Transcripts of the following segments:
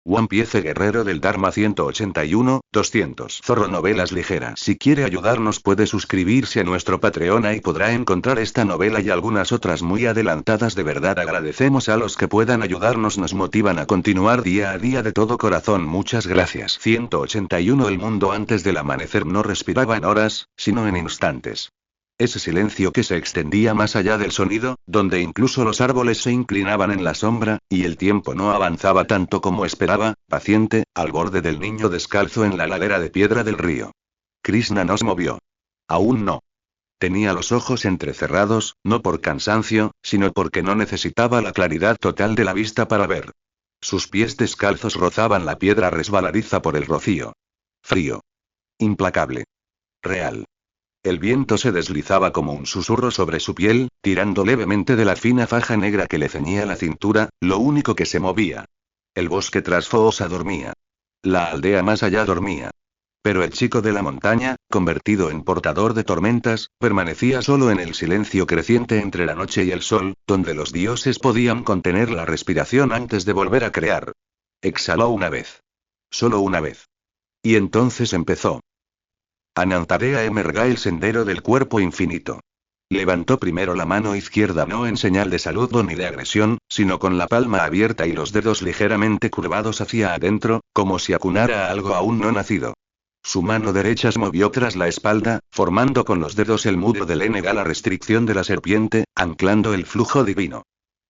One Piece Guerrero del Dharma 181, 200. Zorro Novelas Ligeras. Si quiere ayudarnos puede suscribirse a nuestro Patreon y podrá encontrar esta novela y algunas otras muy adelantadas. De verdad agradecemos a los que puedan ayudarnos, nos motivan a continuar día a día de todo corazón. Muchas gracias. 181. El mundo antes del amanecer no respiraba en horas, sino en instantes. Ese silencio que se extendía más allá del sonido, donde incluso los árboles se inclinaban en la sombra, y el tiempo no avanzaba tanto como esperaba, paciente, al borde del niño descalzo en la ladera de piedra del río. Krishna no se movió. Aún no. Tenía los ojos entrecerrados, no por cansancio, sino porque no necesitaba la claridad total de la vista para ver. Sus pies descalzos rozaban la piedra resbaladiza por el rocío. Frío. Implacable. Real. El viento se deslizaba como un susurro sobre su piel, tirando levemente de la fina faja negra que le ceñía la cintura, lo único que se movía. El bosque tras Foosa dormía. La aldea más allá dormía. Pero el chico de la montaña, convertido en portador de tormentas, permanecía solo en el silencio creciente entre la noche y el sol, donde los dioses podían contener la respiración antes de volver a crear. Exhaló una vez. Solo una vez. Y entonces empezó. Anantarea emerga el sendero del cuerpo infinito. Levantó primero la mano izquierda no en señal de saludo ni de agresión, sino con la palma abierta y los dedos ligeramente curvados hacia adentro, como si acunara a algo aún no nacido. Su mano derecha se movió tras la espalda, formando con los dedos el mudro del Enega, la restricción de la serpiente, anclando el flujo divino.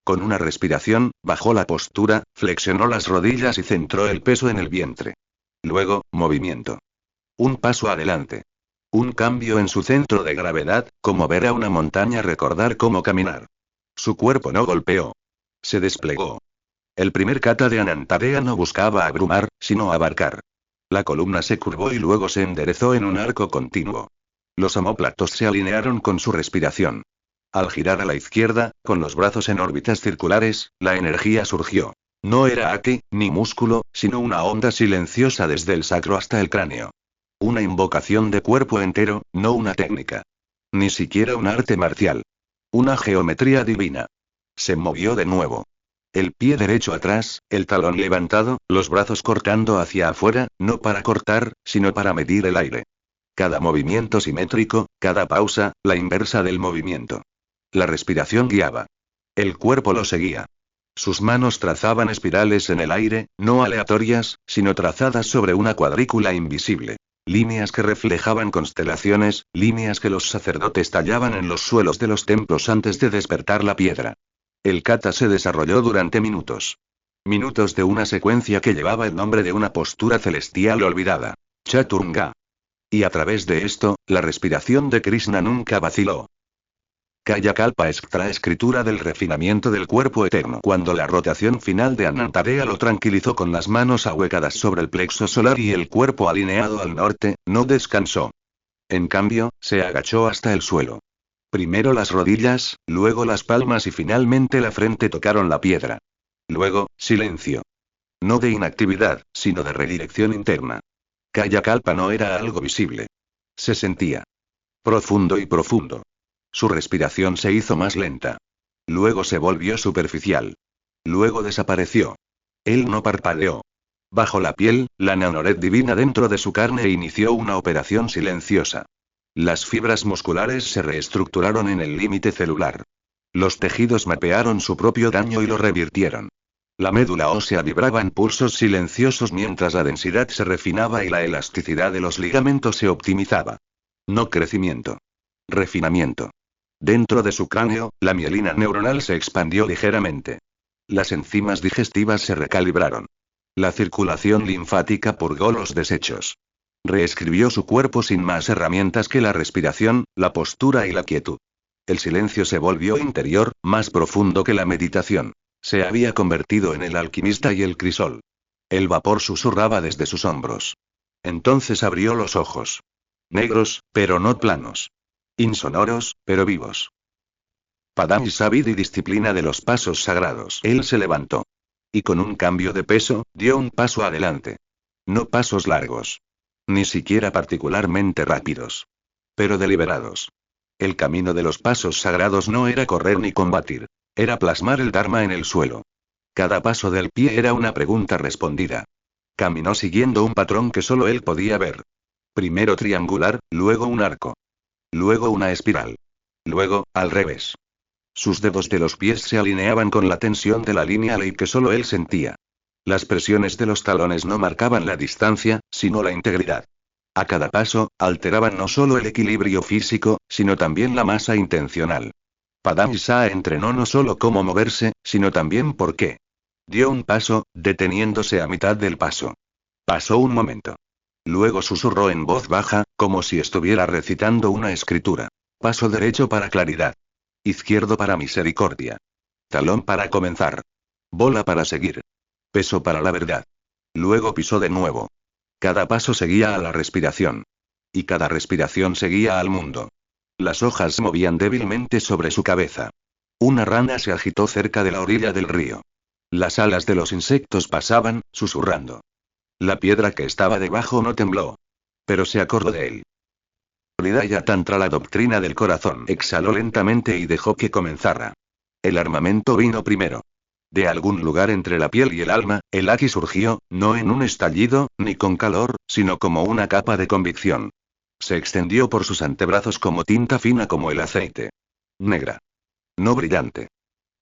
Con una respiración, bajó la postura, flexionó las rodillas y centró el peso en el vientre. Luego, movimiento. Un paso adelante. Un cambio en su centro de gravedad, como ver a una montaña recordar cómo caminar. Su cuerpo no golpeó. Se desplegó. El primer kata de Anantarea no buscaba abrumar, sino abarcar. La columna se curvó y luego se enderezó en un arco continuo. Los omóplatos se alinearon con su respiración. Al girar a la izquierda, con los brazos en órbitas circulares, la energía surgió. No era aki, ni músculo, sino una onda silenciosa desde el sacro hasta el cráneo. Una invocación de cuerpo entero, no una técnica. Ni siquiera un arte marcial. Una geometría divina. Se movió de nuevo. El pie derecho atrás, el talón levantado, los brazos cortando hacia afuera, no para cortar, sino para medir el aire. Cada movimiento simétrico, cada pausa, la inversa del movimiento. La respiración guiaba. El cuerpo lo seguía. Sus manos trazaban espirales en el aire, no aleatorias, sino trazadas sobre una cuadrícula invisible. Líneas que reflejaban constelaciones, líneas que los sacerdotes tallaban en los suelos de los templos antes de despertar la piedra. El kata se desarrolló durante minutos. Minutos de una secuencia que llevaba el nombre de una postura celestial olvidada. Chaturanga. Y a través de esto, la respiración de Krishna nunca vaciló. Kayakalpa extra escritura del refinamiento del cuerpo eterno. Cuando la rotación final de Anantarea lo tranquilizó con las manos ahuecadas sobre el plexo solar y el cuerpo alineado al norte, no descansó. En cambio, se agachó hasta el suelo. Primero las rodillas, luego las palmas y finalmente la frente tocaron la piedra. Luego, silencio. No de inactividad, sino de redirección interna. Kayakalpa no era algo visible. Se sentía. Profundo y profundo. Su respiración se hizo más lenta. Luego se volvió superficial. Luego desapareció. Él no parpadeó. Bajo la piel, la nanored divina dentro de su carne inició una operación silenciosa. Las fibras musculares se reestructuraron en el límite celular. Los tejidos mapearon su propio daño y lo revirtieron. La médula ósea vibraba en pulsos silenciosos mientras la densidad se refinaba y la elasticidad de los ligamentos se optimizaba. No crecimiento. Refinamiento. Dentro de su cráneo, la mielina neuronal se expandió ligeramente. Las enzimas digestivas se recalibraron. La circulación linfática purgó los desechos. Reescribió su cuerpo sin más herramientas que la respiración, la postura y la quietud. El silencio se volvió interior, más profundo que la meditación. Se había convertido en el alquimista y el crisol. El vapor susurraba desde sus hombros. Entonces abrió los ojos. Negros, pero no planos. Insonoros, pero vivos. Padam y Sabid y disciplina de los pasos sagrados. Él se levantó. Y con un cambio de peso, dio un paso adelante. No pasos largos. Ni siquiera particularmente rápidos. Pero deliberados. El camino de los pasos sagrados no era correr ni combatir. Era plasmar el Dharma en el suelo. Cada paso del pie era una pregunta respondida. Caminó siguiendo un patrón que solo él podía ver. Primero triangular, luego un arco. Luego una espiral. Luego, al revés. Sus dedos de los pies se alineaban con la tensión de la línea ley que solo él sentía. Las presiones de los talones no marcaban la distancia, sino la integridad. A cada paso, alteraban no solo el equilibrio físico, sino también la masa intencional. Padam Shah entrenó no solo cómo moverse, sino también por qué. Dio un paso, deteniéndose a mitad del paso. Pasó un momento. Luego susurró en voz baja, como si estuviera recitando una escritura. Paso derecho para claridad. Izquierdo para misericordia. Talón para comenzar. Bola para seguir. Peso para la verdad. Luego pisó de nuevo. Cada paso seguía a la respiración. Y cada respiración seguía al mundo. Las hojas se movían débilmente sobre su cabeza. Una rana se agitó cerca de la orilla del río. Las alas de los insectos pasaban, susurrando. La piedra que estaba debajo no tembló. Pero se acordó de él. Hridaya Tantra, la doctrina del corazón, exhaló lentamente y dejó que comenzara. El armamento vino primero. De algún lugar entre la piel y el alma, el Aki surgió, no en un estallido, ni con calor, sino como una capa de convicción. Se extendió por sus antebrazos como tinta fina como el aceite. Negra. No brillante.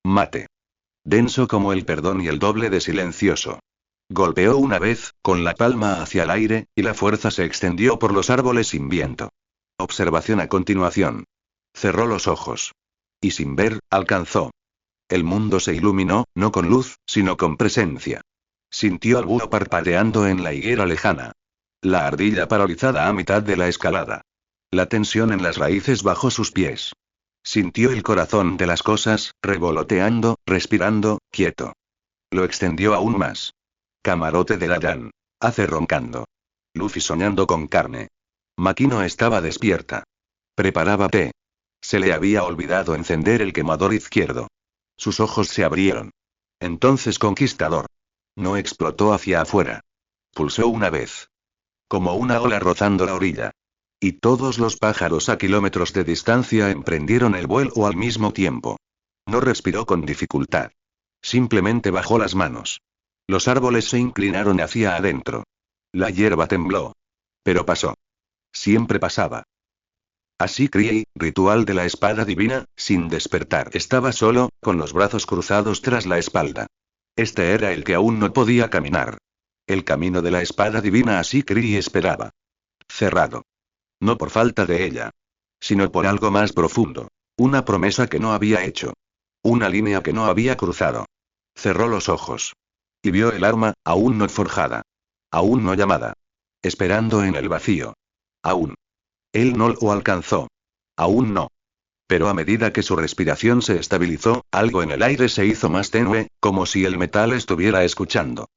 Mate. Denso como el perdón y el doble de silencioso. Golpeó una vez, con la palma hacia el aire, y la fuerza se extendió por los árboles sin viento. Observación a continuación. Cerró los ojos. Y sin ver, alcanzó. El mundo se iluminó, no con luz, sino con presencia. Sintió al búho parpadeando en la higuera lejana. La ardilla paralizada a mitad de la escalada. La tensión en las raíces bajo sus pies. Sintió el corazón de las cosas, revoloteando, respirando, quieto. Lo extendió aún más. Camarote de Dayan. Hace roncando. Luffy soñando con carne. Makino estaba despierta. Preparaba té. Se le había olvidado encender el quemador izquierdo. Sus ojos se abrieron. Entonces Conquistador. No explotó hacia afuera. Pulsó una vez. Como una ola rozando la orilla. Y todos los pájaros a kilómetros de distancia emprendieron el vuelo al mismo tiempo. No respiró con dificultad. Simplemente bajó las manos. Los árboles se inclinaron hacia adentro. La hierba tembló. Pero pasó. Siempre pasaba. Así Kriei, ritual de la espada divina, sin despertar. Estaba solo, con los brazos cruzados tras la espalda. Este era el que aún no podía caminar. El camino de la espada divina, así Kriei esperaba. Cerrado. No por falta de ella. Sino por algo más profundo. Una promesa que no había hecho. Una línea que no había cruzado. Cerró los ojos. Y vio el arma, aún no forjada. Aún no llamada. Esperando en el vacío. Aún. Él no lo alcanzó. Aún no. Pero a medida que su respiración se estabilizó, algo en el aire se hizo más tenue, como si el metal estuviera escuchando.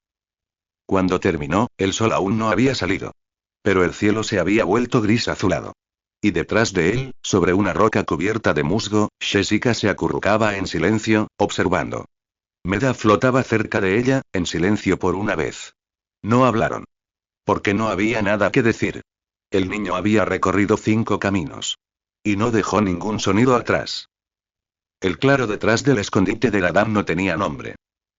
Cuando terminó, el sol aún no había salido. Pero el cielo se había vuelto gris azulado. Y detrás de él, sobre una roca cubierta de musgo, Jessica se acurrucaba en silencio, observando. Meda flotaba cerca de ella, en silencio por una vez. No hablaron. Porque no había nada que decir. El niño había recorrido 5 caminos. Y no dejó ningún sonido atrás. El claro detrás del escondite del Adam no tenía nombre.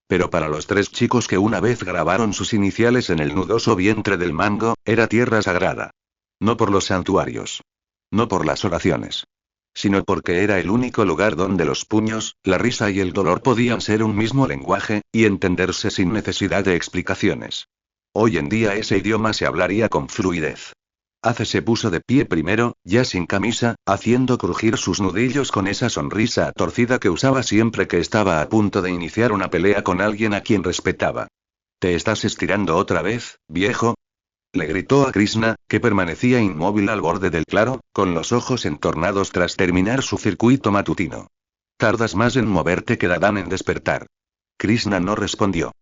Pero para los 3 chicos que una vez grabaron sus iniciales en el nudoso vientre del mango, era tierra sagrada. No por los santuarios. No por las oraciones. Sino porque era el único lugar donde los puños, la risa y el dolor podían ser un mismo lenguaje, y entenderse sin necesidad de explicaciones. Hoy en día ese idioma se hablaría con fluidez. Ace se puso de pie primero, ya sin camisa, haciendo crujir sus nudillos con esa sonrisa torcida que usaba siempre que estaba a punto de iniciar una pelea con alguien a quien respetaba. ¿Te estás estirando otra vez, viejo? Le gritó a Krishna, que permanecía inmóvil al borde del claro, con los ojos entornados tras terminar su circuito matutino. Tardas más en moverte que Dadan en despertar. Krishna no respondió.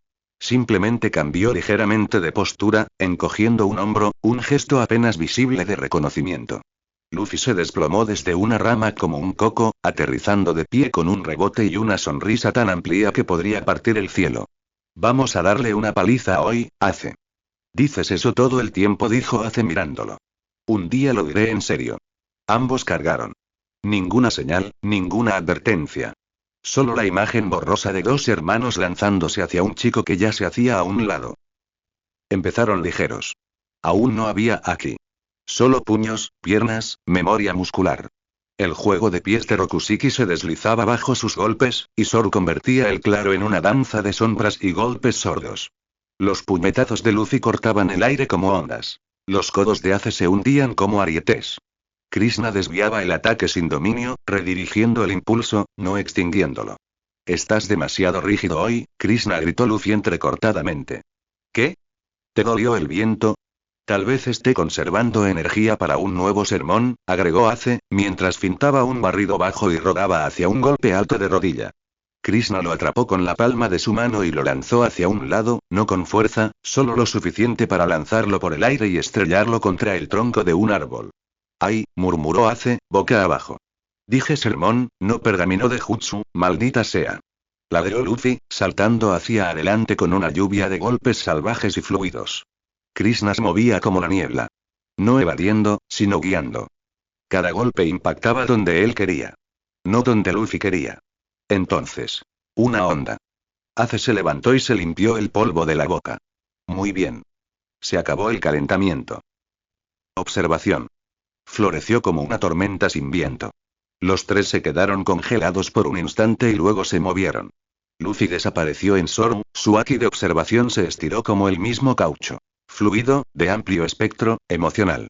Simplemente cambió ligeramente de postura, encogiendo un hombro, un gesto apenas visible de reconocimiento. Luffy se desplomó desde una rama como un coco, aterrizando de pie con un rebote y una sonrisa tan amplia que podría partir el cielo. Vamos a darle una paliza hoy, Ace. Dices eso todo el tiempo, dijo Ace mirándolo. Un día lo diré en serio. Ambos cargaron. Ninguna señal, ninguna advertencia. Solo la imagen borrosa de dos hermanos lanzándose hacia un chico que ya se hacía a un lado. Empezaron ligeros. Aún no había aquí. Solo puños, piernas, memoria muscular. El juego de pies de Rokusiki se deslizaba bajo sus golpes, y Sor convertía el claro en una danza de sombras y golpes sordos. Los puñetazos de Luffy cortaban el aire como ondas. Los codos de Ace se hundían como arietes. Krishna desviaba el ataque sin dominio, redirigiendo el impulso, no extinguiéndolo. Estás demasiado rígido hoy, Krishna gritó Luffy entrecortadamente. ¿Qué? ¿Te dolió el viento? Tal vez esté conservando energía para un nuevo sermón, agregó Ace, mientras fintaba un barrido bajo y rodaba hacia un golpe alto de rodilla. Krishna lo atrapó con la palma de su mano y lo lanzó hacia un lado, no con fuerza, solo lo suficiente para lanzarlo por el aire y estrellarlo contra el tronco de un árbol. ¡Ay!, murmuró Ace, boca abajo. Dije sermón, no pergamino de jutsu, maldita sea. Ladró Luffy, saltando hacia adelante con una lluvia de golpes salvajes y fluidos. Krishna se movía como la niebla. No evadiendo, sino guiando. Cada golpe impactaba donde él quería. No donde Luffy quería. Entonces. Una onda. Ace se levantó y se limpió el polvo de la boca. Muy bien. Se acabó el calentamiento. Observación. Floreció como una tormenta sin viento. Los tres se quedaron congelados por un instante y luego se movieron. Luffy desapareció en Zoro, su haki de observación se estiró como el mismo caucho. Fluido, de amplio espectro, emocional.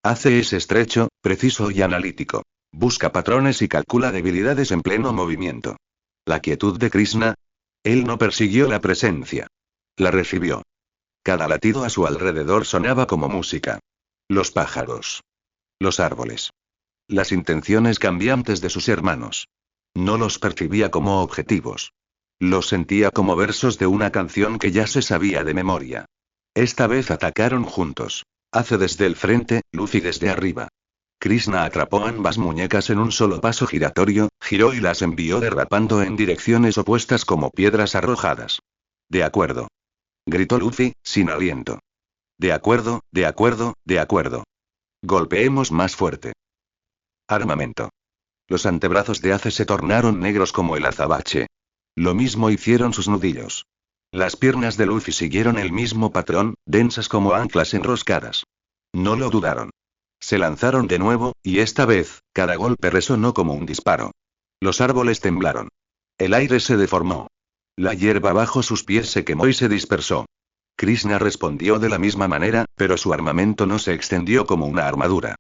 Ace es estrecho, preciso y analítico. Busca patrones y calcula debilidades en pleno movimiento. La quietud de Krishna. Él no persiguió la presencia. La recibió. Cada latido a su alrededor sonaba como música. Los pájaros. Los árboles. Las intenciones cambiantes de sus hermanos. No los percibía como objetivos. Los sentía como versos de una canción que ya se sabía de memoria. Esta vez atacaron juntos. Ace desde el frente, Luffy desde arriba. Krishna atrapó ambas muñecas en un solo paso giratorio, giró y las envió derrapando en direcciones opuestas como piedras arrojadas. De acuerdo. Gritó Luffy, sin aliento. De acuerdo, de acuerdo, de acuerdo. Golpeemos más fuerte. Armamento. Los antebrazos de Ace se tornaron negros como el azabache. Lo mismo hicieron sus nudillos. Las piernas de Luffy siguieron el mismo patrón, densas como anclas enroscadas. No lo dudaron. Se lanzaron de nuevo, y esta vez, cada golpe resonó como un disparo. Los árboles temblaron. El aire se deformó. La hierba bajo sus pies se quemó y se dispersó. Krishna respondió de la misma manera, pero su armamento no se extendió como una armadura.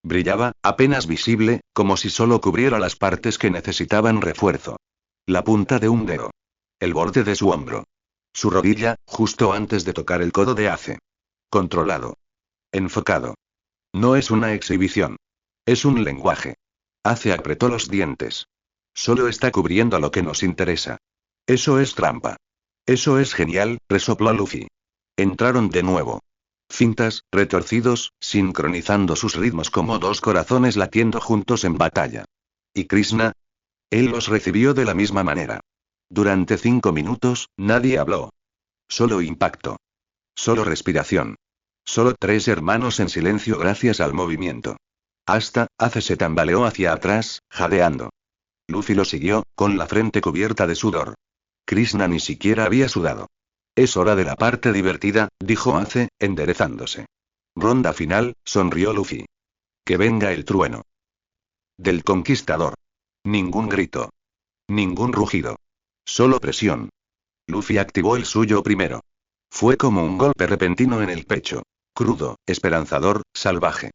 Brillaba, apenas visible, como si solo cubriera las partes que necesitaban refuerzo. La punta de un dedo. El borde de su hombro. Su rodilla, justo antes de tocar el codo de Ace. Controlado. Enfocado. No es una exhibición. Es un lenguaje. Ace apretó los dientes. Solo está cubriendo lo que nos interesa. Eso es trampa. Eso es genial, resopló Luffy. Entraron de nuevo. Fintas, retorcidos, sincronizando sus ritmos como dos corazones latiendo juntos en batalla. ¿Y Krishna? Él los recibió de la misma manera. Durante 5 minutos, nadie habló. Solo impacto. Solo respiración. Solo 3 hermanos en silencio gracias al movimiento. Hasta, Ace se tambaleó hacia atrás, jadeando. Luffy lo siguió, con la frente cubierta de sudor. Krishna ni siquiera había sudado. Es hora de la parte divertida, dijo Ace, enderezándose. Ronda final, sonrió Luffy. Que venga el trueno. Del conquistador. Ningún grito. Ningún rugido. Solo presión. Luffy activó el suyo primero. Fue como un golpe repentino en el pecho. Crudo, esperanzador, salvaje.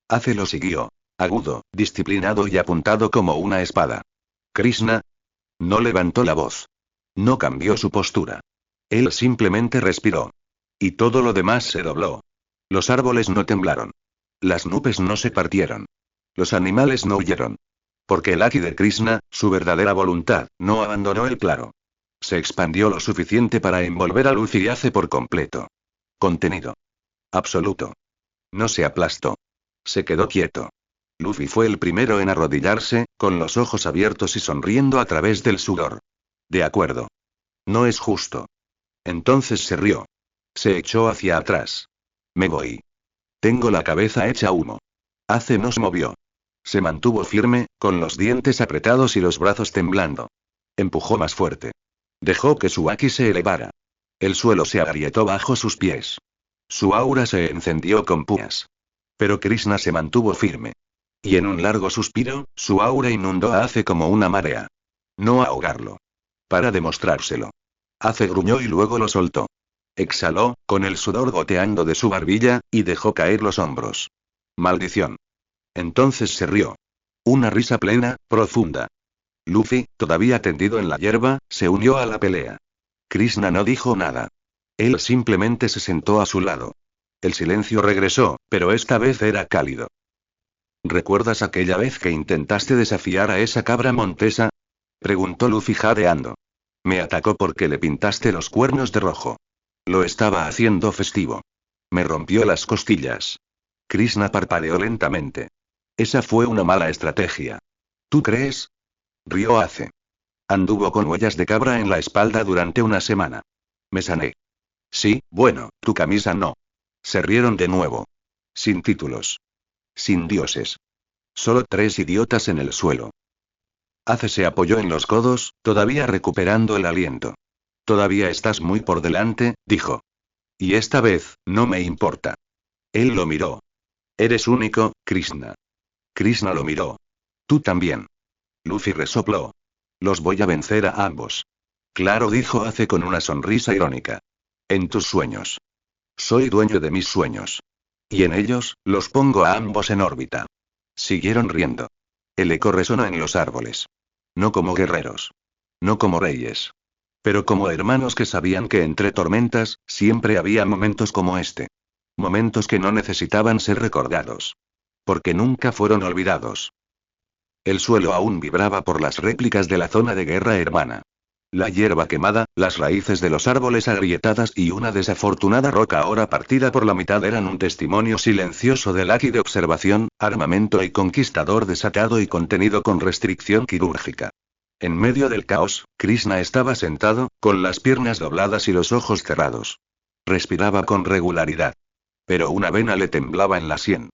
Ace lo siguió. Agudo, disciplinado y apuntado como una espada. Krishna. No levantó la voz. No cambió su postura. Él simplemente respiró. Y todo lo demás se dobló. Los árboles no temblaron. Las nubes no se partieron. Los animales no huyeron. Porque el haki de Krishna, su verdadera voluntad, no abandonó el claro. Se expandió lo suficiente para envolver a Luffy y Ace por completo. Contenido. Absoluto. No se aplastó. Se quedó quieto. Luffy fue el primero en arrodillarse, con los ojos abiertos y sonriendo a través del sudor. De acuerdo. No es justo. Entonces se rió. Se echó hacia atrás. Me voy. Tengo la cabeza hecha humo. Ace no se movió. Se mantuvo firme, con los dientes apretados y los brazos temblando. Empujó más fuerte. Dejó que su haki se elevara. El suelo se agrietó bajo sus pies. Su aura se encendió con púas. Pero Krishna se mantuvo firme. Y en un largo suspiro, su aura inundó a Ace como una marea. No ahogarlo. Para demostrárselo. Ace gruñó y luego lo soltó. Exhaló, con el sudor goteando de su barbilla, y dejó caer los hombros. Maldición. Entonces se rió. Una risa plena, profunda. Luffy, todavía tendido en la hierba, se unió a la pelea. Krishna no dijo nada. Él simplemente se sentó a su lado. El silencio regresó, pero esta vez era cálido. ¿Recuerdas aquella vez que intentaste desafiar a esa cabra montesa? Preguntó Luffy jadeando. Me atacó porque le pintaste los cuernos de rojo. Lo estaba haciendo festivo. Me rompió las costillas. Krishna parpadeó lentamente. Esa fue una mala estrategia. ¿Tú crees? Rió Ace. Anduvo con huellas de cabra en la espalda durante una semana. Me sané. Sí, bueno, tu camisa no. Se rieron de nuevo. Sin títulos. Sin dioses. Solo 3 idiotas en el suelo. Ace se apoyó en los codos, todavía recuperando el aliento. Todavía estás muy por delante, dijo. Y esta vez, no me importa. Él lo miró. Eres único, Krishna. Krishna lo miró. Tú también. Luffy resopló. Los voy a vencer a ambos. Claro, dijo Ace con una sonrisa irónica. En tus sueños. Soy dueño de mis sueños. Y en ellos, los pongo a ambos en órbita. Siguieron riendo. El eco resonó en los árboles. No como guerreros. No como reyes. Pero como hermanos que sabían que entre tormentas, siempre había momentos como este. Momentos que no necesitaban ser recordados. Porque nunca fueron olvidados. El suelo aún vibraba por las réplicas de la zona de guerra hermana. La hierba quemada, las raíces de los árboles agrietadas y una desafortunada roca ahora partida por la mitad eran un testimonio silencioso del haki de observación, armamento y conquistador desatado y contenido con restricción quirúrgica. En medio del caos, Krishna estaba sentado, con las piernas dobladas y los ojos cerrados. Respiraba con regularidad. Pero una vena le temblaba en la sien.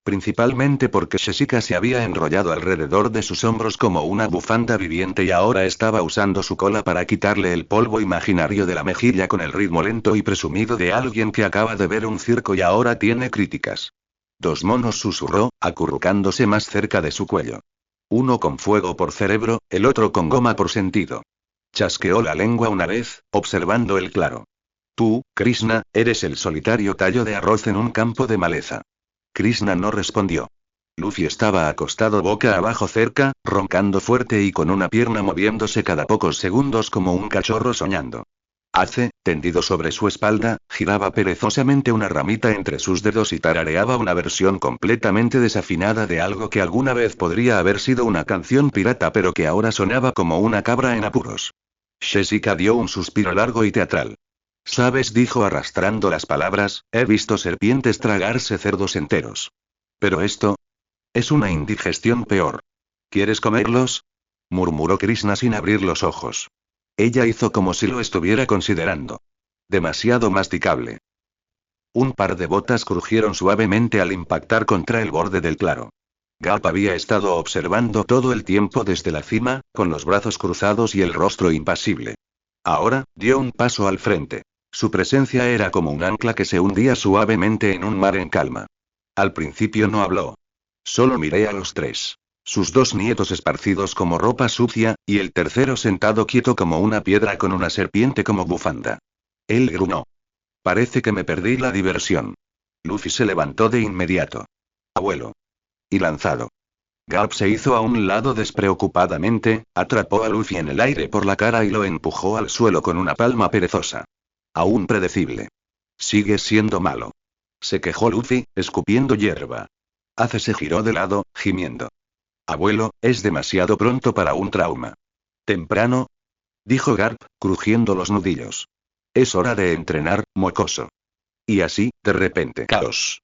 Principalmente porque Sheshika se había enrollado alrededor de sus hombros como una bufanda viviente y ahora estaba usando su cola para quitarle el polvo imaginario de la mejilla con el ritmo lento y presumido de alguien que acaba de ver un circo y ahora tiene críticas. 2 monos, susurró, acurrucándose más cerca de su cuello. Uno con fuego por cerebro, el otro con goma por sentido. Chasqueó la lengua una vez, observando el claro. Tú, Krishna, eres el solitario tallo de arroz en un campo de maleza. Krishna no respondió. Luffy estaba acostado boca abajo cerca, roncando fuerte y con una pierna moviéndose cada pocos segundos como un cachorro soñando. Ace, tendido sobre su espalda, giraba perezosamente una ramita entre sus dedos y tarareaba una versión completamente desafinada de algo que alguna vez podría haber sido una canción pirata pero que ahora sonaba como una cabra en apuros. Sheshika dio un suspiro largo y teatral. ¿Sabes?, dijo arrastrando las palabras, he visto serpientes tragarse cerdos enteros. Pero esto es una indigestión peor. ¿Quieres comerlos? Murmuró Krishna sin abrir los ojos. Ella hizo como si lo estuviera considerando. Demasiado masticable. Un par de botas crujieron suavemente al impactar contra el borde del claro. Garp había estado observando todo el tiempo desde la cima, con los brazos cruzados y el rostro impasible. Ahora, dio un paso al frente. Su presencia era como un ancla que se hundía suavemente en un mar en calma. Al principio no habló. Solo miré a los 3. Sus 2 nietos esparcidos como ropa sucia, y el tercero sentado quieto como una piedra con una serpiente como bufanda. Él gruñó. Parece que me perdí la diversión. Luffy se levantó de inmediato. Abuelo. Y lanzado. Garp se hizo a un lado despreocupadamente, atrapó a Luffy en el aire por la cara y lo empujó al suelo con una palma perezosa. Aún predecible. Sigues siendo malo. Se quejó Luffy, escupiendo hierba. Ace se giró de lado, gimiendo. Abuelo, es demasiado pronto para un trauma. ¿Temprano? Dijo Garp, crujiendo los nudillos. Es hora de entrenar, mocoso. Y así, de repente, caos.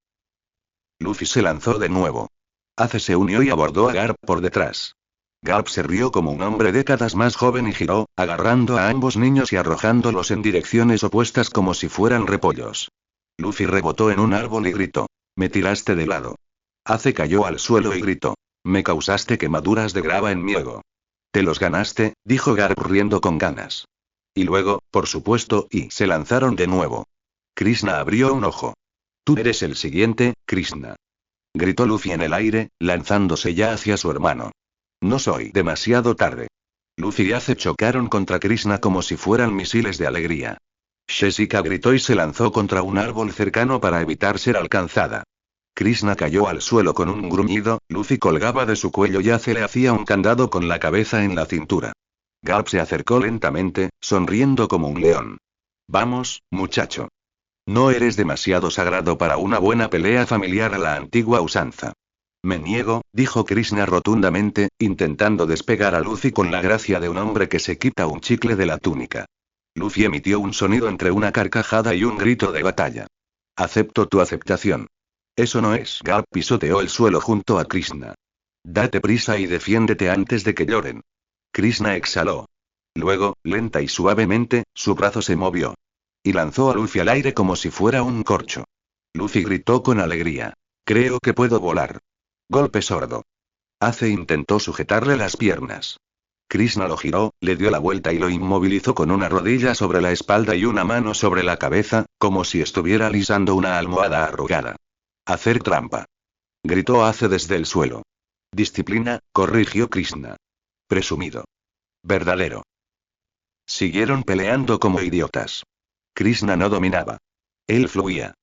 Luffy se lanzó de nuevo. Ace se unió y abordó a Garp por detrás. Garp se rió como un hombre décadas más joven y giró, agarrando a ambos niños y arrojándolos en direcciones opuestas como si fueran repollos. Luffy rebotó en un árbol y gritó. Me tiraste de lado. Ace cayó al suelo y gritó. Me causaste quemaduras de grava en mi ego. Te los ganaste, dijo Garp riendo con ganas. Y luego, por supuesto, y se lanzaron de nuevo. Krishna abrió un ojo. Tú eres el siguiente, Krishna. Gritó Luffy en el aire, lanzándose ya hacia su hermano. No soy demasiado tarde. Luffy y Ace chocaron contra Krishna como si fueran misiles de alegría. Jessica gritó y se lanzó contra un árbol cercano para evitar ser alcanzada. Krishna cayó al suelo con un gruñido, Luffy colgaba de su cuello y Ace le hacía un candado con la cabeza en la cintura. Garp se acercó lentamente, sonriendo como un león. Vamos, muchacho. No eres demasiado sagrado para una buena pelea familiar a la antigua usanza. Me niego, dijo Krishna rotundamente, intentando despegar a Luffy con la gracia de un hombre que se quita un chicle de la túnica. Luffy emitió un sonido entre una carcajada y un grito de batalla. Acepto tu aceptación. Eso no es. Garp pisoteó el suelo junto a Krishna. Date prisa y defiéndete antes de que lloren. Krishna exhaló. Luego, lenta y suavemente, su brazo se movió. Y lanzó a Luffy al aire como si fuera un corcho. Luffy gritó con alegría. Creo que puedo volar. Golpe sordo. Ace intentó sujetarle las piernas. Krishna lo giró, le dio la vuelta y lo inmovilizó con una rodilla sobre la espalda y una mano sobre la cabeza, como si estuviera alisando una almohada arrugada. Hacer trampa. Gritó Ace desde el suelo. Disciplina, corrigió Krishna. Presumido. Verdadero. Siguieron peleando como idiotas. Krishna no dominaba. Él fluía.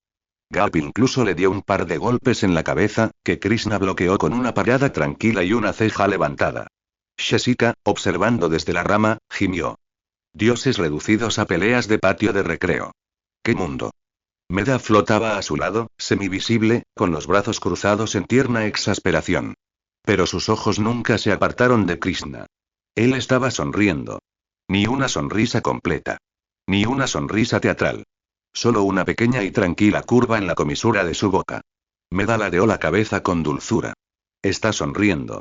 Garp incluso le dio un par de golpes en la cabeza, que Krishna bloqueó con una parada tranquila y una ceja levantada. Jessica, observando desde la rama, gimió. Dioses reducidos a peleas de patio de recreo. ¡Qué mundo! Meda flotaba a su lado, semivisible, con los brazos cruzados en tierna exasperación. Pero sus ojos nunca se apartaron de Krishna. Él estaba sonriendo. Ni una sonrisa completa. Ni una sonrisa teatral. Solo una pequeña y tranquila curva en la comisura de su boca. Meda ladeó la cabeza con dulzura. Está sonriendo.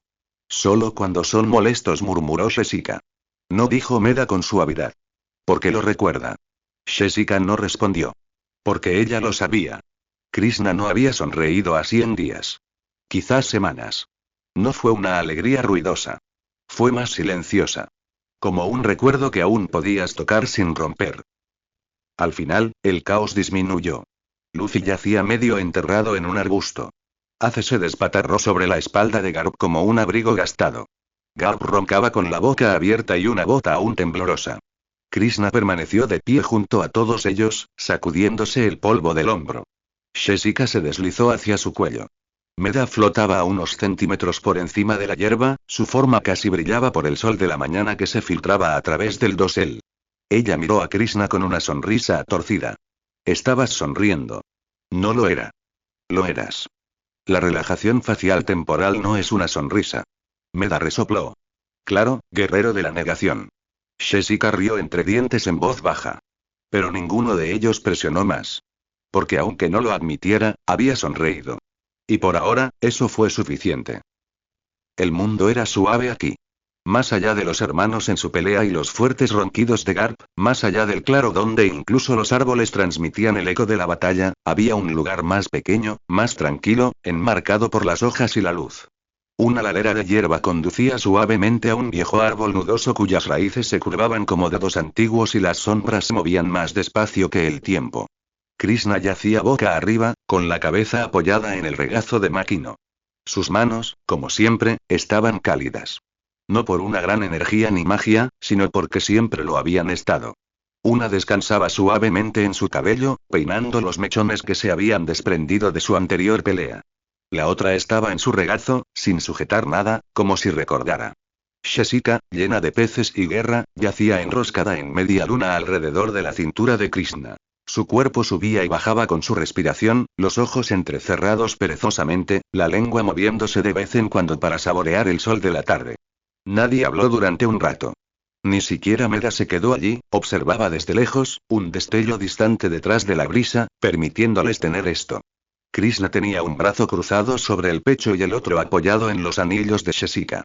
Solo cuando son molestos, murmuró Jessica. No, dijo Meda con suavidad. ¿Por qué lo recuerda? Jessica no respondió. Porque ella lo sabía. Krishna no había sonreído así en días. Quizás semanas. No fue una alegría ruidosa. Fue más silenciosa. Como un recuerdo que aún podías tocar sin romper. Al final, el caos disminuyó. Luffy yacía medio enterrado en un arbusto. Ace se despatarró sobre la espalda de Garp como un abrigo gastado. Garp roncaba con la boca abierta y una voz aún temblorosa. Krishna permaneció de pie junto a todos ellos, sacudiéndose el polvo del hombro. Jessica se deslizó hacia su cuello. Meda flotaba a unos centímetros por encima de la hierba, su forma casi brillaba por el sol de la mañana que se filtraba a través del dosel. Ella miró a Krishna con una sonrisa torcida. Estabas sonriendo. No lo era. Lo eras. La relajación facial temporal no es una sonrisa. Meda resopló. Claro, guerrero de la negación. Jessica rió entre dientes en voz baja. Pero ninguno de ellos presionó más. Porque aunque no lo admitiera, había sonreído. Y por ahora, eso fue suficiente. El mundo era suave aquí. Más allá de los hermanos en su pelea y los fuertes ronquidos de Garp, más allá del claro donde incluso los árboles transmitían el eco de la batalla, había un lugar más pequeño, más tranquilo, enmarcado por las hojas y la luz. Una ladera de hierba conducía suavemente a un viejo árbol nudoso cuyas raíces se curvaban como dedos antiguos y las sombras se movían más despacio que el tiempo. Krishna yacía boca arriba, con la cabeza apoyada en el regazo de Makino. Sus manos, como siempre, estaban cálidas. No por una gran energía ni magia, sino porque siempre lo habían estado. Una descansaba suavemente en su cabello, peinando los mechones que se habían desprendido de su anterior pelea. La otra estaba en su regazo, sin sujetar nada, como si recordara. Jessica, llena de peces y guerra, yacía enroscada en media luna alrededor de la cintura de Krishna. Su cuerpo subía y bajaba con su respiración, los ojos entrecerrados perezosamente, la lengua moviéndose de vez en cuando para saborear el sol de la tarde. Nadie habló durante un rato. Ni siquiera Meda se quedó allí, observaba desde lejos, un destello distante detrás de la brisa, permitiéndoles tener esto. Krishna tenía un brazo cruzado sobre el pecho y el otro apoyado en los anillos de Jessica.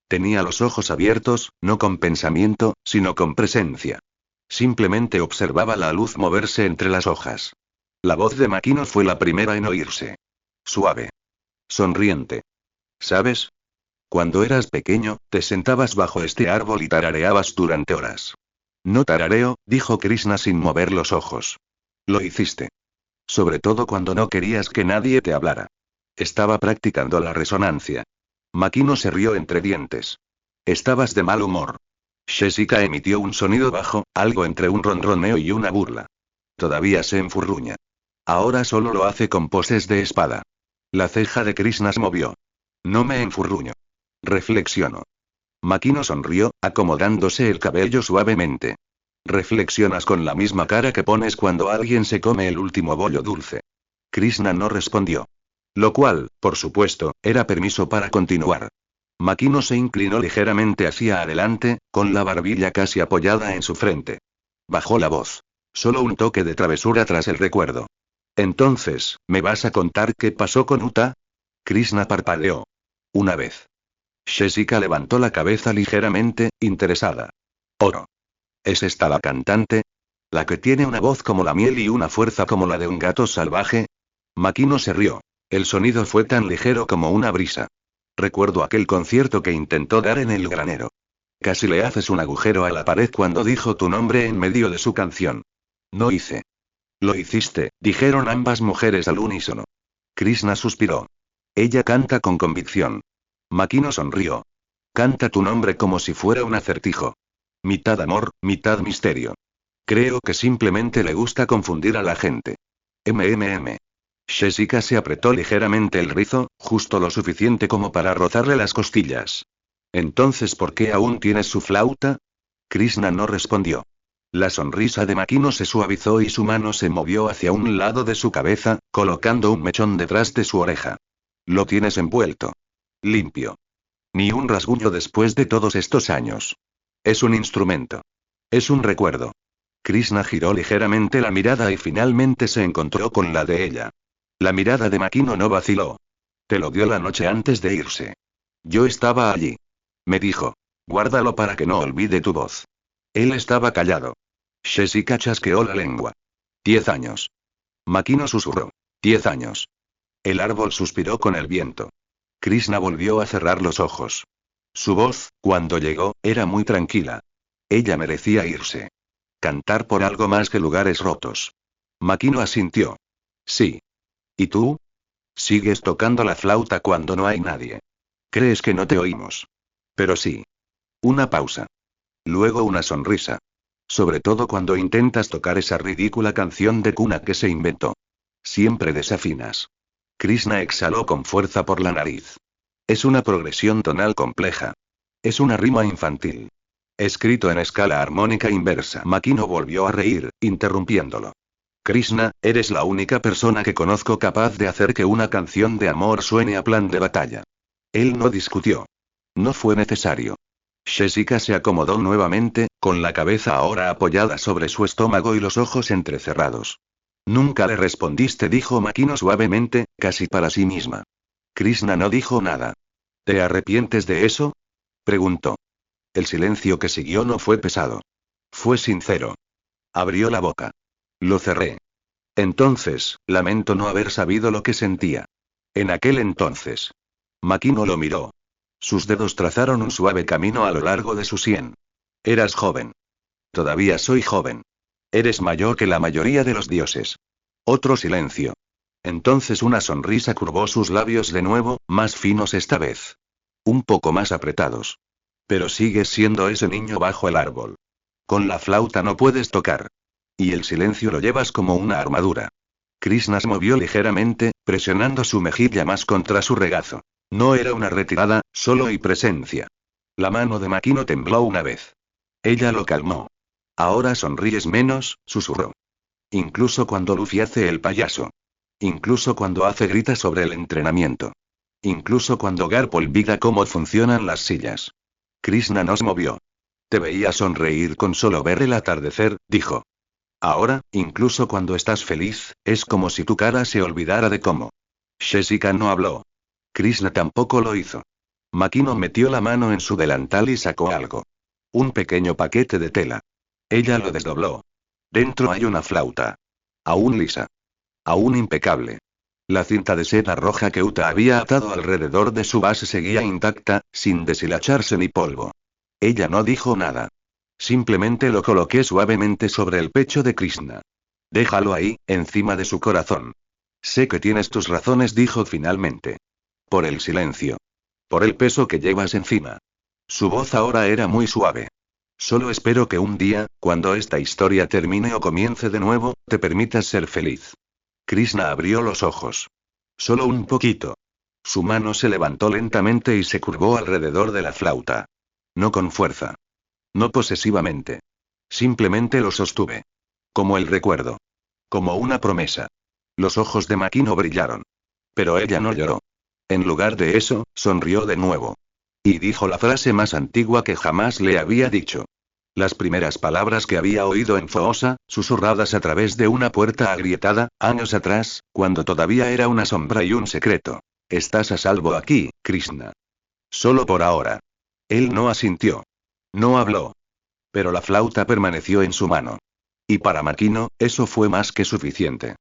Tenía los ojos abiertos, no con pensamiento, sino con presencia. Simplemente observaba la luz moverse entre las hojas. La voz de Makino fue la primera en oírse. Suave. Sonriente. ¿Sabes? Cuando eras pequeño, te sentabas bajo este árbol y tarareabas durante horas. No tarareo, dijo Krishna sin mover los ojos. Lo hiciste. Sobre todo cuando no querías que nadie te hablara. Estaba practicando la resonancia. Makino se rió entre dientes. Estabas de mal humor. Jessica emitió un sonido bajo, algo entre un ronroneo y una burla. Todavía se enfurruña. Ahora solo lo hace con poses de espada. La ceja de Krishna se movió. No me enfurruño. Reflexiono. Makino sonrió, acomodándose el cabello suavemente. Reflexionas con la misma cara que pones cuando alguien se come el último bollo dulce. Krishna no respondió. Lo cual, por supuesto, era permiso para continuar. Makino se inclinó ligeramente hacia adelante, con la barbilla casi apoyada en su frente. Bajó la voz. Solo un toque de travesura tras el recuerdo. Entonces, ¿me vas a contar qué pasó con Uta? Krishna parpadeó. Una vez. Jessica levantó la cabeza ligeramente, interesada. Oro. ¿Es esta la cantante? ¿La que tiene una voz como la miel y una fuerza como la de un gato salvaje? Makino se rió. El sonido fue tan ligero como una brisa. Recuerdo aquel concierto que intentó dar en el granero. Casi le haces un agujero a la pared cuando dijo tu nombre en medio de su canción. No hice. Lo hiciste, dijeron ambas mujeres al unísono. Krishna suspiró. Ella canta con convicción. Makino sonrió. Canta tu nombre como si fuera un acertijo. Mitad amor, mitad misterio. Creo que simplemente le gusta confundir a la gente. MMM. Jessica se apretó ligeramente el rizo, justo lo suficiente como para rozarle las costillas. Entonces, ¿por qué aún tienes su flauta? Krishna no respondió. La sonrisa de Makino se suavizó y su mano se movió hacia un lado de su cabeza, colocando un mechón detrás de su oreja. Lo tienes envuelto. Limpio. Ni un rasguño después de todos estos años. Es un instrumento. Es un recuerdo. Krishna giró ligeramente la mirada y finalmente se encontró con la de ella. La mirada de Makino no vaciló. Te lo dio la noche antes de irse. Yo estaba allí. Me dijo. Guárdalo para que no olvide tu voz. Él estaba callado. Jessica chasqueó la lengua. 10 años. Makino susurró. 10 años. El árbol suspiró con el viento. Krishna volvió a cerrar los ojos. Su voz, cuando llegó, era muy tranquila. Ella merecía irse. Cantar por algo más que lugares rotos. Makino asintió. Sí. ¿Y tú? Sigues tocando la flauta cuando no hay nadie. ¿Crees que no te oímos? Pero sí. Una pausa. Luego una sonrisa. Sobre todo cuando intentas tocar esa ridícula canción de cuna que se inventó. Siempre desafinas. Krishna exhaló con fuerza por la nariz. Es una progresión tonal compleja. Es una rima infantil. Escrito en escala armónica inversa. Makino volvió a reír, interrumpiéndolo. Krishna, eres la única persona que conozco capaz de hacer que una canción de amor suene a plan de batalla. Él no discutió. No fue necesario. Jessica se acomodó nuevamente, con la cabeza ahora apoyada sobre su estómago y los ojos entrecerrados. Nunca le respondiste, dijo Makino suavemente, casi para sí misma. Krishna no dijo nada. ¿Te arrepientes de eso? Preguntó. El silencio que siguió no fue pesado. Fue sincero. Abrió la boca. Lo cerré. Entonces, lamento no haber sabido lo que sentía. En aquel entonces. Makino lo miró. Sus dedos trazaron un suave camino a lo largo de su sien. Eras joven. Todavía soy joven. Eres mayor que la mayoría de los dioses. Otro silencio. Entonces una sonrisa curvó sus labios de nuevo, más finos esta vez. Un poco más apretados. Pero sigues siendo ese niño bajo el árbol. Con la flauta no puedes tocar. Y el silencio lo llevas como una armadura. Krishna se movió ligeramente, presionando su mejilla más contra su regazo. No era una retirada, solo y presencia. La mano de Makino tembló una vez. Ella lo calmó. Ahora sonríes menos, susurró. Incluso cuando Luffy hace el payaso. Incluso cuando hace grita sobre el entrenamiento. Incluso cuando Garp olvida cómo funcionan las sillas. Krishna no se movió. Te veía sonreír con solo ver el atardecer, dijo. Ahora, incluso cuando estás feliz, es como si tu cara se olvidara de cómo. Jessica no habló. Krishna tampoco lo hizo. Makino metió la mano en su delantal y sacó algo. Un pequeño paquete de tela. Ella lo desdobló. Dentro hay una flauta. Aún lisa. Aún impecable. La cinta de seda roja que Uta había atado alrededor de su base seguía intacta, sin deshilacharse ni polvo. Ella no dijo nada. Simplemente lo coloqué suavemente sobre el pecho de Krishna. Déjalo ahí, encima de su corazón. Sé que tienes tus razones, dijo finalmente. Por el silencio. Por el peso que llevas encima. Su voz ahora era muy suave. Solo espero que un día, cuando esta historia termine o comience de nuevo, te permitas ser feliz. Krishna abrió los ojos. Solo un poquito. Su mano se levantó lentamente y se curvó alrededor de la flauta. No con fuerza. No posesivamente. Simplemente lo sostuve. Como el recuerdo. Como una promesa. Los ojos de Makino brillaron. Pero ella no lloró. En lugar de eso, sonrió de nuevo. Y dijo la frase más antigua que jamás le había dicho. Las primeras palabras que había oído en Foosa, susurradas a través de una puerta agrietada, años atrás, cuando todavía era una sombra y un secreto. Estás a salvo aquí, Krishna. Solo por ahora. Él no asintió. No habló. Pero la flauta permaneció en su mano. Y para Makino, eso fue más que suficiente.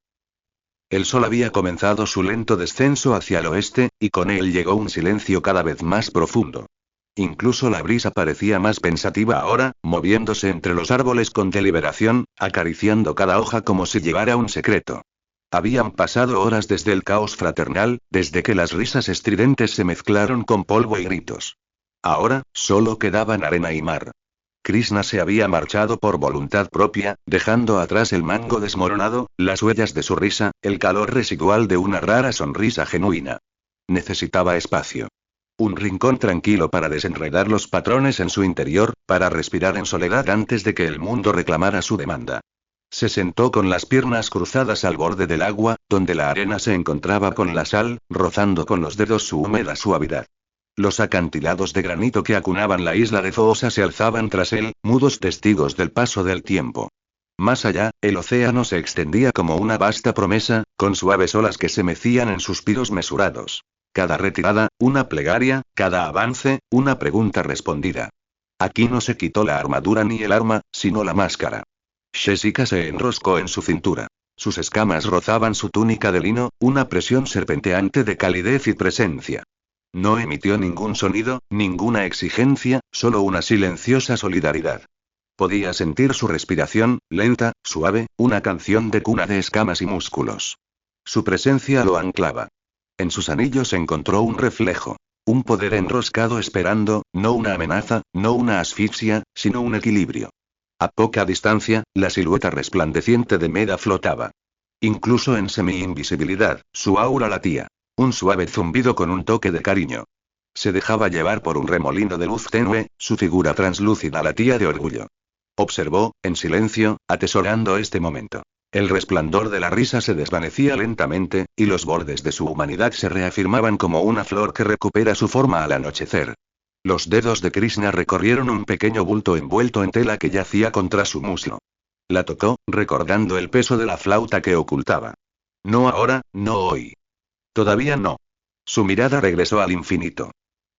El sol había comenzado su lento descenso hacia el oeste, y con él llegó un silencio cada vez más profundo. Incluso la brisa parecía más pensativa ahora, moviéndose entre los árboles con deliberación, acariciando cada hoja como si llevara un secreto. Habían pasado horas desde el caos fraternal, desde que las risas estridentes se mezclaron con polvo y gritos. Ahora, solo quedaban arena y mar. Krishna se había marchado por voluntad propia, dejando atrás el mango desmoronado, las huellas de su risa, el calor residual de una rara sonrisa genuina. Necesitaba espacio. Un rincón tranquilo para desenredar los patrones en su interior, para respirar en soledad antes de que el mundo reclamara su demanda. Se sentó con las piernas cruzadas al borde del agua, donde la arena se encontraba con la sal, rozando con los dedos su húmeda suavidad. Los acantilados de granito que acunaban la isla de Foosa se alzaban tras él, mudos testigos del paso del tiempo. Más allá, el océano se extendía como una vasta promesa, con suaves olas que se mecían en suspiros mesurados. Cada retirada, una plegaria, cada avance, una pregunta respondida. Aquí no se quitó la armadura ni el arma, sino la máscara. Jessica se enroscó en su cintura. Sus escamas rozaban su túnica de lino, una presión serpenteante de calidez y presencia. No emitió ningún sonido, ninguna exigencia, solo una silenciosa solidaridad. Podía sentir su respiración, lenta, suave, una canción de cuna de escamas y músculos. Su presencia lo anclaba. En sus anillos encontró un reflejo. Un poder enroscado esperando, no una amenaza, no una asfixia, sino un equilibrio. A poca distancia, la silueta resplandeciente de Meda flotaba. Incluso en semi-invisibilidad, su aura latía. Un suave zumbido con un toque de cariño. Se dejaba llevar por un remolino de luz tenue, su figura translúcida latía de orgullo. Observó, en silencio, atesorando este momento. El resplandor de la risa se desvanecía lentamente, y los bordes de su humanidad se reafirmaban como una flor que recupera su forma al anochecer. Los dedos de Krishna recorrieron un pequeño bulto envuelto en tela que yacía contra su muslo. La tocó, recordando el peso de la flauta que ocultaba. No ahora, no hoy. Todavía no. Su mirada regresó al infinito.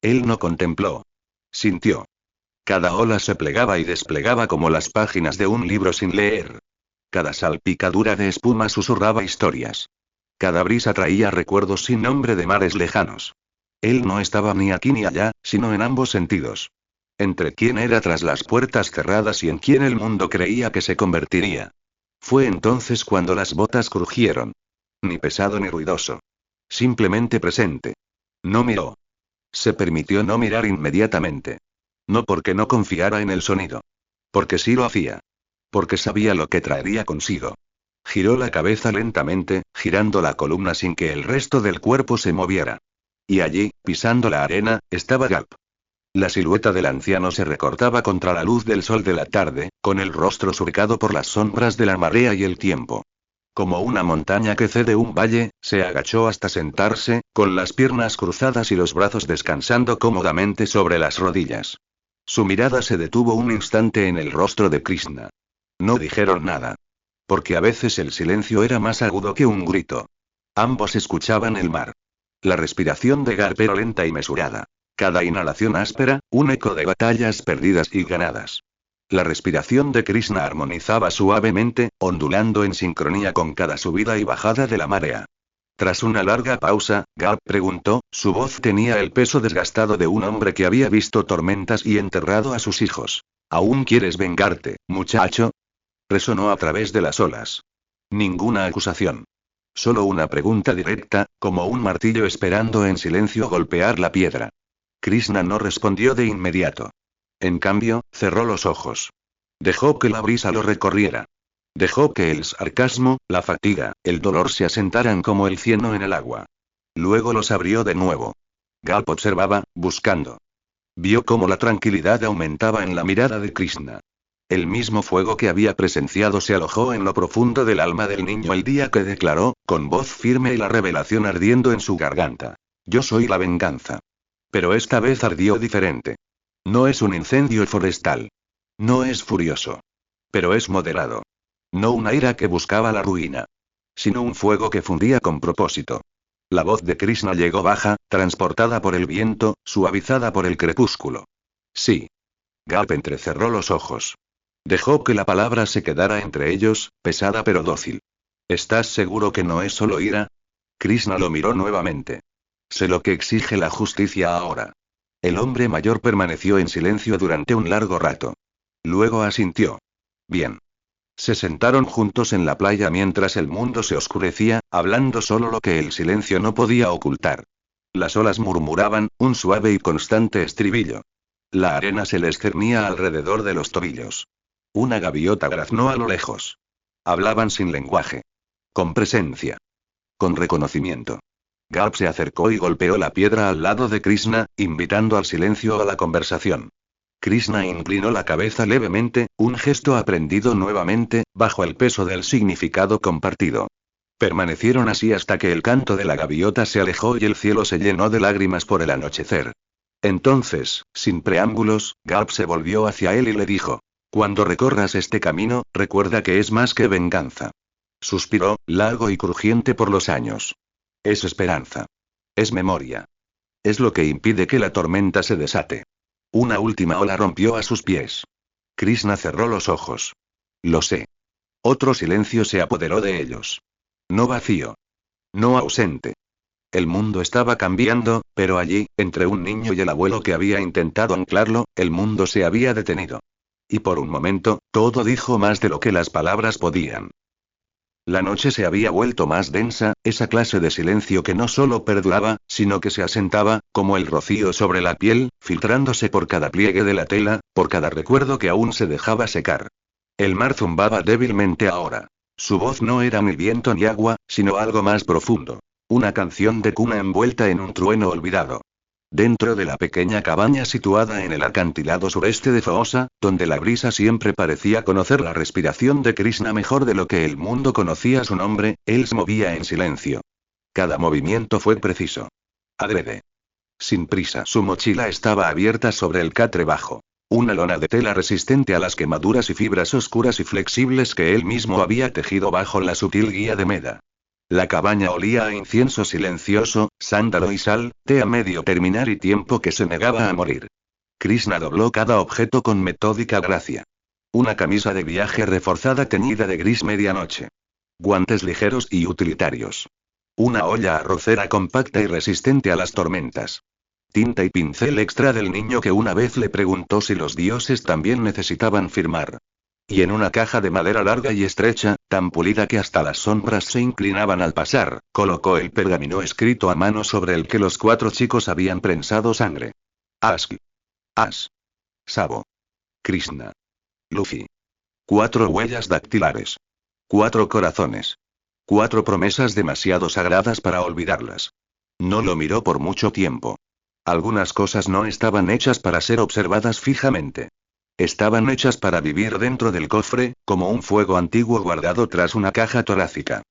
Él no contempló. Sintió. Cada ola se plegaba y desplegaba como las páginas de un libro sin leer. Cada salpicadura de espuma susurraba historias. Cada brisa traía recuerdos sin nombre de mares lejanos. Él no estaba ni aquí ni allá, sino en ambos sentidos. Entre quién era tras las puertas cerradas y en quién el mundo creía que se convertiría. Fue entonces cuando las botas crujieron. Ni pesado ni ruidoso. Simplemente presente. No miró. Se permitió no mirar inmediatamente. No porque no confiara en el sonido. Porque sí lo hacía. Porque sabía lo que traería consigo. Giró la cabeza lentamente, girando la columna sin que el resto del cuerpo se moviera. Y allí, pisando la arena, estaba Gap. La silueta del anciano se recortaba contra la luz del sol de la tarde, con el rostro surcado por las sombras de la marea y el tiempo. Como una montaña que cede un valle, se agachó hasta sentarse, con las piernas cruzadas y los brazos descansando cómodamente sobre las rodillas. Su mirada se detuvo un instante en el rostro de Krishna. No dijeron nada. Porque a veces el silencio era más agudo que un grito. Ambos escuchaban el mar. La respiración de Garp era lenta y mesurada. Cada inhalación áspera, un eco de batallas perdidas y ganadas. La respiración de Krishna armonizaba suavemente, ondulando en sincronía con cada subida y bajada de la marea. Tras una larga pausa, Garp preguntó, su voz tenía el peso desgastado de un hombre que había visto tormentas y enterrado a sus hijos. ¿Aún quieres vengarte, muchacho? Resonó a través de las olas. Ninguna acusación. Solo una pregunta directa, como un martillo esperando en silencio golpear la piedra. Krishna no respondió de inmediato. En cambio, cerró los ojos. Dejó que la brisa lo recorriera. Dejó que el sarcasmo, la fatiga, el dolor se asentaran como el cieno en el agua. Luego los abrió de nuevo. Garp observaba, buscando. Vio cómo la tranquilidad aumentaba en la mirada de Krishna. El mismo fuego que había presenciado se alojó en lo profundo del alma del niño el día que declaró, con voz firme y la revelación ardiendo en su garganta. Yo soy la venganza. Pero esta vez ardió diferente. No es un incendio forestal. No es furioso. Pero es moderado. No una ira que buscaba la ruina. Sino un fuego que fundía con propósito. La voz de Krishna llegó baja, transportada por el viento, suavizada por el crepúsculo. Sí. Garp entrecerró los ojos. Dejó que la palabra se quedara entre ellos, pesada pero dócil. ¿Estás seguro que no es solo ira? Krishna lo miró nuevamente. Sé lo que exige la justicia ahora. El hombre mayor permaneció en silencio durante un largo rato. Luego asintió. Bien. Se sentaron juntos en la playa mientras el mundo se oscurecía, hablando solo lo que el silencio no podía ocultar. Las olas murmuraban, un suave y constante estribillo. La arena se les cernía alrededor de los tobillos. Una gaviota graznó a lo lejos. Hablaban sin lenguaje. Con presencia. Con reconocimiento. Garp se acercó y golpeó la piedra al lado de Krishna, invitando al silencio o a la conversación. Krishna inclinó la cabeza levemente, un gesto aprendido nuevamente, bajo el peso del significado compartido. Permanecieron así hasta que el canto de la gaviota se alejó y el cielo se llenó de lágrimas por el anochecer. Entonces, sin preámbulos, Garp se volvió hacia él y le dijo: cuando recorras este camino, recuerda que es más que venganza. Suspiró, largo y crujiente por los años. Es esperanza. Es memoria. Es lo que impide que la tormenta se desate. Una última ola rompió a sus pies. Krishna cerró los ojos. Lo sé. Otro silencio se apoderó de ellos. No vacío. No ausente. El mundo estaba cambiando, pero allí, entre un niño y el abuelo que había intentado anclarlo, el mundo se había detenido. Y por un momento, todo dijo más de lo que las palabras podían. La noche se había vuelto más densa, esa clase de silencio que no solo perduraba, sino que se asentaba, como el rocío sobre la piel, filtrándose por cada pliegue de la tela, por cada recuerdo que aún se dejaba secar. El mar zumbaba débilmente ahora. Su voz no era ni viento ni agua, sino algo más profundo. Una canción de cuna envuelta en un trueno olvidado. Dentro de la pequeña cabaña situada en el acantilado sureste de Foosa, donde la brisa siempre parecía conocer la respiración de Krishna mejor de lo que el mundo conocía su nombre, él se movía en silencio. Cada movimiento fue preciso. Adrede. Sin prisa. Su mochila estaba abierta sobre el catre bajo. Una lona de tela resistente a las quemaduras y fibras oscuras y flexibles que él mismo había tejido bajo la sutil guía de Meda. La cabaña olía a incienso silencioso, sándalo y sal, té a medio terminar y tiempo que se negaba a morir. Krishna dobló cada objeto con metódica gracia. Una camisa de viaje reforzada teñida de gris medianoche. Guantes ligeros y utilitarios. Una olla arrocera compacta y resistente a las tormentas. Tinta y pincel extra del niño que una vez le preguntó si los dioses también necesitaban firmar. Y en una caja de madera larga y estrecha, tan pulida que hasta las sombras se inclinaban al pasar, colocó el pergamino escrito a mano sobre el que los 4 chicos habían prensado sangre. Aski. As. Sabo. Krishna. Luffy. 4 huellas dactilares. 4 corazones. 4 promesas demasiado sagradas para olvidarlas. No lo miró por mucho tiempo. Algunas cosas no estaban hechas para ser observadas fijamente. Estaban hechas para vivir dentro del cofre, como un fuego antiguo guardado tras una caja torácica.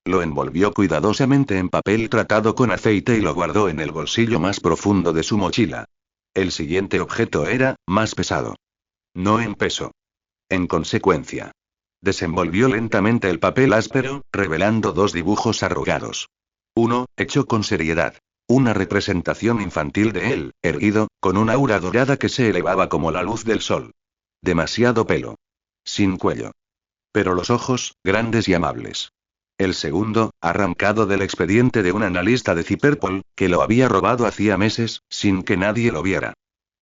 Lo envolvió cuidadosamente en papel tratado con aceite y lo guardó en el bolsillo más profundo de su mochila. El siguiente objeto era, más pesado. No en peso. En consecuencia. Desenvolvió lentamente el papel áspero, revelando 2 dibujos arrugados. Uno, hecho con seriedad. Una representación infantil de él, erguido, con una aura dorada que se elevaba como la luz del sol. Demasiado pelo. Sin cuello. Pero los ojos, grandes y amables. El segundo, arrancado del expediente de un analista de Cyberpol, que lo había robado hacía meses, sin que nadie lo viera.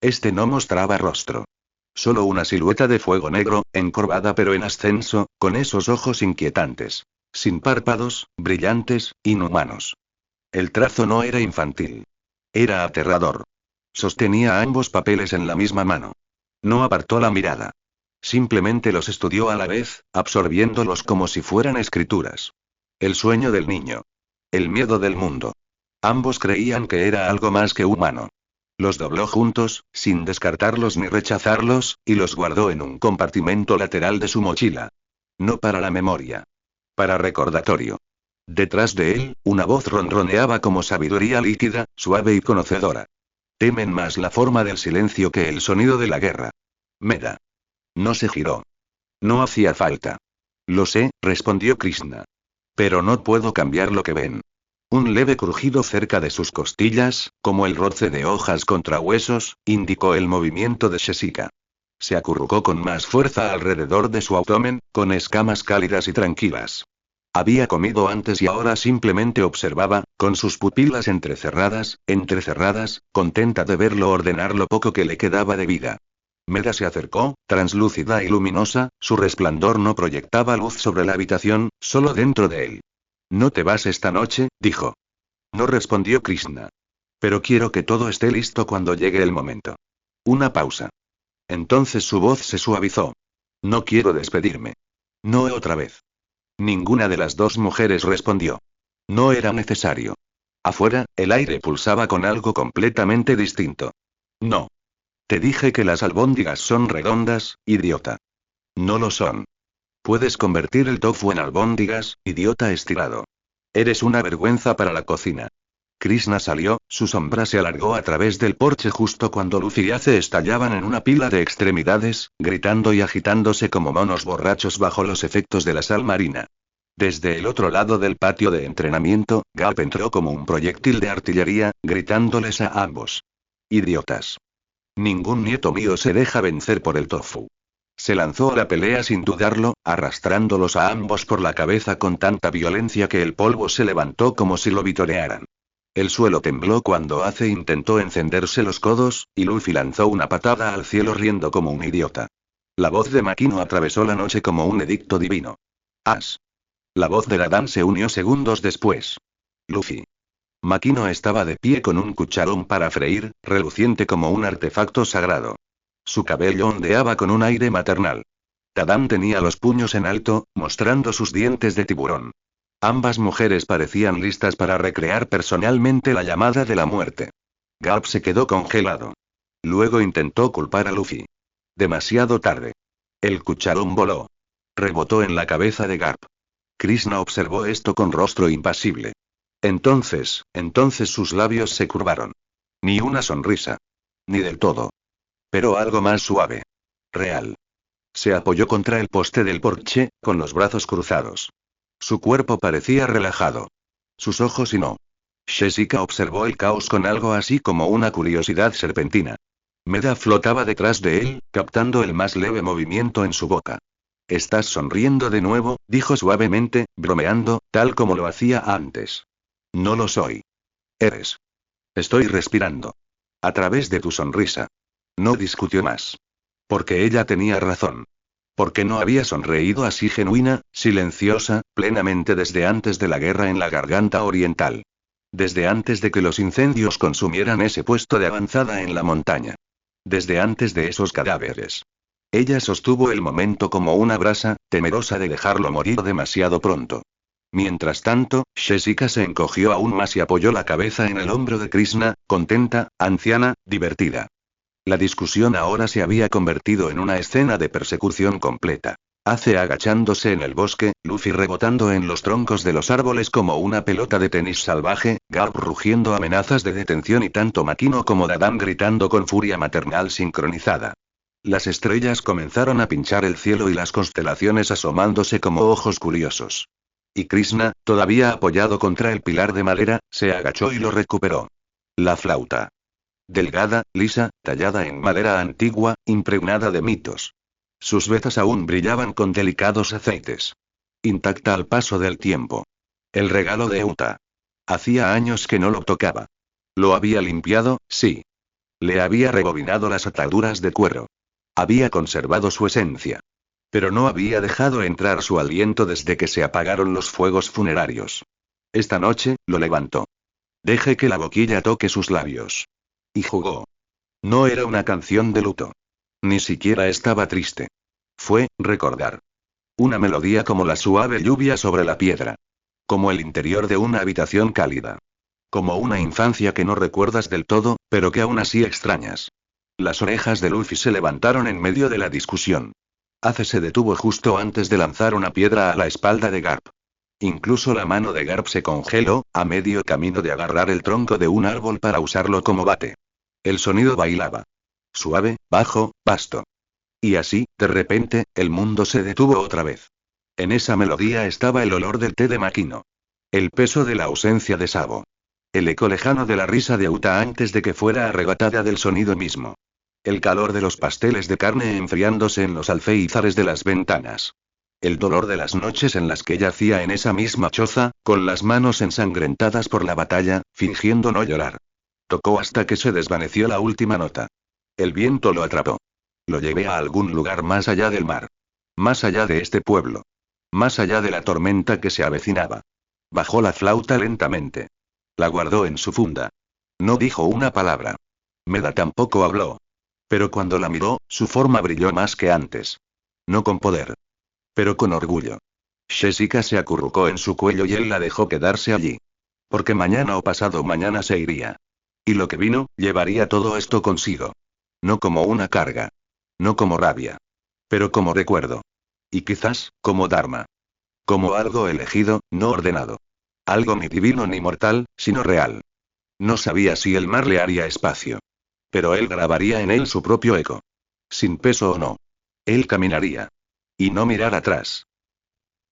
Este no mostraba rostro. Solo una silueta de fuego negro, encorvada pero en ascenso, con esos ojos inquietantes. Sin párpados, brillantes, inhumanos. El trazo no era infantil. Era aterrador. Sostenía ambos papeles en la misma mano. No apartó la mirada. Simplemente los estudió a la vez, absorbiéndolos como si fueran escrituras. El sueño del niño. El miedo del mundo. Ambos creían que era algo más que humano. Los dobló juntos, sin descartarlos ni rechazarlos, y los guardó en un compartimento lateral de su mochila. No para la memoria. Para recordatorio. Detrás de él, una voz ronroneaba como sabiduría líquida, suave y conocedora. Temen más la forma del silencio que el sonido de la guerra. Meda. No se giró. No hacía falta. Lo sé, respondió Krishna. Pero no puedo cambiar lo que ven. Un leve crujido cerca de sus costillas, como el roce de hojas contra huesos, indicó el movimiento de Jessica. Se acurrucó con más fuerza alrededor de su abdomen, con escamas cálidas y tranquilas. Había comido antes y ahora simplemente observaba, con sus pupilas entrecerradas, contenta de verlo ordenar lo poco que le quedaba de vida. Meda se acercó, translúcida y luminosa, su resplandor no proyectaba luz sobre la habitación, solo dentro de él. No te vas esta noche, dijo. No respondió Krishna. Pero quiero que todo esté listo cuando llegue el momento. Una pausa. Entonces su voz se suavizó. No quiero despedirme. No otra vez. Ninguna de las dos mujeres respondió. No era necesario. Afuera, el aire pulsaba con algo completamente distinto. No. Te dije que las albóndigas son redondas, idiota. No lo son. Puedes convertir el tofu en albóndigas, idiota estirado. Eres una vergüenza para la cocina. Krishna salió, su sombra se alargó a través del porche justo cuando Luffy y Ace estallaban en una pila de extremidades, gritando y agitándose como monos borrachos bajo los efectos de la sal marina. Desde el otro lado del patio de entrenamiento, Garp entró como un proyectil de artillería, gritándoles a ambos. Idiotas. Ningún nieto mío se deja vencer por el tofu. Se lanzó a la pelea sin dudarlo, arrastrándolos a ambos por la cabeza con tanta violencia que el polvo se levantó como si lo vitorearan. El suelo tembló cuando Ace intentó encenderse los codos, y Luffy lanzó una patada al cielo riendo como un idiota. La voz de Makino atravesó la noche como un edicto divino. ¡As! La voz de Dadan se unió segundos después. Luffy. Makino estaba de pie con un cucharón para freír, reluciente como un artefacto sagrado. Su cabello ondeaba con un aire maternal. Dadan tenía los puños en alto, mostrando sus dientes de tiburón. Ambas mujeres parecían listas para recrear personalmente la llamada de la muerte. Garp se quedó congelado. Luego intentó culpar a Luffy. Demasiado tarde. El cucharón voló. Rebotó en la cabeza de Garp. Krishna observó esto con rostro impasible. Entonces sus labios se curvaron. Ni una sonrisa. Ni del todo. Pero algo más suave. Real. Se apoyó contra el poste del porche, con los brazos cruzados. Su cuerpo parecía relajado. Sus ojos y no. Jessica observó el caos con algo así como una curiosidad serpentina. Meda flotaba detrás de él, captando el más leve movimiento en su boca. «Estás sonriendo de nuevo», dijo suavemente, bromeando, tal como lo hacía antes. «No lo soy. Eres. Estoy respirando. A través de tu sonrisa». No discutió más. Porque ella tenía razón. Porque no había sonreído así genuina, silenciosa, plenamente desde antes de la guerra en la garganta oriental. Desde antes de que los incendios consumieran ese puesto de avanzada en la montaña. Desde antes de esos cadáveres. Ella sostuvo el momento como una brasa, temerosa de dejarlo morir demasiado pronto. Mientras tanto, Jessica se encogió aún más y apoyó la cabeza en el hombro de Krishna, contenta, anciana, divertida. La discusión ahora se había convertido en una escena de persecución completa. Ace agachándose en el bosque, Luffy rebotando en los troncos de los árboles como una pelota de tenis salvaje, Garp rugiendo amenazas de detención y tanto Makino como Dadan gritando con furia maternal sincronizada. Las estrellas comenzaron a pinchar el cielo y las constelaciones asomándose como ojos curiosos. Y Krishna, todavía apoyado contra el pilar de madera, se agachó y lo recuperó. La flauta. Delgada, lisa, tallada en madera antigua, impregnada de mitos. Sus vetas aún brillaban con delicados aceites. intacta al paso del tiempo. El regalo de Uta. Hacía años que no lo tocaba. Lo había limpiado, sí. Le había rebobinado las ataduras de cuero. Había conservado su esencia. Pero no había dejado entrar su aliento desde que se apagaron los fuegos funerarios. Esta noche, lo levantó. Deje que la boquilla toque sus labios. Y jugó. No era una canción de luto. Ni siquiera estaba triste. Fue, recordar. Una melodía como la suave lluvia sobre la piedra. Como el interior de una habitación cálida. Como una infancia que no recuerdas del todo, pero que aún así extrañas. Las orejas de Luffy se levantaron en medio de la discusión. Ace se detuvo justo antes de lanzar una piedra a la espalda de Garp. Incluso la mano de Garp se congeló, a medio camino de agarrar el tronco de un árbol para usarlo como bate. El sonido bailaba. Suave, bajo, vasto. Y así, de repente, el mundo se detuvo otra vez. En esa melodía estaba el olor del té de Makino. El peso de la ausencia de Sabo. El eco lejano de la risa de Uta antes de que fuera arrebatada del sonido mismo. El calor de los pasteles de carne enfriándose en los alféizares de las ventanas. El dolor de las noches en las que yacía en esa misma choza, con las manos ensangrentadas por la batalla, fingiendo no llorar. Tocó hasta que se desvaneció la última nota. El viento lo atrapó. Lo llevé a algún lugar más allá del mar. Más allá de este pueblo. Más allá de la tormenta que se avecinaba. Bajó la flauta lentamente. La guardó en su funda. No dijo una palabra. Meda tampoco habló. Pero cuando la miró, su forma brilló más que antes. No con poder. Pero con orgullo. Jessica se acurrucó en su cuello y él la dejó quedarse allí. Porque mañana o pasado mañana se iría. Y lo que vino, llevaría todo esto consigo. No como una carga. No como rabia. Pero como recuerdo. Y quizás, como Dharma. Como algo elegido, no ordenado. Algo ni divino ni mortal, sino real. No sabía si el mar le haría espacio. Pero él grabaría en él su propio eco. Sin peso o no. Él caminaría. Y no mirar atrás.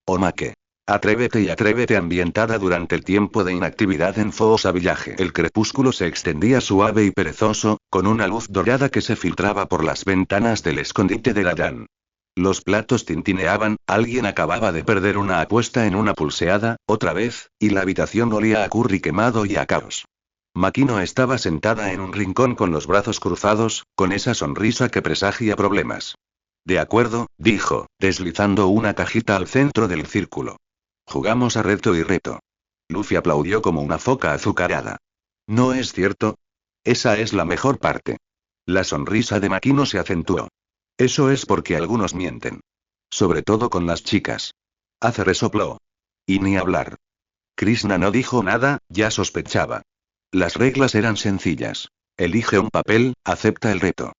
Omake. Atrévete y atrévete ambientada durante el tiempo de inactividad en Fosa Village. El crepúsculo se extendía suave y perezoso, con una luz dorada que se filtraba por las ventanas del escondite de Dadan. Los platos tintineaban, alguien acababa de perder una apuesta en una pulseada, otra vez, y la habitación olía a curry quemado y a caos. Makino estaba sentada en un rincón con los brazos cruzados, con esa sonrisa que presagia problemas. De acuerdo, dijo, deslizando una cajita al centro del círculo. Jugamos a reto y reto. Luffy aplaudió como una foca azucarada. ¿No es cierto? Esa es la mejor parte. La sonrisa de Makino se acentuó. Eso es porque algunos mienten. Sobre todo con las chicas. Ace resopló. Y ni hablar. Krishna no dijo nada, ya sospechaba. Las reglas eran sencillas. Elige un papel, acepta el reto.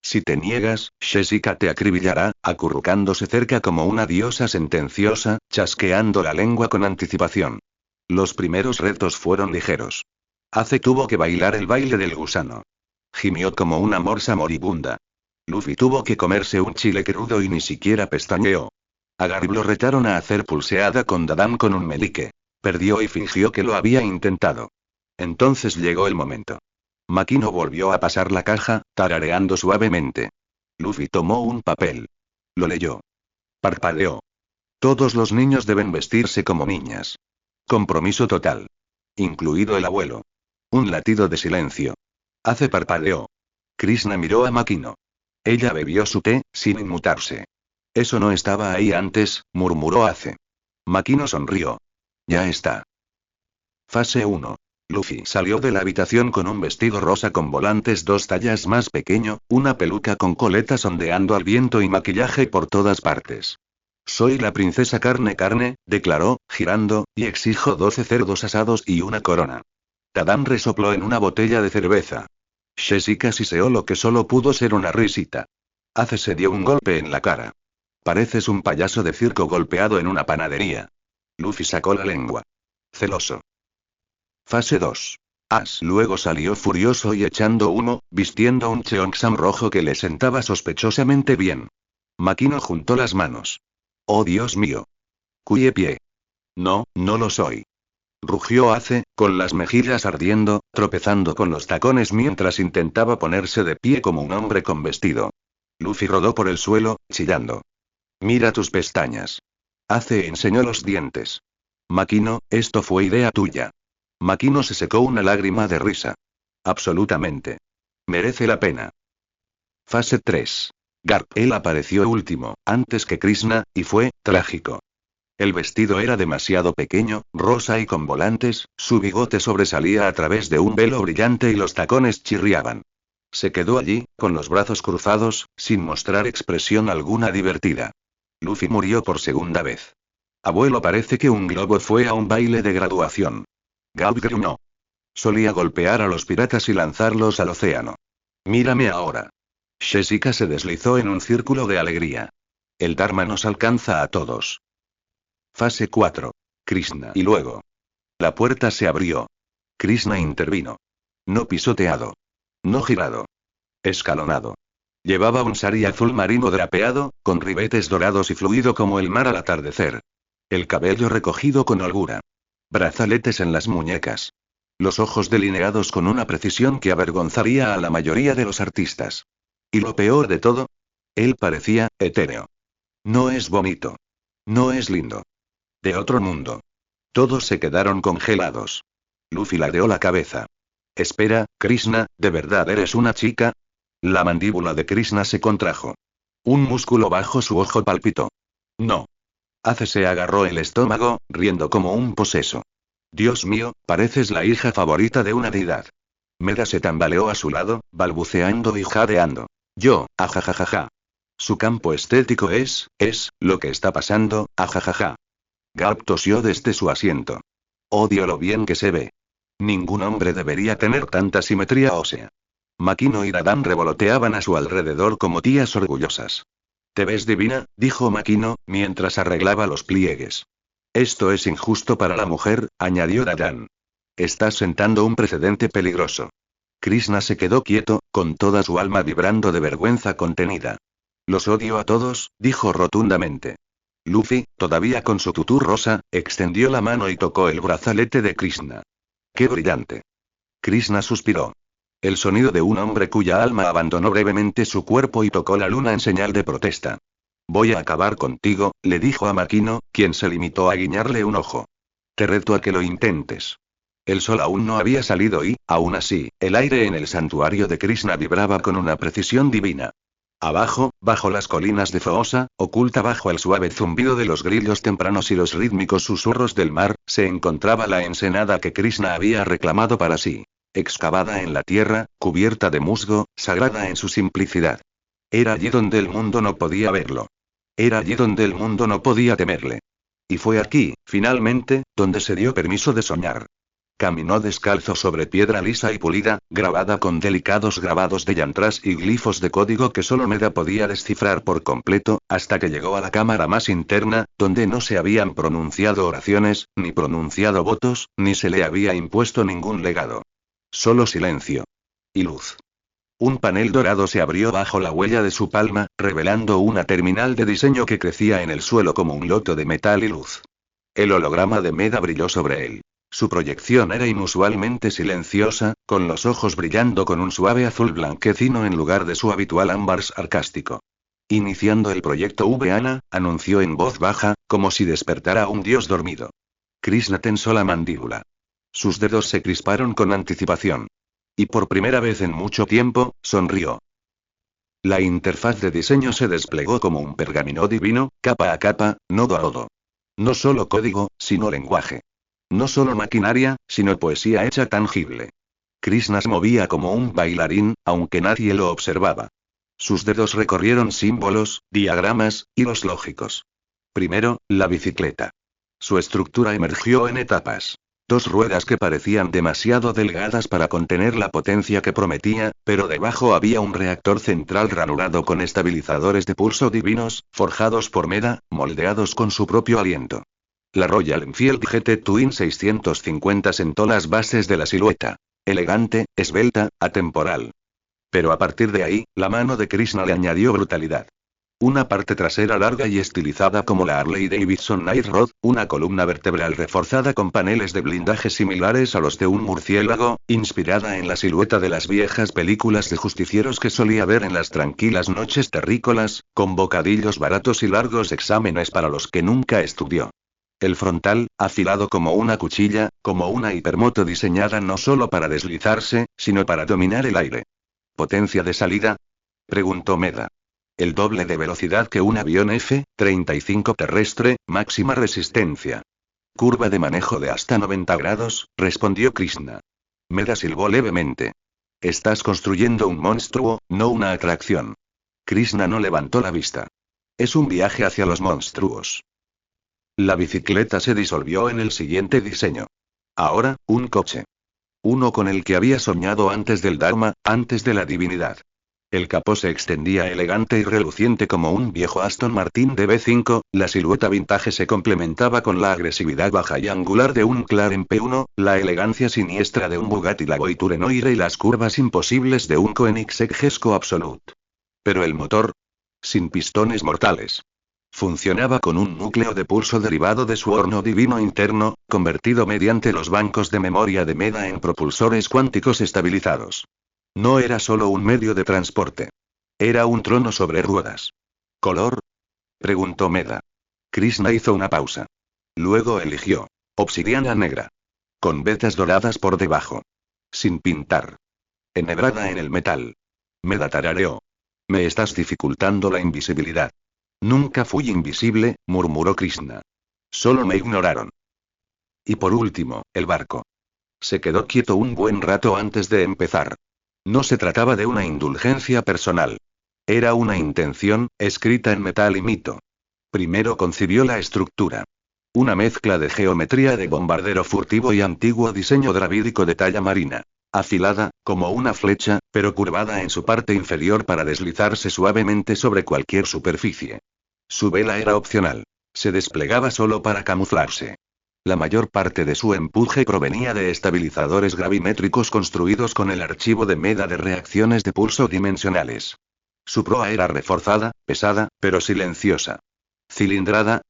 Si te niegas, Jessica te acribillará, acurrucándose cerca como una diosa sentenciosa, chasqueando la lengua con anticipación. Los primeros retos fueron ligeros. Ace tuvo que bailar el baile del gusano. Gimió como una morsa moribunda. Luffy tuvo que comerse un chile crudo y ni siquiera pestañeó. A Garp lo retaron a hacer pulseada con Dadan con un melique. Perdió y fingió que lo había intentado. Entonces llegó el momento. Makino volvió a pasar la caja, tarareando suavemente. Luffy tomó un papel. Lo leyó. Parpadeó. Todos los niños deben vestirse como niñas. Compromiso total. Incluido el abuelo. Un latido de silencio. Ace parpadeó. Krishna miró a Makino. Ella bebió su té, sin inmutarse. Eso no estaba ahí antes, murmuró Ace. Makino sonrió. Ya está. Fase 1. Luffy salió de la habitación con un vestido rosa con volantes 2 tallas más pequeño, una peluca con coletas ondeando al viento y maquillaje por todas partes. Soy la princesa carne, declaró, girando, y exijo 12 cerdos asados y una corona. Dadan resopló en una botella de cerveza. Jessica siseó lo que solo pudo ser una risita. Ace se dio un golpe en la cara. Pareces un payaso de circo golpeado en una panadería. Luffy sacó la lengua. Celoso. Fase 2. Ash luego salió furioso y echando humo, vistiendo un cheongsam rojo que le sentaba sospechosamente bien. Makino juntó las manos. Oh Dios mío. Cuye pie. No, no lo soy. Rugió Ace, con las mejillas ardiendo, tropezando con los tacones mientras intentaba ponerse de pie como un hombre con vestido. Luffy rodó por el suelo, chillando. Mira tus pestañas. Ace enseñó los dientes. Makino, esto fue idea tuya. Makino se secó una lágrima de risa. Absolutamente. Merece la pena. Fase 3. Garp. Él apareció último, antes que Krishna, y fue trágico. El vestido era demasiado pequeño, rosa y con volantes, su bigote sobresalía a través de un velo brillante y los tacones chirriaban. Se quedó allí, con los brazos cruzados, sin mostrar expresión alguna divertida. Luffy murió por segunda vez. Abuelo, parece que un globo fue a un baile de graduación. Garp gruñó. Solía golpear a los piratas y lanzarlos al océano. Mírame ahora. Jessica se deslizó en un círculo de alegría. El Dharma nos alcanza a todos. Fase 4. Krishna. Y luego. La puerta se abrió. Krishna intervino. No pisoteado. No girado. Escalonado. Llevaba un sari azul marino drapeado, con ribetes dorados y fluido como el mar al atardecer. El cabello recogido con holgura. Brazaletes en las muñecas. Los ojos delineados con una precisión que avergonzaría a la mayoría de los artistas. Y lo peor de todo, él parecía etéreo. No es bonito. No es lindo. De otro mundo. Todos se quedaron congelados. Luffy ladeó la cabeza. Espera, Krishna, ¿de verdad eres una chica? La mandíbula de Krishna se contrajo. Un músculo bajo su ojo palpitó. No. Ace se agarró el estómago, riendo como un poseso. Dios mío, pareces la hija favorita de una deidad. Meda se tambaleó a su lado, balbuceando y jadeando. Yo, ajajajaja. Su campo estético es lo que está pasando, ajajaja. Garp tosió desde su asiento. Odio lo bien que se ve. Ningún hombre debería tener tanta simetría ósea. Makino y Dadan revoloteaban a su alrededor como tías orgullosas. Te ves divina, dijo Makino, mientras arreglaba los pliegues. Esto es injusto para la mujer, añadió Dadan. Estás sentando un precedente peligroso. Krishna se quedó quieto, con toda su alma vibrando de vergüenza contenida. Los odio a todos, dijo rotundamente. Luffy, todavía con su tutú rosa, extendió la mano y tocó el brazalete de Krishna. ¡Qué brillante! Krishna suspiró. El sonido de un hombre cuya alma abandonó brevemente su cuerpo y tocó la luna en señal de protesta. Voy a acabar contigo, le dijo a Makino, quien se limitó a guiñarle un ojo. Te reto a que lo intentes. El sol aún no había salido y, aún así, el aire en el santuario de Krishna vibraba con una precisión divina. Abajo, bajo las colinas de Foosa, oculta bajo el suave zumbido de los grillos tempranos y los rítmicos susurros del mar, se encontraba la ensenada que Krishna había reclamado para sí. Excavada en la tierra, cubierta de musgo, sagrada en su simplicidad. Era allí donde el mundo no podía verlo. Era allí donde el mundo no podía temerle. Y fue aquí, finalmente, donde se dio permiso de soñar. Caminó descalzo sobre piedra lisa y pulida, grabada con delicados grabados de yantras y glifos de código que solo Meda podía descifrar por completo, hasta que llegó a la cámara más interna, donde no se habían pronunciado oraciones, ni pronunciado votos, ni se le había impuesto ningún legado. Solo silencio. Y luz. Un panel dorado se abrió bajo la huella de su palma, revelando una terminal de diseño que crecía en el suelo como un loto de metal y luz. El holograma de Meda brilló sobre él. Su proyección era inusualmente silenciosa, con los ojos brillando con un suave azul blanquecino en lugar de su habitual ámbar sarcástico. Iniciando el proyecto V-Ana, anunció en voz baja, como si despertara a un dios dormido. Krishna tensó la mandíbula. Sus dedos se crisparon con anticipación. Y por primera vez en mucho tiempo, sonrió. La interfaz de diseño se desplegó como un pergamino divino, capa a capa, nodo a nodo. No solo código, sino lenguaje. No solo maquinaria, sino poesía hecha tangible. Krishna se movía como un bailarín, aunque nadie lo observaba. Sus dedos recorrieron símbolos, diagramas, hilos lógicos. Primero, la bicicleta. Su estructura emergió en etapas. Dos ruedas que parecían demasiado delgadas para contener la potencia que prometía, pero debajo había un reactor central ranurado con estabilizadores de pulso divinos, forjados por Meda, moldeados con su propio aliento. La Royal Enfield GT Twin 650 sentó las bases de la silueta. Elegante, esbelta, atemporal. Pero a partir de ahí, la mano de Krishna le añadió brutalidad. Una parte trasera larga y estilizada como la Harley Davidson Night Rod, una columna vertebral reforzada con paneles de blindaje similares a los de un murciélago, inspirada en la silueta de las viejas películas de justicieros que solía ver en las tranquilas noches terrícolas, con bocadillos baratos y largos exámenes para los que nunca estudió. El frontal, afilado como una cuchilla, como una hipermoto diseñada no solo para deslizarse, sino para dominar el aire. ¿Potencia de salida?, preguntó Meda. El doble de velocidad que un avión F-35 terrestre, máxima resistencia. Curva de manejo de hasta 90 grados, respondió Krishna. Meda silbó levemente. Estás construyendo un monstruo, no una atracción. Krishna no levantó la vista. Es un viaje hacia los monstruos. La bicicleta se disolvió en el siguiente diseño. Ahora, un coche. Uno con el que había soñado antes del Dharma, antes de la divinidad. El capó se extendía elegante y reluciente como un viejo Aston Martin DB5, la silueta vintage se complementaba con la agresividad baja y angular de un McLaren P1, la elegancia siniestra de un Bugatti La Voiture Noire y las curvas imposibles de un Koenigsegg Gesco Absolute. Pero el motor, sin pistones mortales, funcionaba con un núcleo de pulso derivado de su horno divino interno, convertido mediante los bancos de memoria de Meda en propulsores cuánticos estabilizados. No era solo un medio de transporte. Era un trono sobre ruedas. ¿Color?, preguntó Meda. Krishna hizo una pausa. Luego eligió. Obsidiana negra. Con vetas doradas por debajo. Sin pintar. Enhebrada en el metal. Meda tarareó. Me estás dificultando la invisibilidad. Nunca fui invisible, murmuró Krishna. Solo me ignoraron. Y por último, el barco. Se quedó quieto un buen rato antes de empezar. No se trataba de una indulgencia personal. Era una intención, escrita en metal y mito. Primero concibió la estructura. Una mezcla de geometría de bombardero furtivo y antiguo diseño dravídico de talla marina. Afilada, como una flecha, pero curvada en su parte inferior para deslizarse suavemente sobre cualquier superficie. Su vela era opcional. Se desplegaba solo para camuflarse. La mayor parte de su empuje provenía de estabilizadores gravimétricos construidos con el archivo de Meda de reacciones de pulso dimensionales. Su proa era reforzada, pesada, pero silenciosa. ¿Cilindrada?,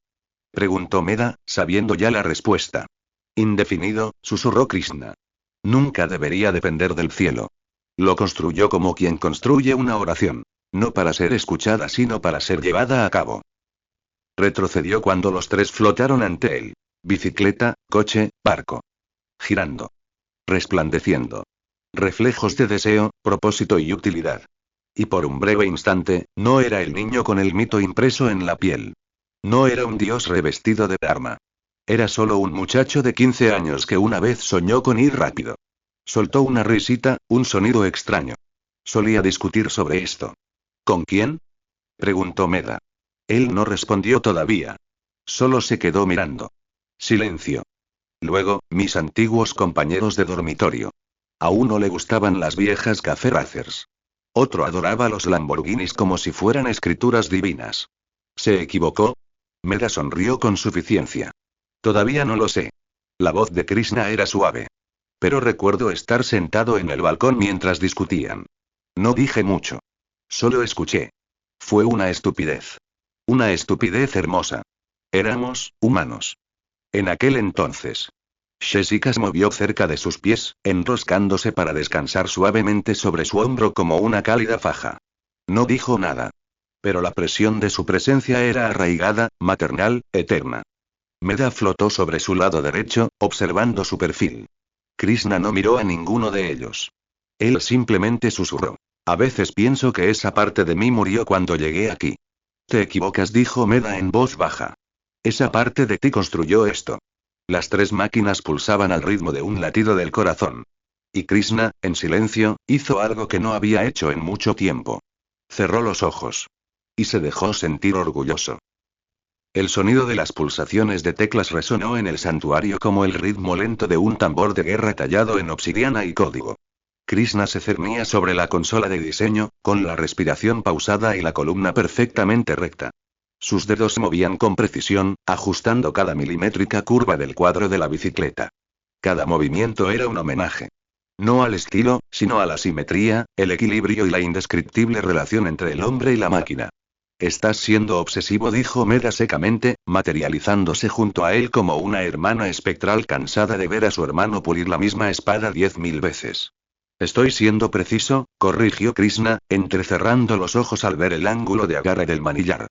preguntó Meda, sabiendo ya la respuesta. Indefinido, susurró Krishna. Nunca debería depender del cielo. Lo construyó como quien construye una oración. No para ser escuchada sino para ser llevada a cabo. Retrocedió cuando los tres flotaron ante él. Bicicleta, coche, barco. Girando. Resplandeciendo. Reflejos de deseo, propósito y utilidad. Y por un breve instante, no era el niño con el mito impreso en la piel. No era un dios revestido de Dharma. Era solo un muchacho de 15 años que una vez soñó con ir rápido. Soltó una risita, un sonido extraño. Solía discutir sobre esto. ¿Con quién?, preguntó Meda. Él no respondió todavía. Solo se quedó mirando. Silencio. Luego, mis antiguos compañeros de dormitorio. A uno le gustaban las viejas Café Racers. Otro adoraba los Lamborghinis como si fueran escrituras divinas. ¿Se equivocó? Meda sonrió con suficiencia. Todavía no lo sé. La voz de Krishna era suave. Pero recuerdo estar sentado en el balcón mientras discutían. No dije mucho. Solo escuché. Fue una estupidez. Una estupidez hermosa. Éramos humanos. En aquel entonces. Jessica se movió cerca de sus pies, enroscándose para descansar suavemente sobre su hombro como una cálida faja. No dijo nada. Pero la presión de su presencia era arraigada, maternal, eterna. Meda flotó sobre su lado derecho, observando su perfil. Krishna no miró a ninguno de ellos. Él simplemente susurró. A veces pienso que esa parte de mí murió cuando llegué aquí. Te equivocas, dijo Meda en voz baja. Esa parte de ti construyó esto. Las tres máquinas pulsaban al ritmo de un latido del corazón. Y Krishna, en silencio, hizo algo que no había hecho en mucho tiempo. Cerró los ojos. Y se dejó sentir orgulloso. El sonido de las pulsaciones de teclas resonó en el santuario como el ritmo lento de un tambor de guerra tallado en obsidiana y código. Krishna se cernía sobre la consola de diseño, con la respiración pausada y la columna perfectamente recta. Sus dedos se movían con precisión, ajustando cada milimétrica curva del cuadro de la bicicleta. Cada movimiento era un homenaje. No al estilo, sino a la simetría, el equilibrio y la indescriptible relación entre el hombre y la máquina. Estás siendo obsesivo, dijo Meda secamente, materializándose junto a él como una hermana espectral cansada de ver a su hermano pulir la misma espada 10.000 veces. Estoy siendo preciso, corrigió Krishna, entrecerrando los ojos al ver el ángulo de agarre del manillar.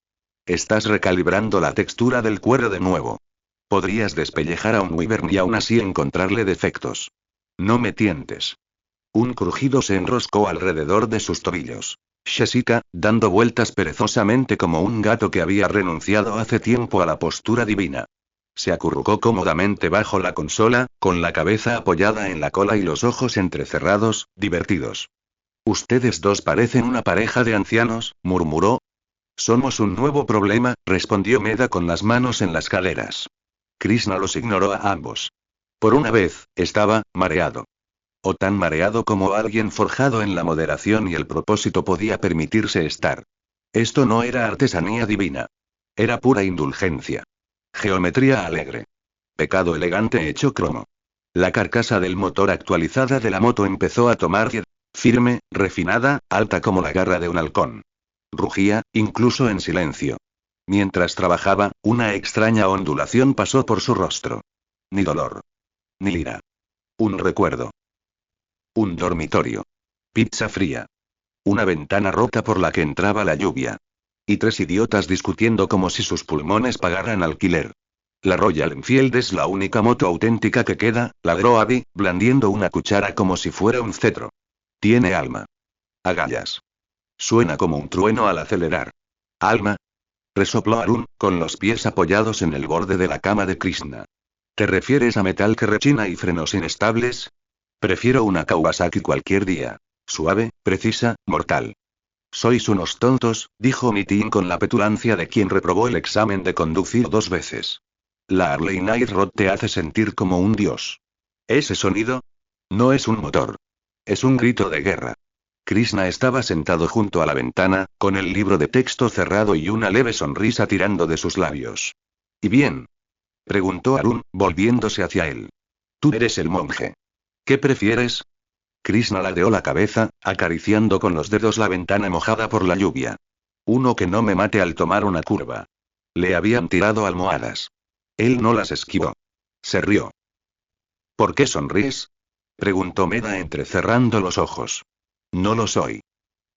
Estás recalibrando la textura del cuero de nuevo. Podrías despellejar a un wyvern y aún así encontrarle defectos. No me tientes. Un crujido se enroscó alrededor de sus tobillos. Jessica, dando vueltas perezosamente como un gato que había renunciado hace tiempo a la postura divina. Se acurrucó cómodamente bajo la consola, con la cabeza apoyada en la cola y los ojos entrecerrados, divertidos. Ustedes dos parecen una pareja de ancianos, murmuró. Somos un nuevo problema, respondió Meda con las manos en las caderas. Krishna los ignoró a ambos. Por una vez, estaba mareado. O tan mareado como alguien forjado en la moderación y el propósito podía permitirse estar. Esto no era artesanía divina. Era pura indulgencia. Geometría alegre. Pecado elegante hecho cromo. La carcasa del motor actualizada de la moto empezó a tomar vida, firme, refinada, alta como la garra de un halcón. Rugía, incluso en silencio. Mientras trabajaba, una extraña ondulación pasó por su rostro. Ni dolor. Ni ira. Un recuerdo. Un dormitorio. Pizza fría. Una ventana rota por la que entraba la lluvia. Y tres idiotas discutiendo como si sus pulmones pagaran alquiler. La Royal Enfield es la única moto auténtica que queda, ladró Abby, blandiendo una cuchara como si fuera un cetro. Tiene alma. Agallas. Suena como un trueno al acelerar. Alma. Resopló Arun, con los pies apoyados en el borde de la cama de Krishna. ¿Te refieres a metal que rechina y frenos inestables? Prefiero una Kawasaki cualquier día. Suave, precisa, mortal. Sois unos tontos, dijo Nitin con la petulancia de quien reprobó el examen de conducir 2 veces. La Harley Night Rod te hace sentir como un dios. ¿Ese sonido? No es un motor. Es un grito de guerra. Krishna estaba sentado junto a la ventana, con el libro de texto cerrado y una leve sonrisa tirando de sus labios. ¿Y bien? Preguntó Arun, volviéndose hacia él. Tú eres el monje. ¿Qué prefieres? Krishna ladeó la cabeza, acariciando con los dedos la ventana mojada por la lluvia. Uno que no me mate al tomar una curva. Le habían tirado almohadas. Él no las esquivó. Se rió. ¿Por qué sonríes? Preguntó Meda entrecerrando los ojos. No lo soy.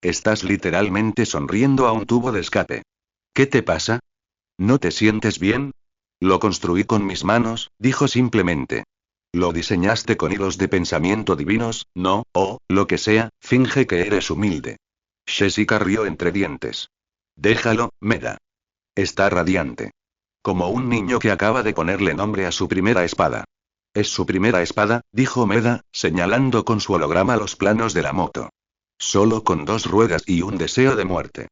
Estás literalmente sonriendo a un tubo de escape. ¿Qué te pasa? ¿No te sientes bien? Lo construí con mis manos, dijo simplemente. Lo diseñaste con hilos de pensamiento divinos, ¿no? O, lo que sea, finge que eres humilde. Jessica rió entre dientes. Déjalo, Meda. Está radiante. Como un niño que acaba de ponerle nombre a su primera espada. Es su primera espada, dijo Meda, señalando con su holograma los planos de la moto. Solo con 2 ruedas y un deseo de muerte.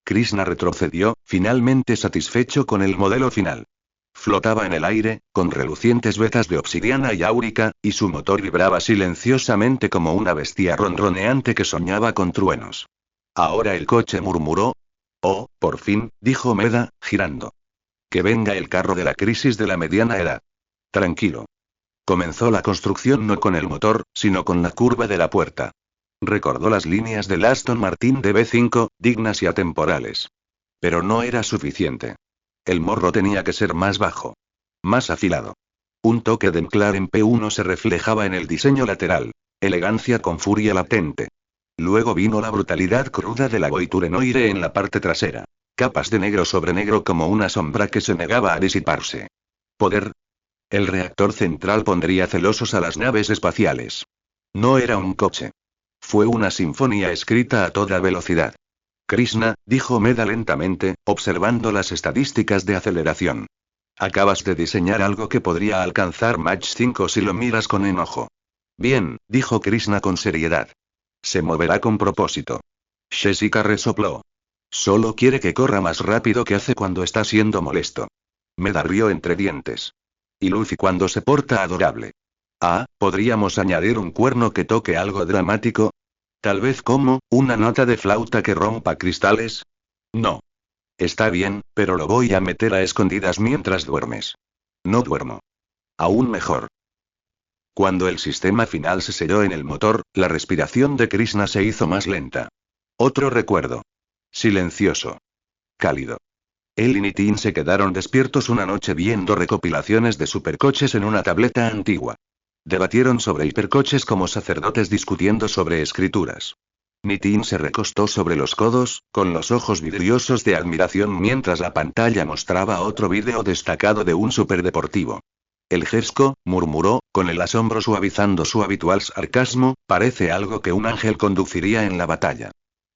Krishna retrocedió, finalmente satisfecho con el modelo final. Flotaba en el aire, con relucientes vetas de obsidiana y áurica, y su motor vibraba silenciosamente como una bestia ronroneante que soñaba con truenos. Ahora el coche murmuró. Oh, por fin, dijo Meda, girando. Que venga el carro de la crisis de la mediana edad. Tranquilo. Comenzó la construcción no con el motor, sino con la curva de la puerta. Recordó las líneas del Aston Martin DB5, dignas y atemporales. Pero no era suficiente. El morro tenía que ser más bajo. Más afilado. Un toque de McLaren P1 se reflejaba en el diseño lateral. Elegancia con furia latente. Luego vino la brutalidad cruda de la Voiture Noire en la parte trasera. Capas de negro sobre negro como una sombra que se negaba a disiparse. Poder. El reactor central pondría celosos a las naves espaciales. No era un coche. Fue una sinfonía escrita a toda velocidad. Krishna, dijo Meda lentamente, observando las estadísticas de aceleración. Acabas de diseñar algo que podría alcanzar Mach 5 si lo miras con enojo. Bien, dijo Krishna con seriedad. Se moverá con propósito. Jessica resopló. Solo quiere que corra más rápido que hace cuando está siendo molesto. Meda rió entre dientes. Y Luffy cuando se porta adorable. Ah, ¿podríamos añadir un cuerno que toque algo dramático? Tal vez como, una nota de flauta que rompa cristales. No. Está bien, pero lo voy a meter a escondidas mientras duermes. No duermo. Aún mejor. Cuando el sistema final se selló en el motor, la respiración de Krishna se hizo más lenta. Otro recuerdo. Silencioso. cálido. Él y Nitin se quedaron despiertos una noche viendo recopilaciones de supercoches en una tableta antigua. Debatieron sobre hipercoches como sacerdotes discutiendo sobre escrituras. Nitin se recostó sobre los codos, con los ojos vidriosos de admiración mientras la pantalla mostraba otro vídeo destacado de un superdeportivo. El Jesco, murmuró, con el asombro suavizando su habitual sarcasmo, parece algo que un ángel conduciría en la batalla.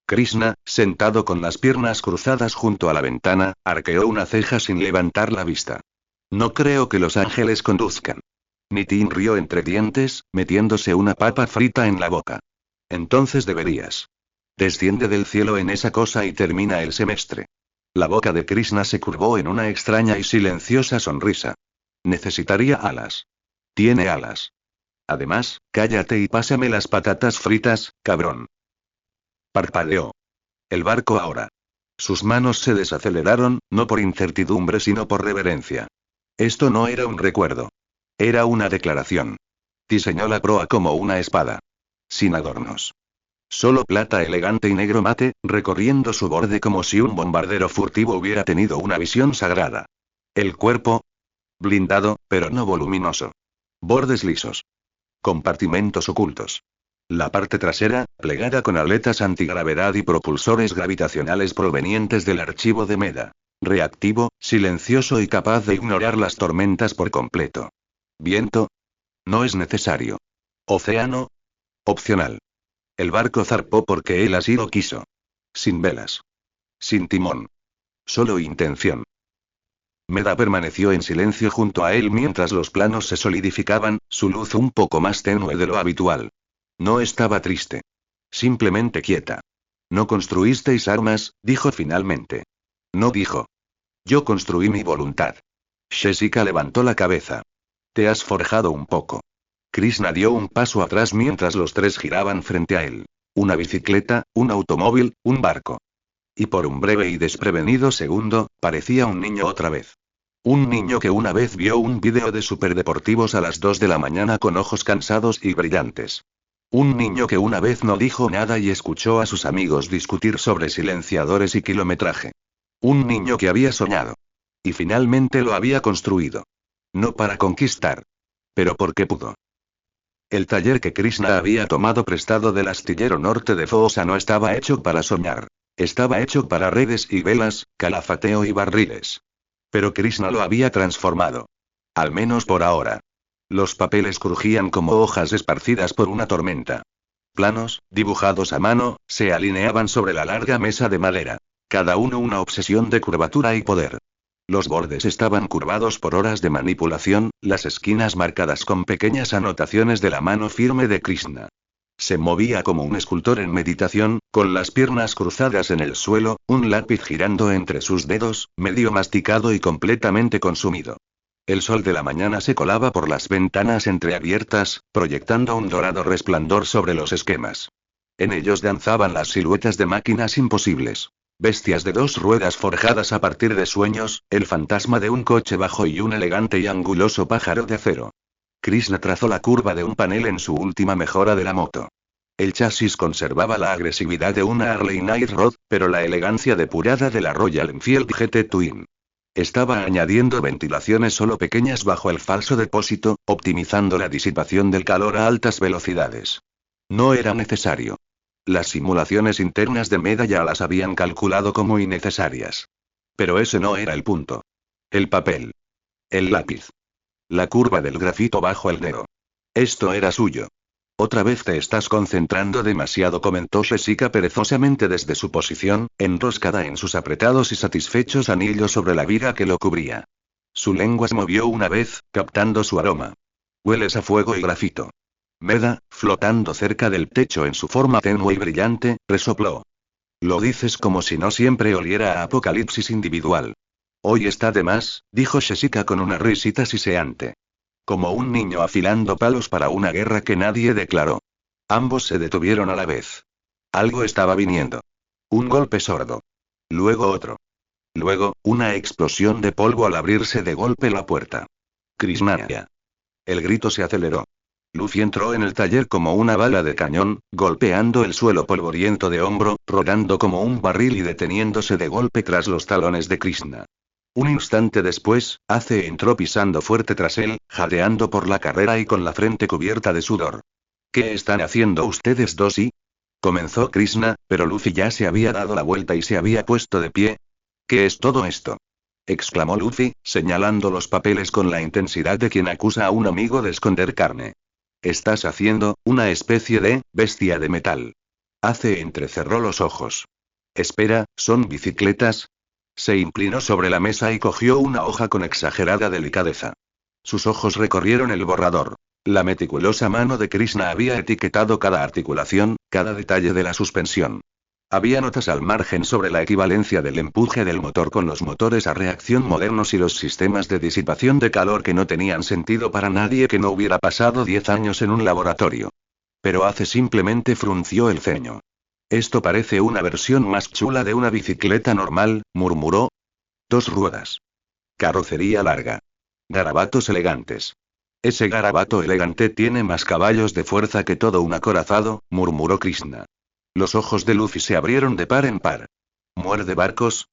Krishna, sentado con las piernas cruzadas junto a la ventana, arqueó una ceja sin levantar la vista. No creo que los ángeles conduzcan. Nitin rió entre dientes, metiéndose una papa frita en la boca. Entonces deberías. Desciende del cielo en esa cosa y termina el semestre. La boca de Krishna se curvó en una extraña y silenciosa sonrisa. Necesitaría alas. Tiene alas. Además, cállate y pásame las patatas fritas, cabrón. Parpadeó. El barco ahora. Sus manos se desaceleraron, no por incertidumbre sino por reverencia. Esto no era un recuerdo. Era una declaración. Diseñó la proa como una espada. Sin adornos. Solo plata elegante y negro mate, recorriendo su borde como si un bombardero furtivo hubiera tenido una visión sagrada. El cuerpo. Blindado, pero no voluminoso. Bordes lisos. Compartimentos ocultos. La parte trasera, plegada con aletas antigravedad y propulsores gravitacionales provenientes del archivo de Meda. Reactivo, silencioso y capaz de ignorar las tormentas por completo. Viento. No es necesario. Océano. Opcional. El barco zarpó porque él así lo quiso. Sin velas. Sin timón. Solo intención. Meda permaneció en silencio junto a él mientras los planos se solidificaban, su luz un poco más tenue de lo habitual. No estaba triste. Simplemente quieta. No construisteis armas, dijo finalmente. No dijo. Yo construí mi voluntad. Jessica levantó la cabeza. Te has forjado un poco. Krishna dio un paso atrás mientras los tres giraban frente a él. Una bicicleta, un automóvil, un barco. Y por un breve y desprevenido segundo, parecía un niño otra vez. Un niño que una vez vio un vídeo de superdeportivos a las 2 de la mañana con ojos cansados y brillantes. Un niño que una vez no dijo nada y escuchó a sus amigos discutir sobre silenciadores y kilometraje. Un niño que había soñado. Y finalmente lo había construido. No para conquistar. Pero porque pudo. El taller que Krishna había tomado prestado del astillero norte de Fosa no estaba hecho para soñar. Estaba hecho para redes y velas, calafateo y barriles. Pero Krishna lo había transformado. Al menos por ahora. Los papeles crujían como hojas esparcidas por una tormenta. Planos, dibujados a mano, se alineaban sobre la larga mesa de madera. Cada uno una obsesión de curvatura y poder. Los bordes estaban curvados por horas de manipulación, las esquinas marcadas con pequeñas anotaciones de la mano firme de Krishna. Se movía como un escultor en meditación, con las piernas cruzadas en el suelo, un lápiz girando entre sus dedos, medio masticado y completamente consumido. El sol de la mañana se colaba por las ventanas entreabiertas, proyectando un dorado resplandor sobre los esquemas. En ellos danzaban las siluetas de máquinas imposibles. Bestias de dos ruedas forjadas a partir de sueños, el fantasma de un coche bajo y un elegante y anguloso pájaro de acero. Krishna trazó la curva de un panel en su última mejora de la moto. El chasis conservaba la agresividad de una Harley Night Rod, pero la elegancia depurada de la Royal Enfield GT Twin. Estaba añadiendo ventilaciones solo pequeñas bajo el falso depósito, optimizando la disipación del calor a altas velocidades. No era necesario. Las simulaciones internas de Meda ya las habían calculado como innecesarias. Pero ese no era el punto. El papel. El lápiz. La curva del grafito bajo el dedo. Esto era suyo. Otra vez te estás concentrando demasiado, comentó Jessica perezosamente desde su posición, enroscada en sus apretados y satisfechos anillos sobre la viga que lo cubría. Su lengua se movió una vez, captando su aroma. Hueles a fuego y grafito. Meda, flotando cerca del techo en su forma tenue y brillante, resopló. Lo dices como si no siempre oliera a apocalipsis individual. Hoy está de más, dijo Jessica con una risita siseante. Como un niño afilando palos para una guerra que nadie declaró. Ambos se detuvieron a la vez. Algo estaba viniendo. Un golpe sordo. Luego otro. Luego, una explosión de polvo al abrirse de golpe la puerta. Krishnaya. El grito se aceleró. Luffy entró en el taller como una bala de cañón, golpeando el suelo polvoriento de hombro, rodando como un barril y deteniéndose de golpe tras los talones de Krishna. Un instante después, Ace entró pisando fuerte tras él, jadeando por la carrera y con la frente cubierta de sudor. ¿Qué están haciendo ustedes dos y? Comenzó Krishna, pero Luffy ya se había dado la vuelta y se había puesto de pie. ¿Qué es todo esto? Exclamó Luffy, señalando los papeles con la intensidad de quien acusa a un amigo de esconder carne. Estás haciendo una especie de bestia de metal. Ace entrecerró los ojos. Espera, ¿son bicicletas? Se inclinó sobre la mesa y cogió una hoja con exagerada delicadeza. Sus ojos recorrieron el borrador. La meticulosa mano de Krishna había etiquetado cada articulación, cada detalle de la suspensión. Había notas al margen sobre la equivalencia del empuje del motor con los motores a reacción modernos y los sistemas de disipación de calor que no tenían sentido para nadie que no hubiera pasado 10 años en un laboratorio. Pero Ace simplemente frunció el ceño. Esto parece una versión más chula de una bicicleta normal, murmuró. 2 ruedas. Carrocería larga. Garabatos elegantes. Ese garabato elegante tiene más caballos de fuerza que todo un acorazado, murmuró Krishna. Los ojos de Luffy se abrieron de par en par. ¿Muerde barcos?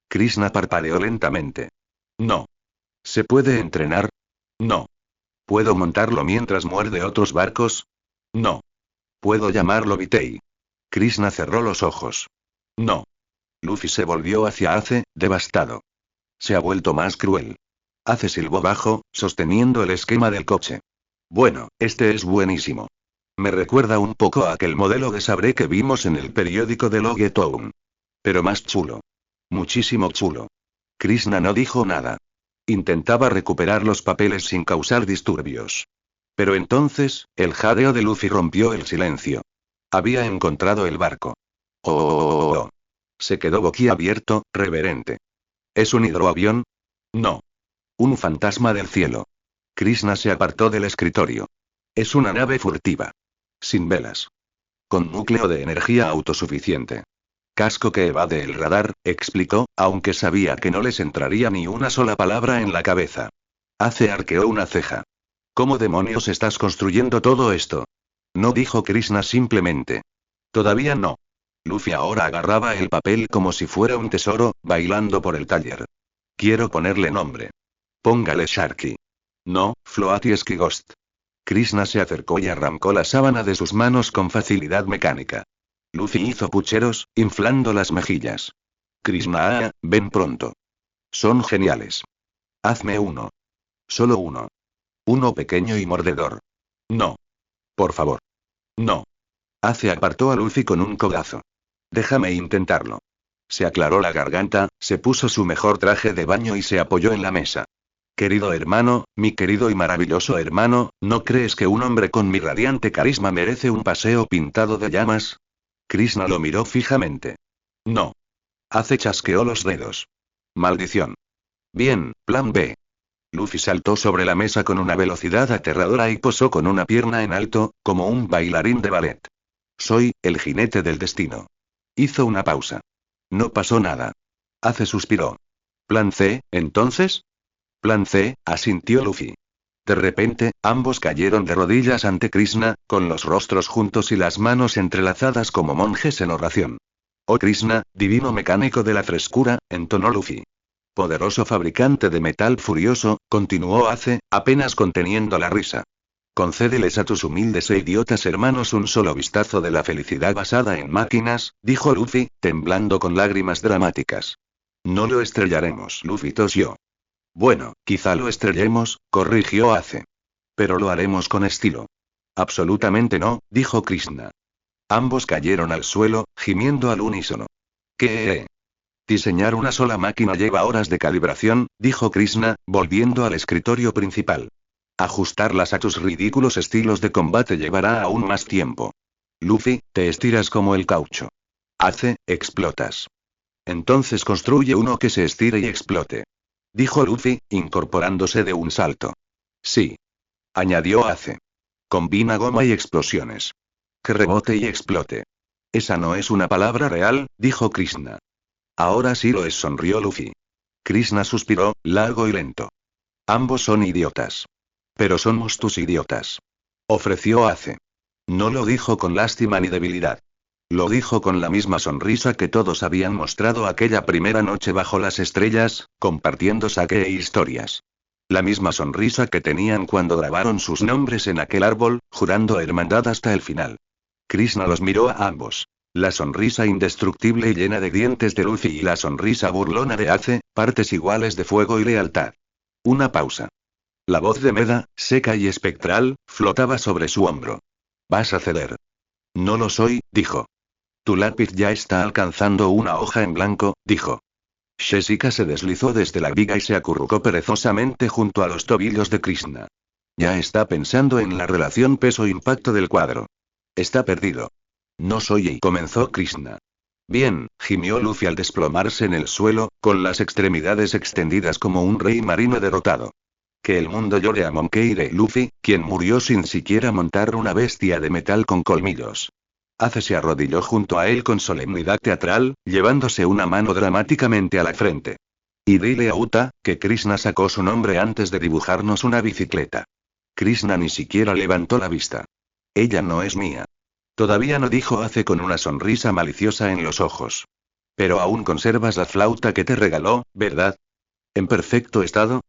Krishna parpadeó lentamente. No. ¿Se puede entrenar? No. ¿Puedo montarlo mientras muerde otros barcos? No. ¿Puedo llamarlo Vitei? Krishna cerró los ojos. No. Luffy se volvió hacia Ace, devastado. Se ha vuelto más cruel. Ace silbó bajo, sosteniendo el esquema del coche. Bueno, este es buenísimo. Me recuerda un poco a aquel modelo de sabre que vimos en el periódico de Logetown. Pero más chulo. Muchísimo chulo. Krishna no dijo nada. Intentaba recuperar los papeles sin causar disturbios. Pero entonces, el jadeo de Luffy rompió el silencio. Había encontrado el barco. Oh. Se quedó boquiabierto, reverente. ¿Es un hidroavión? No. Un fantasma del cielo. Krishna se apartó del escritorio. Es una nave furtiva. Sin velas. Con núcleo de energía autosuficiente. Casco que evade el radar, explicó, aunque sabía que no les entraría ni una sola palabra en la cabeza. Ace arqueó una ceja. ¿Cómo demonios estás construyendo todo esto? No dijo Krishna simplemente. Todavía no. Luffy ahora agarraba el papel como si fuera un tesoro, bailando por el taller. Quiero ponerle nombre. Póngale Sharky. No, Floaty Ghost. Krishna se acercó y arrancó la sábana de sus manos con facilidad mecánica. Luffy hizo pucheros, inflando las mejillas. Krishna, ven pronto. Son geniales. Hazme uno. Solo uno. Uno pequeño y mordedor. No. Por favor. No. Ace apartó a Luffy con un codazo. Déjame intentarlo. Se aclaró la garganta, se puso su mejor traje de baño y se apoyó en la mesa. Querido hermano, mi querido y maravilloso hermano, ¿no crees que un hombre con mi radiante carisma merece un paseo pintado de llamas? Krishna lo miró fijamente. No. Ace chasqueó los dedos. Maldición. Bien, plan B. Luffy saltó sobre la mesa con una velocidad aterradora y posó con una pierna en alto, como un bailarín de ballet. Soy el jinete del destino. Hizo una pausa. No pasó nada. Ace suspiró. ¿Plan C, entonces? Plan C, asintió Luffy. De repente, ambos cayeron de rodillas ante Krishna, con los rostros juntos y las manos entrelazadas como monjes en oración. Oh Krishna, divino mecánico de la frescura, entonó Luffy. Poderoso fabricante de metal furioso, continuó Ace, apenas conteniendo la risa. Concédeles a tus humildes e idiotas hermanos un solo vistazo de la felicidad basada en máquinas, dijo Luffy, temblando con lágrimas dramáticas. No lo estrellaremos, Luffy tosió. Bueno, quizá lo estrellemos, corrigió Ace. Pero lo haremos con estilo. Absolutamente no, dijo Krishna. Ambos cayeron al suelo, gimiendo al unísono. ¿Qué? Diseñar una sola máquina lleva horas de calibración, dijo Krishna, volviendo al escritorio principal. Ajustarlas a tus ridículos estilos de combate llevará aún más tiempo. Luffy, te estiras como el caucho. Ace, explotas. Entonces construye uno que se estire y explote. Dijo Luffy, incorporándose de un salto. Sí. Añadió Ace. Combina goma y explosiones. Que rebote y explote. Esa no es una palabra real, dijo Krishna. Ahora sí lo es, sonrió Luffy. Krishna suspiró, largo y lento. Ambos son idiotas. Pero somos tus idiotas. ofreció Ace. No lo dijo con lástima ni debilidad. Lo dijo con la misma sonrisa que todos habían mostrado aquella primera noche bajo las estrellas, compartiendo saque e historias. La misma sonrisa que tenían cuando grabaron sus nombres en aquel árbol, jurando hermandad hasta el final. Krishna los miró a ambos. La sonrisa indestructible y llena de dientes de Luffy y la sonrisa burlona de Ace, partes iguales de fuego y lealtad. Una pausa. La voz de Meda, seca y espectral, flotaba sobre su hombro. ¿Vas a ceder? No lo soy, dijo. Tu lápiz ya está alcanzando una hoja en blanco, dijo. Jessica se deslizó desde la viga y se acurrucó perezosamente junto a los tobillos de Krishna. Ya está pensando en la relación peso-impacto del cuadro. Está perdido. No soy y comenzó Krishna. Bien, gimió Luffy al desplomarse en el suelo, con las extremidades extendidas como un rey marino derrotado. Que el mundo llore a Monkey D. Luffy, quien murió sin siquiera montar una bestia de metal con colmillos. Ace se arrodilló junto a él con solemnidad teatral, llevándose una mano dramáticamente a la frente. Y dile a Uta, que Krishna sacó su nombre antes de dibujarnos una bicicleta. Krishna ni siquiera levantó la vista. Ella no es mía. Todavía no, dijo Ace con una sonrisa maliciosa en los ojos. Pero aún conservas la flauta que te regaló, ¿verdad? ¿En perfecto estado?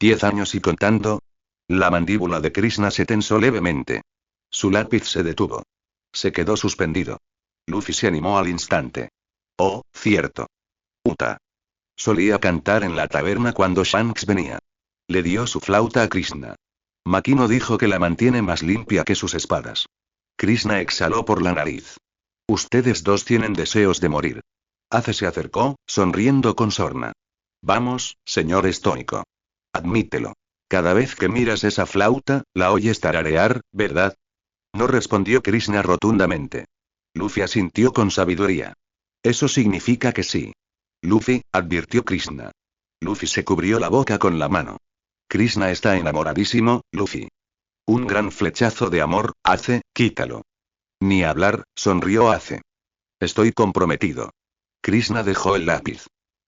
10 años y contando. La mandíbula de Krishna se tensó levemente. Su lápiz se detuvo. Se quedó suspendido. Luffy se animó al instante. Oh, cierto. Uta. Solía cantar en la taberna cuando Shanks venía. Le dio su flauta a Krishna. Makino dijo que la mantiene más limpia que sus espadas. Krishna exhaló por la nariz. Ustedes dos tienen deseos de morir. Ace se acercó, sonriendo con sorna. Vamos, señor estoico. Admítelo. Cada vez que miras esa flauta, la oyes tararear, ¿verdad? No respondió Krishna rotundamente. Luffy asintió con sabiduría. Eso significa que sí. Luffy, advirtió Krishna. Luffy se cubrió la boca con la mano. Krishna está enamoradísimo, Luffy. Un gran flechazo de amor, Ace, quítalo. Ni hablar, sonrió Ace. Estoy comprometido. Krishna dejó el lápiz.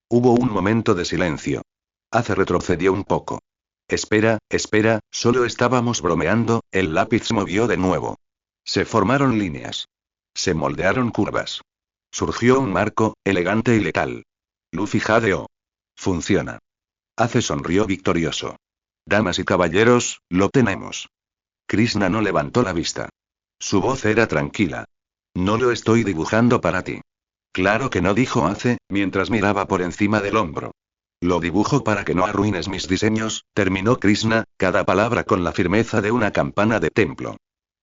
Hubo un momento de silencio. Ace retrocedió un poco. Espera, solo estábamos bromeando, el lápiz se movió de nuevo. Se formaron líneas. Se moldearon curvas. Surgió un marco, elegante y letal. Luffy jadeó. Funciona. Ace sonrió victorioso. Damas y caballeros, lo tenemos. Krishna no levantó la vista. Su voz era tranquila. No lo estoy dibujando para ti. Claro que no, dijo Ace, mientras miraba por encima del hombro. Lo dibujo para que no arruines mis diseños, terminó Krishna, cada palabra con la firmeza de una campana de templo.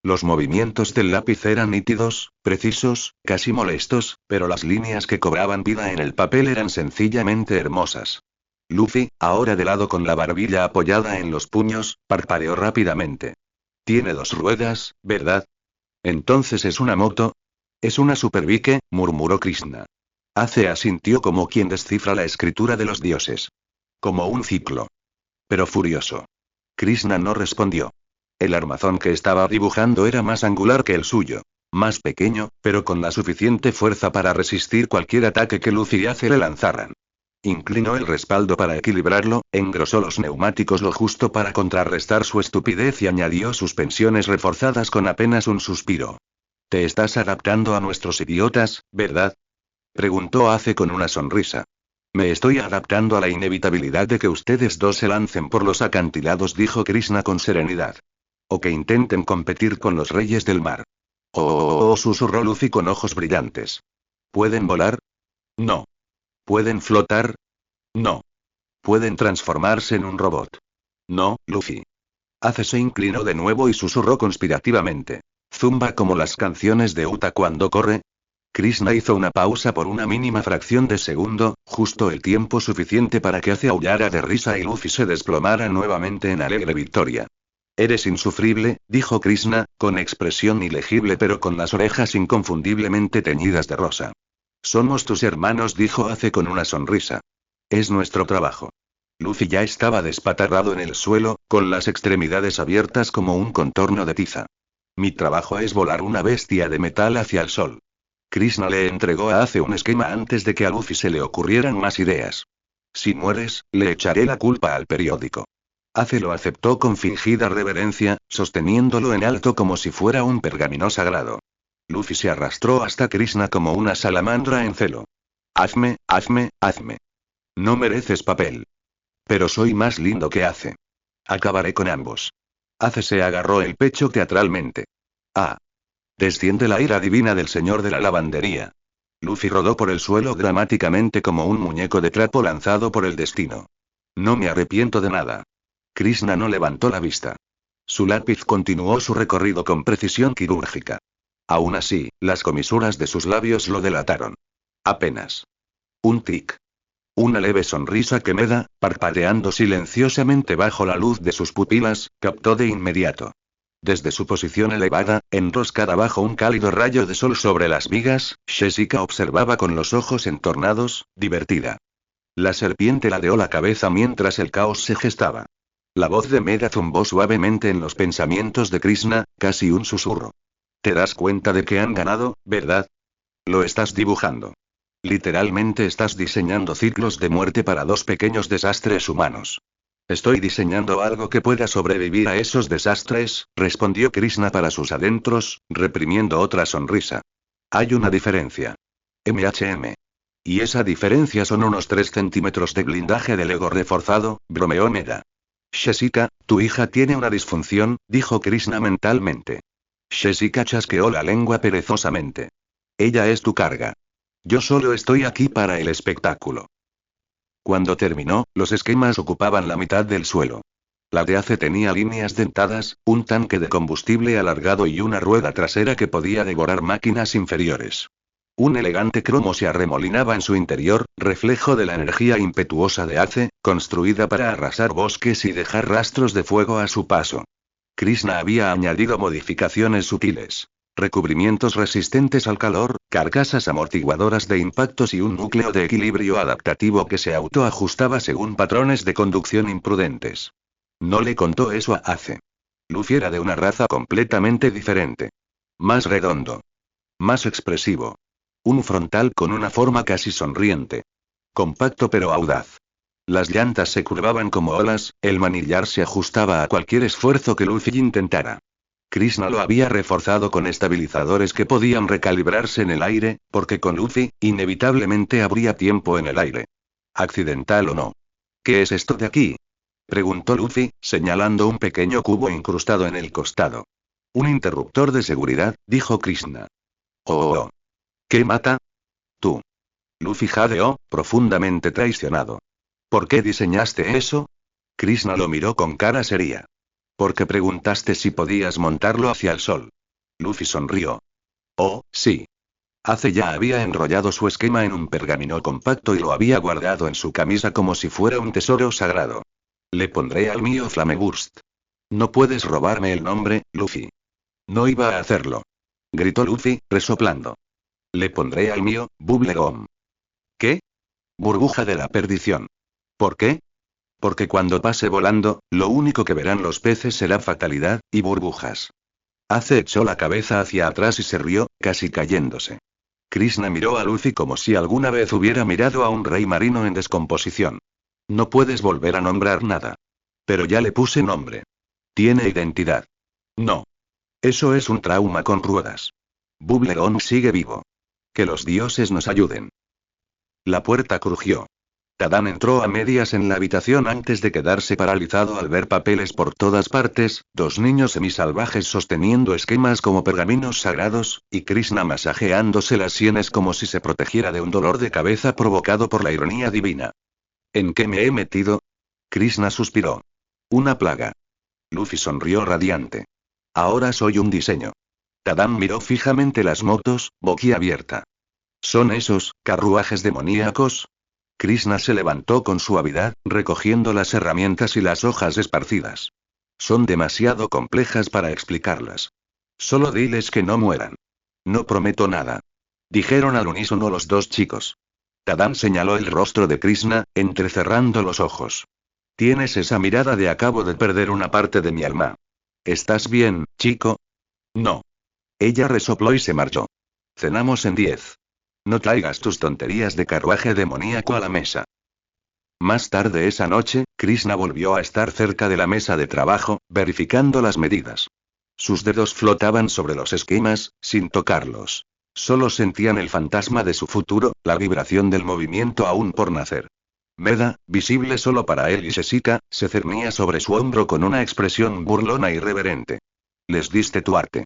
Los movimientos del lápiz eran nítidos, precisos, casi molestos, pero las líneas que cobraban vida en el papel eran sencillamente hermosas. Luffy, ahora de lado con la barbilla apoyada en los puños, parpadeó rápidamente. Tiene 2 ruedas, ¿verdad? Entonces es una moto. Es una superbike, murmuró Krishna. Ace asintió como quien descifra la escritura de los dioses. Como un ciclo. Pero furioso. Krishna no respondió. El armazón que estaba dibujando era más angular que el suyo. Más pequeño, pero con la suficiente fuerza para resistir cualquier ataque que Luffy y Ace le lanzaran. Inclinó el respaldo para equilibrarlo, engrosó los neumáticos lo justo para contrarrestar su estupidez y añadió suspensiones reforzadas con apenas un suspiro. Te estás adaptando a nuestros idiotas, ¿verdad? Preguntó Ace con una sonrisa. Me estoy adaptando a la inevitabilidad de que ustedes dos se lancen por los acantilados, dijo Krishna con serenidad. O que intenten competir con los reyes del mar. Oh, susurró Luffy con ojos brillantes. ¿Pueden volar? No. ¿Pueden flotar? No. ¿Pueden transformarse en un robot? No, Luffy. Ace se inclinó de nuevo y susurró conspirativamente. ¿Zumba como las canciones de Uta cuando corre? Krishna hizo una pausa por una mínima fracción de segundo, justo el tiempo suficiente para que Ace aullara de risa y Luffy se desplomara nuevamente en alegre victoria. Eres insufrible, dijo Krishna, con expresión ilegible pero con las orejas inconfundiblemente teñidas de rosa. Somos tus hermanos, dijo Ace con una sonrisa. Es nuestro trabajo. Luffy ya estaba despatarrado en el suelo, con las extremidades abiertas como un contorno de tiza. Mi trabajo es volar una bestia de metal hacia el sol. Krishna le entregó a Ace un esquema antes de que a Luffy se le ocurrieran más ideas. Si mueres, le echaré la culpa al periódico. Ace lo aceptó con fingida reverencia, sosteniéndolo en alto como si fuera un pergamino sagrado. Luffy se arrastró hasta Krishna como una salamandra en celo. Hazme, hazme, hazme. No mereces papel. Pero soy más lindo que Ace. Acabaré con ambos. Ace se agarró el pecho teatralmente. Ah. Desciende la ira divina del señor de la lavandería. Luffy rodó por el suelo dramáticamente como un muñeco de trapo lanzado por el destino. No me arrepiento de nada. Krishna no levantó la vista. Su lápiz continuó su recorrido con precisión quirúrgica. Aún así, las comisuras de sus labios lo delataron. Apenas. Un tic. Una leve sonrisa que Meda, parpadeando silenciosamente bajo la luz de sus pupilas, captó de inmediato. Desde su posición elevada, enroscada bajo un cálido rayo de sol sobre las vigas, Jessica observaba con los ojos entornados, divertida. La serpiente ladeó la cabeza mientras el caos se gestaba. La voz de Meda zumbó suavemente en los pensamientos de Krishna, casi un susurro. ¿Te das cuenta de que han ganado, verdad? Lo estás dibujando. Literalmente estás diseñando ciclos de muerte para dos pequeños desastres humanos. Estoy diseñando algo que pueda sobrevivir a esos desastres, respondió Krishna para sus adentros, reprimiendo otra sonrisa. Hay una diferencia. Y esa diferencia son unos 3 centímetros de blindaje del ego reforzado, bromeó Meda. Jessica, tu hija tiene una disfunción, dijo Krishna mentalmente. Jessica chasqueó la lengua perezosamente. Ella es tu carga. Yo solo estoy aquí para el espectáculo. Cuando terminó, los esquemas ocupaban la mitad del suelo. La de Ace tenía líneas dentadas, un tanque de combustible alargado y una rueda trasera que podía devorar máquinas inferiores. Un elegante cromo se arremolinaba en su interior, reflejo de la energía impetuosa de Ace, construida para arrasar bosques y dejar rastros de fuego a su paso. Krishna había añadido modificaciones sutiles. Recubrimientos resistentes al calor, carcasas amortiguadoras de impactos y un núcleo de equilibrio adaptativo que se autoajustaba según patrones de conducción imprudentes. No le contó eso a Ace. Luffy era de una raza completamente diferente. Más redondo. Más expresivo. Un frontal con una forma casi sonriente. Compacto pero audaz. Las llantas se curvaban como olas, el manillar se ajustaba a cualquier esfuerzo que Luffy intentara. Krishna lo había reforzado con estabilizadores que podían recalibrarse en el aire, porque con Luffy, inevitablemente habría tiempo en el aire. Accidental o no. ¿Qué es esto de aquí? Preguntó Luffy, señalando un pequeño cubo incrustado en el costado. Un interruptor de seguridad, dijo Krishna. Oh. ¿Qué mata? Tú. Luffy jadeó, profundamente traicionado. ¿Por qué diseñaste eso? Krishna lo miró con cara seria. Porque preguntaste si podías montarlo hacia el sol. Luffy sonrió. Oh, sí. Ace ya había enrollado su esquema en un pergamino compacto y lo había guardado en su camisa como si fuera un tesoro sagrado. Le pondré al mío Flameburst. No puedes robarme el nombre, Luffy. No iba a hacerlo. Gritó Luffy, resoplando. Le pondré al mío, Bubblegum. ¿Qué? Burbuja de la perdición. ¿Por qué? Porque cuando pase volando, lo único que verán los peces será fatalidad, y burbujas. Ace echó la cabeza hacia atrás y se rió, casi cayéndose. Krishna miró a Luffy como si alguna vez hubiera mirado a un rey marino en descomposición. No puedes volver a nombrar nada. Pero ya le puse nombre. Tiene identidad. No. Eso es un trauma con ruedas. Bubblegum sigue vivo. Que los dioses nos ayuden. La puerta crujió. Tadam entró a medias en la habitación antes de quedarse paralizado al ver papeles por todas partes, dos niños semisalvajes sosteniendo esquemas como pergaminos sagrados, y Krishna masajeándose las sienes como si se protegiera de un dolor de cabeza provocado por la ironía divina. ¿En qué me he metido? Krishna suspiró. Una plaga. Luffy sonrió radiante. Ahora soy un diseño. Tadam miró fijamente las motos, boquiabierta. ¿Son esos carruajes demoníacos? Krishna se levantó con suavidad, recogiendo las herramientas y las hojas esparcidas. Son demasiado complejas para explicarlas. Solo diles que no mueran. No prometo nada. Dijeron al unísono los dos chicos. Tadam señaló el rostro de Krishna, entrecerrando los ojos. Tienes esa mirada de acabo de perder una parte de mi alma. ¿Estás bien, chico? No. Ella resopló y se marchó. Cenamos en 10. No traigas tus tonterías de carruaje demoníaco a la mesa. Más tarde esa noche, Krishna volvió a estar cerca de la mesa de trabajo, verificando las medidas. Sus dedos flotaban sobre los esquemas, sin tocarlos. Solo sentían el fantasma de su futuro, la vibración del movimiento aún por nacer. Meda, visible solo para él y Jessica, se cernía sobre su hombro con una expresión burlona y reverente. Les diste tu arte.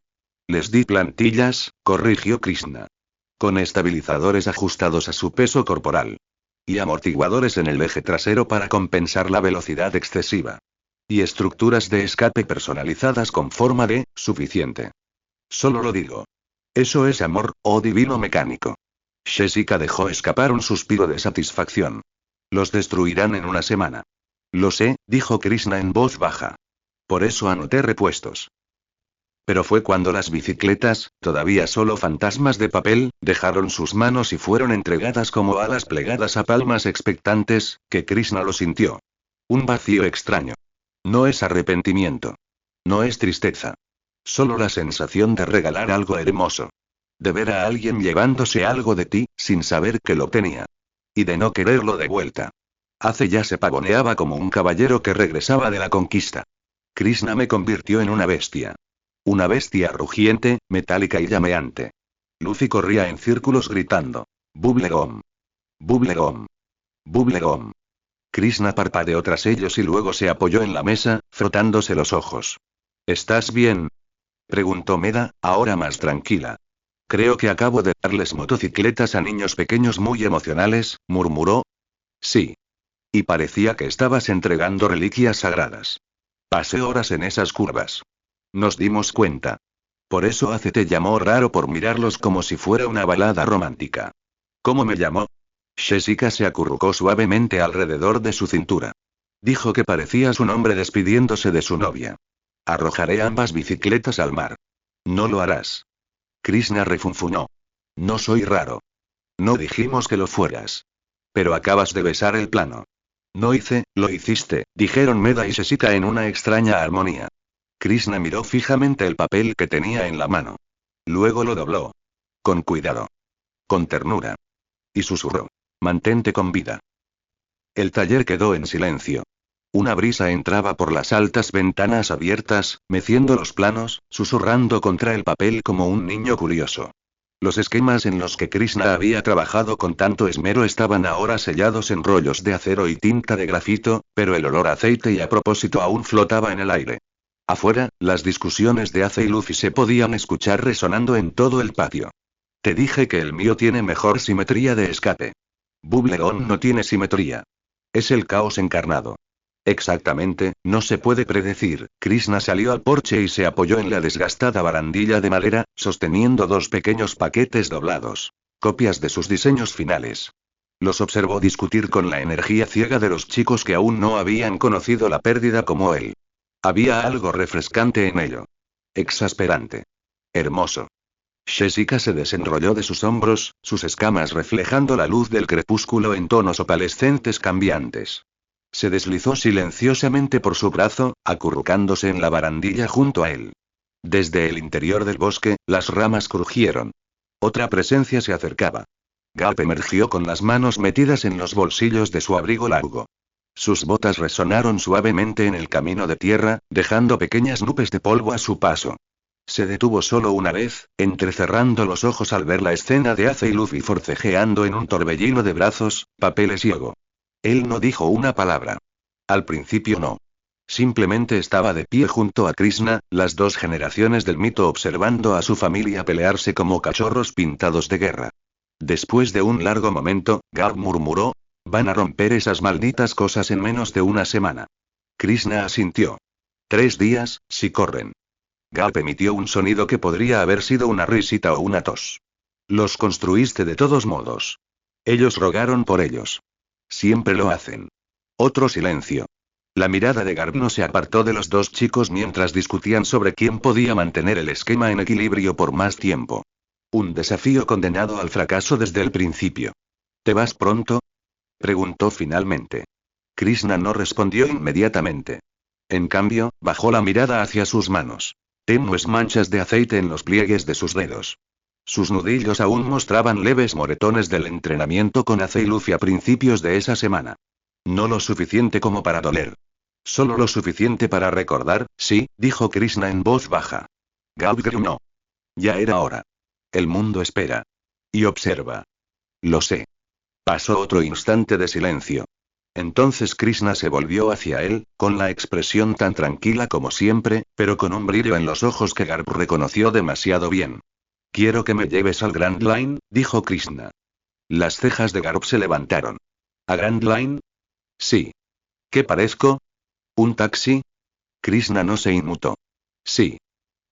Les di plantillas, corrigió Krishna. Con estabilizadores ajustados a su peso corporal. Y amortiguadores en el eje trasero para compensar la velocidad excesiva. Y estructuras de escape personalizadas con forma de, suficiente. Solo lo digo. Eso es amor, oh divino mecánico. Jessica dejó escapar un suspiro de satisfacción. Los destruirán en una semana. Lo sé, dijo Krishna en voz baja. Por eso anoté repuestos. Pero fue cuando las bicicletas, todavía solo fantasmas de papel, dejaron sus manos y fueron entregadas como alas plegadas a palmas expectantes, que Krishna lo sintió. Un vacío extraño. No es arrepentimiento. No es tristeza. Solo la sensación de regalar algo hermoso. De ver a alguien llevándose algo de ti, sin saber que lo tenía. Y de no quererlo de vuelta. Hace ya se pavoneaba como un caballero que regresaba de la conquista. Krishna me convirtió en una bestia. Una bestia rugiente, metálica y llameante. Luffy corría en círculos gritando. Bubblegum. Bubblegum. Bubblegum. Krishna parpadeó tras ellos y luego se apoyó en la mesa, frotándose los ojos. ¿Estás bien?, preguntó Meda, ahora más tranquila. Creo que acabo de darles motocicletas a niños pequeños muy emocionales, murmuró. Sí. Y parecía que estabas entregando reliquias sagradas. Pasé horas en esas curvas. Nos dimos cuenta. Por eso Ace te llamó raro por mirarlos como si fuera una balada romántica. ¿Cómo me llamó? Jessica se acurrucó suavemente alrededor de su cintura. Dijo que parecías un hombre despidiéndose de su novia. Arrojaré ambas bicicletas al mar. No lo harás. Krishna refunfuñó. No soy raro. No dijimos que lo fueras. Pero acabas de besar el plano. No hice, lo hiciste, dijeron Meda y Jessica en una extraña armonía. Krishna miró fijamente el papel que tenía en la mano. Luego lo dobló. Con cuidado. Con ternura. Y susurró. Mantente con vida. El taller quedó en silencio. Una brisa entraba por las altas ventanas abiertas, meciendo los planos, susurrando contra el papel como un niño curioso. Los esquemas en los que Krishna había trabajado con tanto esmero estaban ahora sellados en rollos de acero y tinta de grafito, pero el olor a aceite y a propósito aún flotaba en el aire. Afuera, las discusiones de Ace y Luffy se podían escuchar resonando en todo el patio. Te dije que el mío tiene mejor simetría de escape. Bubblegum no tiene simetría. Es el caos encarnado. Exactamente, no se puede predecir. Krishna salió al porche y se apoyó en la desgastada barandilla de madera, sosteniendo dos pequeños paquetes doblados. Copias de sus diseños finales. Los observó discutir con la energía ciega de los chicos que aún no habían conocido la pérdida como él. Había algo refrescante en ello. Exasperante. Hermoso. Jessica se desenrolló de sus hombros, sus escamas reflejando la luz del crepúsculo en tonos opalescentes cambiantes. Se deslizó silenciosamente por su brazo, acurrucándose en la barandilla junto a él. Desde el interior del bosque, las ramas crujieron. Otra presencia se acercaba. Garp emergió con las manos metidas en los bolsillos de su abrigo largo. Sus botas resonaron suavemente en el camino de tierra, dejando pequeñas nubes de polvo a su paso. Se detuvo solo una vez, entrecerrando los ojos al ver la escena de Ace y Luffy forcejeando en un torbellino de brazos, papeles y ego. Él no dijo una palabra. Al principio no. Simplemente estaba de pie junto a Krishna, las dos generaciones del mito observando a su familia pelearse como cachorros pintados de guerra. Después de un largo momento, Garp murmuró, van a romper esas malditas cosas en menos de una semana. Krishna asintió. 3 días, si corren. Garp emitió un sonido que podría haber sido una risita o una tos. Los construiste de todos modos. Ellos rogaron por ellos. Siempre lo hacen. Otro silencio. La mirada de Garp no se apartó de los dos chicos mientras discutían sobre quién podía mantener el esquema en equilibrio por más tiempo. Un desafío condenado al fracaso desde el principio. ¿Te vas pronto?, preguntó finalmente. Krishna no respondió inmediatamente. En cambio, bajó la mirada hacia sus manos. Tenues manchas de aceite en los pliegues de sus dedos. Sus nudillos aún mostraban leves moretones del entrenamiento con Ace y Luffy a principios de esa semana. No lo suficiente como para doler. Solo lo suficiente para recordar, sí, dijo Krishna en voz baja. Garp gruñó. Ya era hora. El mundo espera. Y observa. Lo sé. Pasó otro instante de silencio. Entonces Krishna se volvió hacia él, con la expresión tan tranquila como siempre, pero con un brillo en los ojos que Garp reconoció demasiado bien. Quiero que me lleves al Grand Line, dijo Krishna. Las cejas de Garp se levantaron. ¿A Grand Line? Sí. ¿Qué parezco? ¿Un taxi? Krishna no se inmutó. Sí.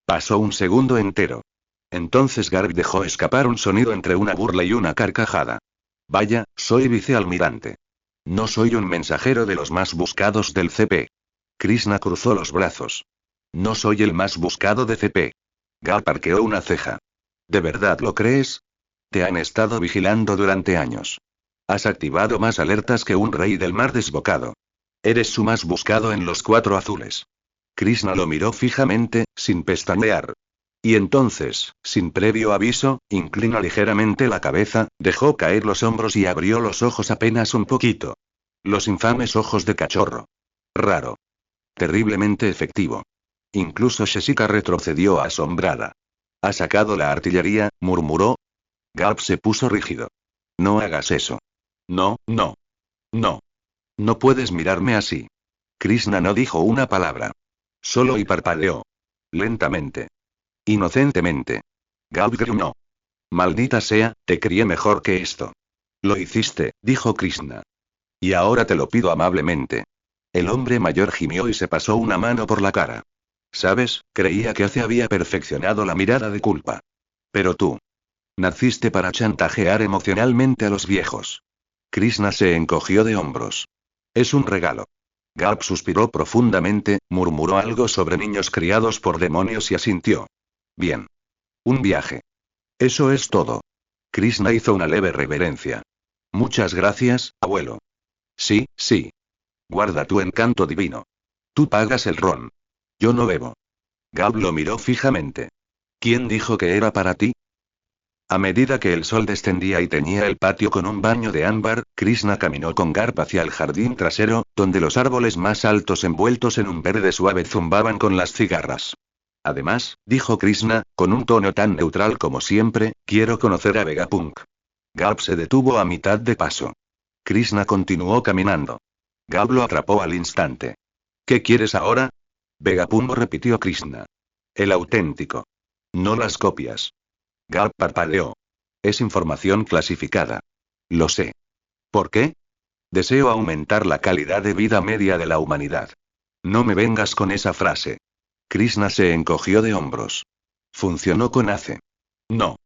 Pasó un segundo entero. Entonces Garp dejó escapar un sonido entre una burla y una carcajada. Vaya, soy vicealmirante. No soy un mensajero de los más buscados del CP. Krishna cruzó los brazos. No soy el más buscado de CP. Garp arqueó una ceja. ¿De verdad lo crees? Te han estado vigilando durante años. Has activado más alertas que un rey del mar desbocado. Eres su más buscado en los 4 azules. Krishna lo miró fijamente, sin pestañear. Y entonces, sin previo aviso, inclinó ligeramente la cabeza, dejó caer los hombros y abrió los ojos apenas un poquito. Los infames ojos de cachorro. Raro. Terriblemente efectivo. Incluso Sheshika retrocedió asombrada. ¿Ha sacado la artillería?, murmuró. Garp se puso rígido. No hagas eso. No, no. No. No puedes mirarme así. Krishna no dijo una palabra. Solo y parpadeó. Lentamente. Inocentemente. Garp gruñó. Maldita sea, te crié mejor que esto. Lo hiciste, dijo Krishna. Y ahora te lo pido amablemente. El hombre mayor gimió y se pasó una mano por la cara. ¿Sabes? Creía que había perfeccionado la mirada de culpa. Pero tú. Naciste para chantajear emocionalmente a los viejos. Krishna se encogió de hombros. Es un regalo. Garp suspiró profundamente, murmuró algo sobre niños criados por demonios y asintió. Bien. Un viaje. Eso es todo. Krishna hizo una leve reverencia. Muchas gracias, abuelo. Sí, sí. Guarda tu encanto divino. Tú pagas el ron. Yo no bebo. Garp lo miró fijamente. ¿Quién dijo que era para ti? A medida que el sol descendía y teñía el patio con un baño de ámbar, Krishna caminó con Garp hacia el jardín trasero, donde los árboles más altos envueltos en un verde suave zumbaban con las cigarras. Además, dijo Krishna, con un tono tan neutral como siempre, quiero conocer a Vegapunk. Garp se detuvo a mitad de paso. Krishna continuó caminando. Garp lo atrapó al instante. ¿Qué quieres ahora? Vegapunk, repitió Krishna. El auténtico. No las copias. Garp parpadeó. Es información clasificada. Lo sé. ¿Por qué? Deseo aumentar la calidad de vida media de la humanidad. No me vengas con esa frase. Krishna se encogió de hombros. Funcionó con Ace. No.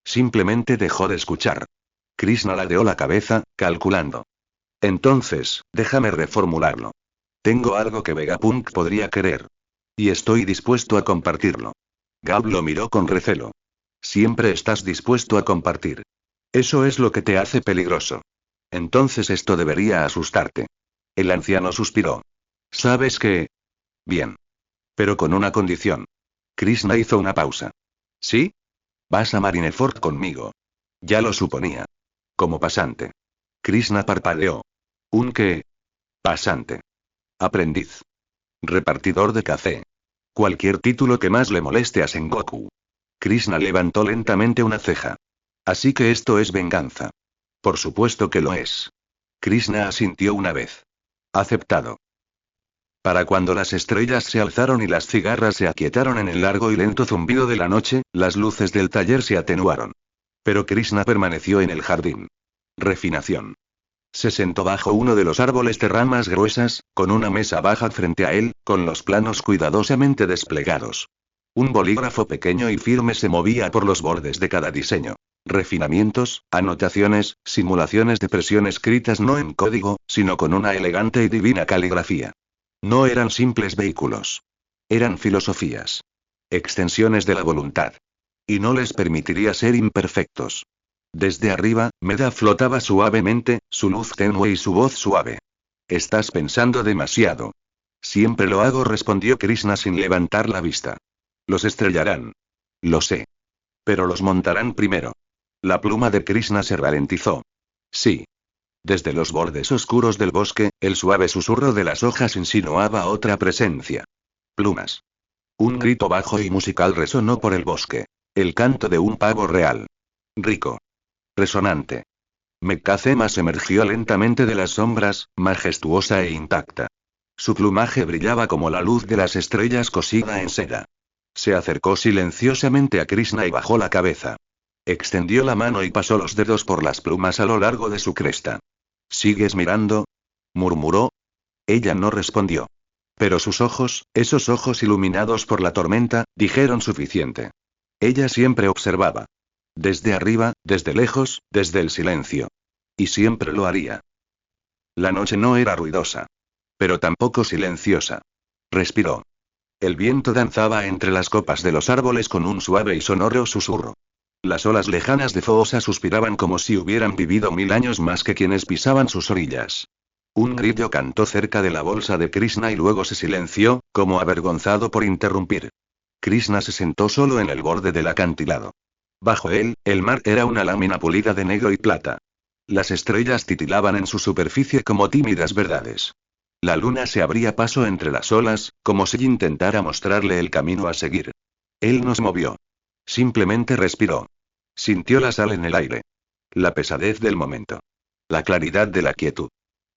Simplemente dejó de escuchar. Krishna ladeó la cabeza, calculando. Entonces, déjame reformularlo. Tengo algo que Vegapunk podría querer. Y estoy dispuesto a compartirlo. Garp lo miró con recelo. Siempre estás dispuesto a compartir. Eso es lo que te hace peligroso. Entonces esto debería asustarte. El anciano suspiró. ¿Sabes qué? Bien. Pero con una condición. Krishna hizo una pausa. ¿Sí? Vas a Marineford conmigo. Ya lo suponía. Como pasante. Krishna parpadeó. ¿Un qué? Pasante. Aprendiz. Repartidor de café. Cualquier título que más le moleste a Sengoku. Krishna levantó lentamente una ceja. Así que esto es venganza. Por supuesto que lo es. Krishna asintió una vez. Aceptado. Para cuando las estrellas se alzaron y las cigarras se aquietaron en el largo y lento zumbido de la noche, las luces del taller se atenuaron. Pero Krishna permaneció en el jardín. Refinación. Se sentó bajo uno de los árboles de ramas gruesas, con una mesa baja frente a él, con los planos cuidadosamente desplegados. Un bolígrafo pequeño y firme se movía por los bordes de cada diseño. Refinamientos, anotaciones, simulaciones de presión escritas no en código, sino con una elegante y divina caligrafía. No eran simples vehículos. Eran filosofías. Extensiones de la voluntad. Y no les permitiría ser imperfectos. Desde arriba, Meda flotaba suavemente, su luz tenue y su voz suave. Estás pensando demasiado. Siempre lo hago, respondió Krishna sin levantar la vista. Los estrellarán. Lo sé. Pero los montarán primero. La pluma de Krishna se ralentizó. Sí. Desde los bordes oscuros del bosque, el suave susurro de las hojas insinuaba otra presencia. Plumas. Un grito bajo y musical resonó por el bosque. El canto de un pavo real. Rico. Resonante. Mekkacemas emergió lentamente de las sombras, majestuosa e intacta. Su plumaje brillaba como la luz de las estrellas cosida en seda. Se acercó silenciosamente a Krishna y bajó la cabeza. Extendió la mano y pasó los dedos por las plumas a lo largo de su cresta. ¿Sigues mirando?, murmuró. Ella no respondió. Pero sus ojos, esos ojos iluminados por la tormenta, dijeron suficiente. Ella siempre observaba. Desde arriba, desde lejos, desde el silencio. Y siempre lo haría. La noche no era ruidosa. Pero tampoco silenciosa. Respiró. El viento danzaba entre las copas de los árboles con un suave y sonoro susurro. Las olas lejanas de Foosa suspiraban como si hubieran vivido 1000 años más que quienes pisaban sus orillas. Un grillo cantó cerca de la bolsa de Krishna y luego se silenció, como avergonzado por interrumpir. Krishna se sentó solo en el borde del acantilado. Bajo él, el mar era una lámina pulida de negro y plata. Las estrellas titilaban en su superficie como tímidas verdades. La luna se abría paso entre las olas, como si intentara mostrarle el camino a seguir. Él no se movió. Simplemente respiró. Sintió la sal en el aire. La pesadez del momento. La claridad de la quietud.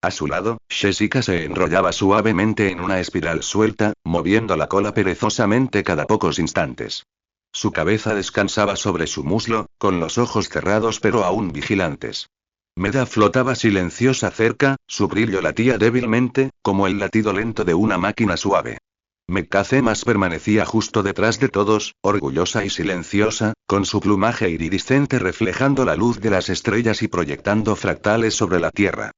A su lado, Jessica se enrollaba suavemente en una espiral suelta, moviendo la cola perezosamente cada pocos instantes. Su cabeza descansaba sobre su muslo, con los ojos cerrados pero aún vigilantes. Meda flotaba silenciosa cerca, su brillo latía débilmente, como el latido lento de una máquina suave. Mekkacemas permanecía justo detrás de todos, orgullosa y silenciosa, con su plumaje iridiscente reflejando la luz de las estrellas y proyectando fractales sobre la tierra.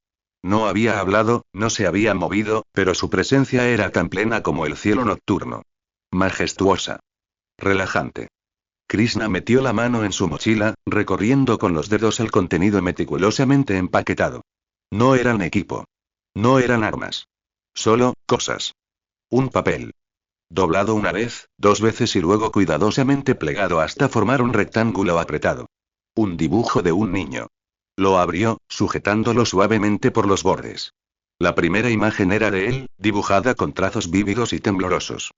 No había hablado, no se había movido, pero su presencia era tan plena como el cielo nocturno. Majestuosa. Relajante. Krishna metió la mano en su mochila, recorriendo con los dedos el contenido meticulosamente empaquetado. No eran equipo. No eran armas. Solo, cosas. Un papel. Doblado una vez, 2 veces y luego cuidadosamente plegado hasta formar un rectángulo apretado. Un dibujo de un niño. Lo abrió, sujetándolo suavemente por los bordes. La primera imagen era de él, dibujada con trazos vívidos y temblorosos.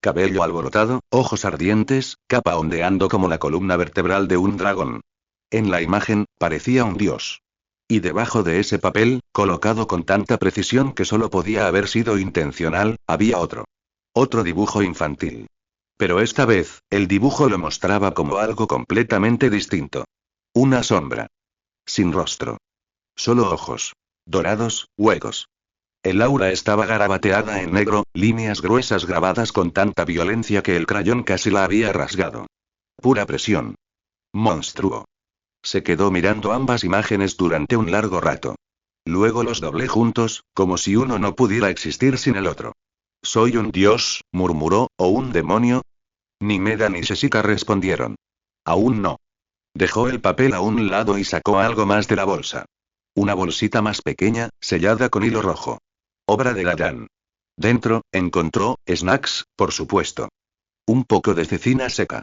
Cabello alborotado, ojos ardientes, capa ondeando como la columna vertebral de un dragón. En la imagen, parecía un dios. Y debajo de ese papel, colocado con tanta precisión que solo podía haber sido intencional, había otro. Otro dibujo infantil. Pero esta vez, el dibujo lo mostraba como algo completamente distinto. Una sombra. Sin rostro. Solo ojos. Dorados, huecos. El aura estaba garabateada en negro, líneas gruesas grabadas con tanta violencia que el crayón casi la había rasgado. Pura presión. Monstruo. Se quedó mirando ambas imágenes durante un largo rato. Luego los doblé juntos, como si uno no pudiera existir sin el otro. ¿Soy un dios?, murmuró, ¿o un demonio? Ni Meda ni Jessica respondieron. Aún no. Dejó el papel a un lado y sacó algo más de la bolsa. Una bolsita más pequeña, sellada con hilo rojo. Obra de Gayan. Dentro, encontró, snacks, por supuesto. Un poco de cecina seca.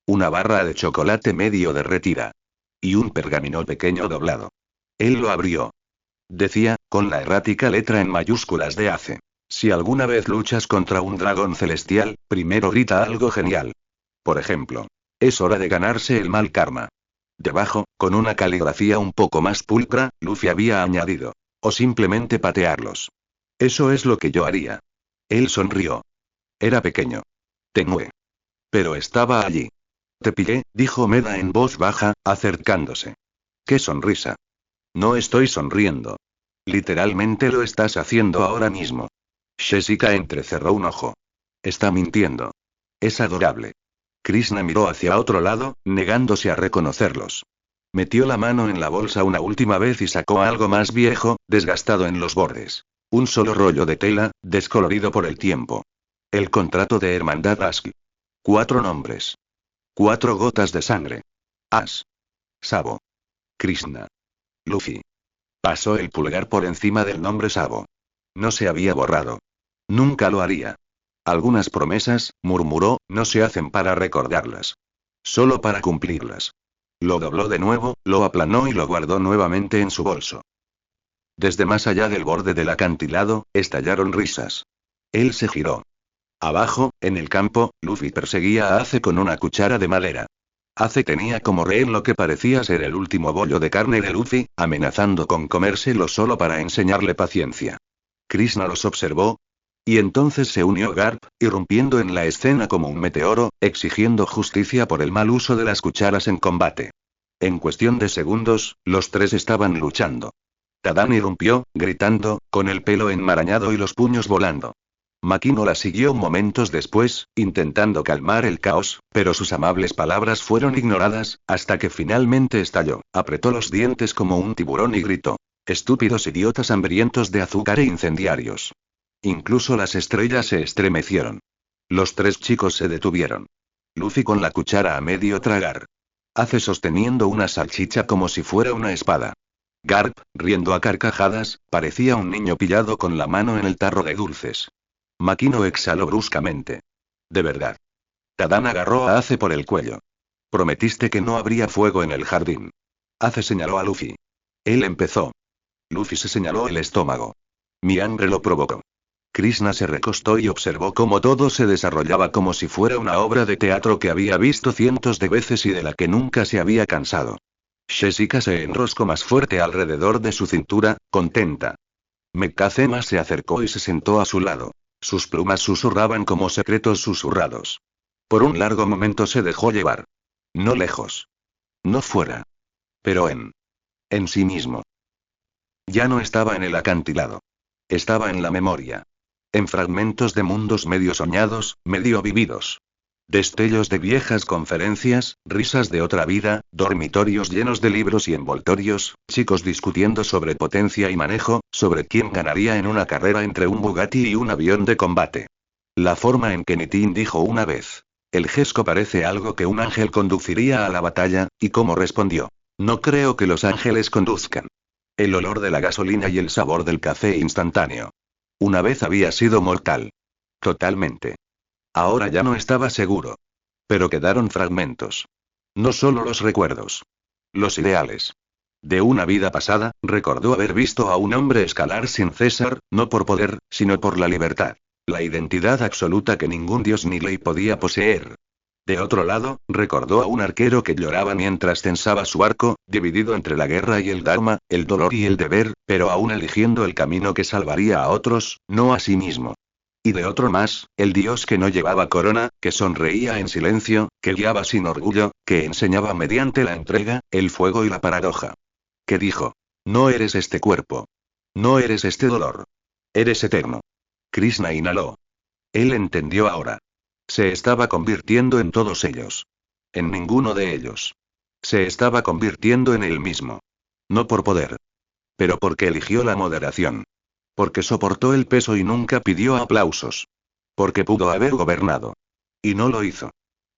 Una barra de chocolate medio derretida. Y un pergamino pequeño doblado. Él lo abrió. Decía, con la errática letra en mayúsculas de Ace. Si alguna vez luchas contra un dragón celestial, primero grita algo genial. Por ejemplo. Es hora de ganarse el mal karma. Debajo, con una caligrafía un poco más pulcra, Luffy había añadido. O simplemente patearlos. Eso es lo que yo haría. Él sonrió. Era pequeño. Tenue. Pero estaba allí. Te pillé, dijo Meda en voz baja, acercándose. ¡Qué sonrisa! No estoy sonriendo. Literalmente lo estás haciendo ahora mismo. Jessica entrecerró un ojo. Está mintiendo. Es adorable. Krishna miró hacia otro lado, negándose a reconocerlos. Metió la mano en la bolsa una última vez y sacó algo más viejo, desgastado en los bordes. Un solo rollo de tela, descolorido por el tiempo. El contrato de hermandad ASK. 4 nombres. 4 gotas de sangre. Ash. Sabo. Krishna. Luffy. Pasó el pulgar por encima del nombre Sabo. No se había borrado. Nunca lo haría. Algunas promesas, murmuró, no se hacen para recordarlas. Solo para cumplirlas. Lo dobló de nuevo, lo aplanó y lo guardó nuevamente en su bolso. Desde más allá del borde del acantilado, estallaron risas. Él se giró. Abajo, en el campo, Luffy perseguía a Ace con una cuchara de madera. Ace tenía como rehén lo que parecía ser el último bollo de carne de Luffy, amenazando con comérselo solo para enseñarle paciencia. Krishna los observó. Y entonces se unió Garp, irrumpiendo en la escena como un meteoro, exigiendo justicia por el mal uso de las cucharas en combate. En cuestión de segundos, los tres estaban luchando. Tadán irrumpió, gritando, con el pelo enmarañado y los puños volando. Makino la siguió momentos después, intentando calmar el caos, pero sus amables palabras fueron ignoradas, hasta que finalmente estalló, apretó los dientes como un tiburón y gritó: «Estúpidos idiotas hambrientos de azúcar e incendiarios». Incluso las estrellas se estremecieron. Los tres chicos se detuvieron. Luffy con la cuchara a medio tragar. Ace sosteniendo una salchicha como si fuera una espada. Garp, riendo a carcajadas, parecía un niño pillado con la mano en el tarro de dulces. Makino exhaló bruscamente. De verdad. Tadán agarró a Ace por el cuello. Prometiste que no habría fuego en el jardín. Ace señaló a Luffy. Él empezó. Luffy se señaló el estómago. Mi hambre lo provocó. Krishna se recostó y observó cómo todo se desarrollaba como si fuera una obra de teatro que había visto cientos de veces y de la que nunca se había cansado. Jessica se enroscó más fuerte alrededor de su cintura, contenta. Mekazema se acercó y se sentó a su lado. Sus plumas susurraban como secretos susurrados. Por un largo momento se dejó llevar. No lejos. No fuera. Pero en sí mismo. Ya no estaba en el acantilado. Estaba en la memoria. En fragmentos de mundos medio soñados, medio vividos. Destellos de viejas conferencias, risas de otra vida, dormitorios llenos de libros y envoltorios, chicos discutiendo sobre potencia y manejo, sobre quién ganaría en una carrera entre un Bugatti y un avión de combate. La forma en que Nitin dijo una vez: «El Jesco parece algo que un ángel conduciría a la batalla», y cómo respondió: «No creo que los ángeles conduzcan». El olor de la gasolina y el sabor del café instantáneo. Una vez había sido mortal. Totalmente. Ahora ya no estaba seguro. Pero quedaron fragmentos. No solo los recuerdos. Los ideales. De una vida pasada, recordó haber visto a un hombre escalar sin cesar, no por poder, sino por la libertad. La identidad absoluta que ningún dios ni ley podía poseer. De otro lado, recordó a un arquero que lloraba mientras tensaba su arco, dividido entre la guerra y el dharma, el dolor y el deber, pero aún eligiendo el camino que salvaría a otros, no a sí mismo. Y de otro más, el dios que no llevaba corona, que sonreía en silencio, que guiaba sin orgullo, que enseñaba mediante la entrega, el fuego y la paradoja. Que dijo: «No eres este cuerpo. No eres este dolor. Eres eterno». Krishna inhaló. Él entendió ahora. Se estaba convirtiendo en todos ellos. En ninguno de ellos. Se estaba convirtiendo en él mismo. No por poder. Pero porque eligió la moderación. Porque soportó el peso y nunca pidió aplausos. Porque pudo haber gobernado. Y no lo hizo.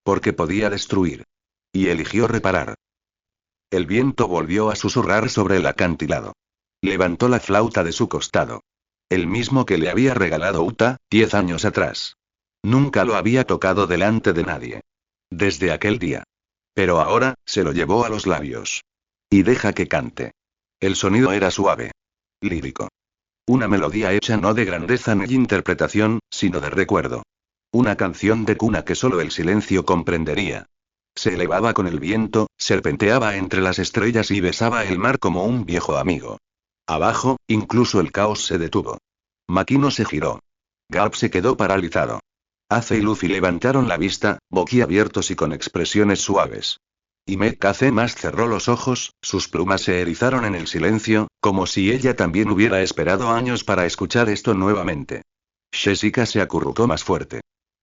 Porque podía destruir. Y eligió reparar. El viento volvió a susurrar sobre el acantilado. Levantó la flauta de su costado. El mismo que le había regalado Uta, 10 años atrás. Nunca lo había tocado delante de nadie. Desde aquel día. Pero ahora, se lo llevó a los labios. Y deja que cante. El sonido era suave. Lírico. Una melodía hecha no de grandeza ni interpretación, sino de recuerdo. Una canción de cuna que solo el silencio comprendería. Se elevaba con el viento, serpenteaba entre las estrellas y besaba el mar como un viejo amigo. Abajo, incluso el caos se detuvo. Makino se giró. Garp se quedó paralizado. Ace y Luffy levantaron la vista, boquiabiertos y con expresiones suaves. Y Mekazema cerró los ojos, sus plumas se erizaron en el silencio, como si ella también hubiera esperado años para escuchar esto nuevamente. Jessica se acurrucó más fuerte.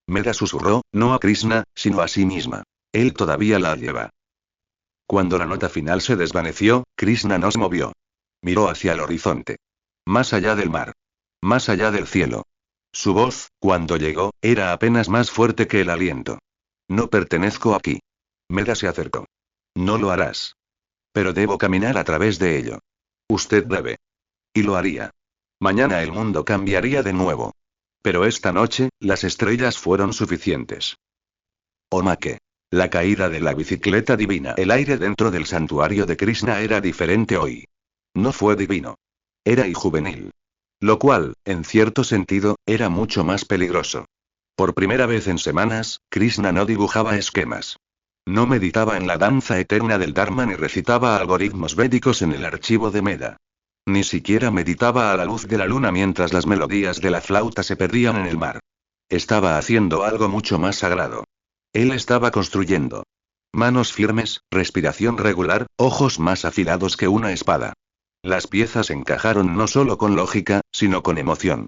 Mera susurró, no a Krishna, sino a sí misma. Él todavía la lleva. Cuando la nota final se desvaneció, Krishna no se movió. Miró hacia el horizonte. Más allá del mar. Más allá del cielo. Su voz, cuando llegó, era apenas más fuerte que el aliento. No pertenezco aquí. Mera se acercó. No lo harás. Pero debo caminar a través de ello. Usted debe. Y lo haría. Mañana el mundo cambiaría de nuevo. Pero esta noche, las estrellas fueron suficientes. Omake. La caída de la bicicleta divina. El aire dentro del santuario de Krishna era diferente hoy. No fue divino. Era injuvenil. Lo cual, en cierto sentido, era mucho más peligroso. Por primera vez en semanas, Krishna no dibujaba esquemas. No meditaba en la danza eterna del Dharma ni recitaba algoritmos védicos en el archivo de Meda. Ni siquiera meditaba a la luz de la luna mientras las melodías de la flauta se perdían en el mar. Estaba haciendo algo mucho más sagrado. Él estaba construyendo. Manos firmes, respiración regular, ojos más afilados que una espada. Las piezas encajaron no solo con lógica, sino con emoción.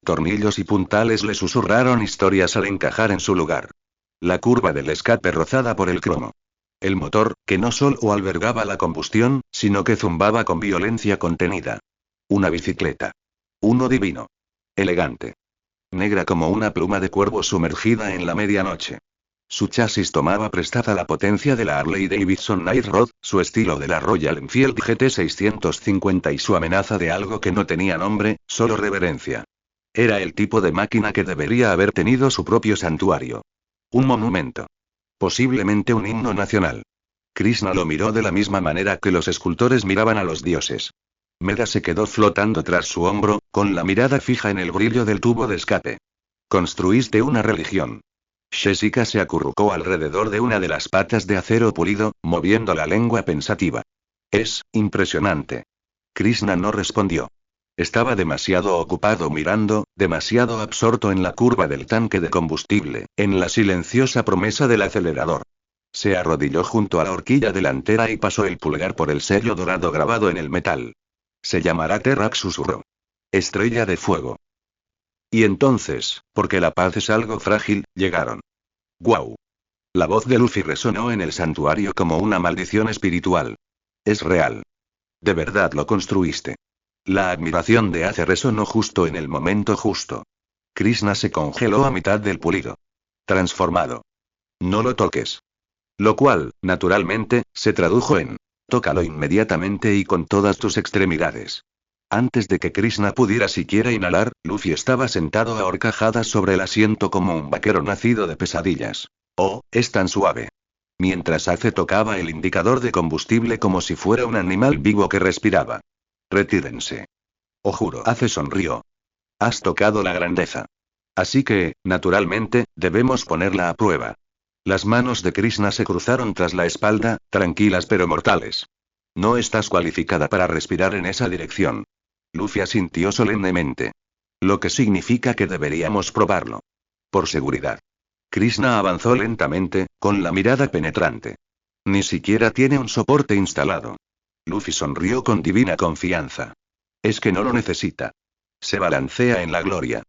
Tornillos y puntales le susurraron historias al encajar en su lugar. La curva del escape rozada por el cromo. El motor, que no solo albergaba la combustión, sino que zumbaba con violencia contenida. Una bicicleta. Uno divino. Elegante. Negra como una pluma de cuervo sumergida en la medianoche. Su chasis tomaba prestada la potencia de la Harley Davidson Night Rod, su estilo de la Royal Enfield GT650 y su amenaza de algo que no tenía nombre, solo reverencia. Era el tipo de máquina que debería haber tenido su propio santuario. Un monumento. Posiblemente un himno nacional. Krishna lo miró de la misma manera que los escultores miraban a los dioses. Meda se quedó flotando tras su hombro, con la mirada fija en el brillo del tubo de escape. Construiste una religión. Jessica se acurrucó alrededor de una de las patas de acero pulido, moviendo la lengua pensativa. Es impresionante. Krishna no respondió. Estaba demasiado ocupado mirando, demasiado absorto en la curva del tanque de combustible, en la silenciosa promesa del acelerador. Se arrodilló junto a la horquilla delantera y pasó el pulgar por el sello dorado grabado en el metal. Se llamará Terrak, susurró. Estrella de fuego. Y entonces, porque la paz es algo frágil, llegaron. ¡Guau! La voz de Luffy resonó en el santuario como una maldición espiritual. Es real. De verdad lo construiste. La admiración de Ace resonó justo en el momento justo. Krishna se congeló a mitad del pulido. Transformado. No lo toques. Lo cual, naturalmente, se tradujo en: tócalo inmediatamente y con todas tus extremidades. Antes de que Krishna pudiera siquiera inhalar, Luffy estaba sentado a horcajadas sobre el asiento como un vaquero nacido de pesadillas. Oh, es tan suave. Mientras Ace tocaba el indicador de combustible como si fuera un animal vivo que respiraba. Retírense. Oh, juro. Ace sonrió. Has tocado la grandeza. Así que, naturalmente, debemos ponerla a prueba. Las manos de Krishna se cruzaron tras la espalda, tranquilas pero mortales. No estás cualificada para respirar en esa dirección. Luffy asintió solemnemente. Lo que significa que deberíamos probarlo. Por seguridad. Krishna avanzó lentamente, con la mirada penetrante. Ni siquiera tiene un soporte instalado. Luffy sonrió con divina confianza. Es que no lo necesita. Se balancea en la gloria.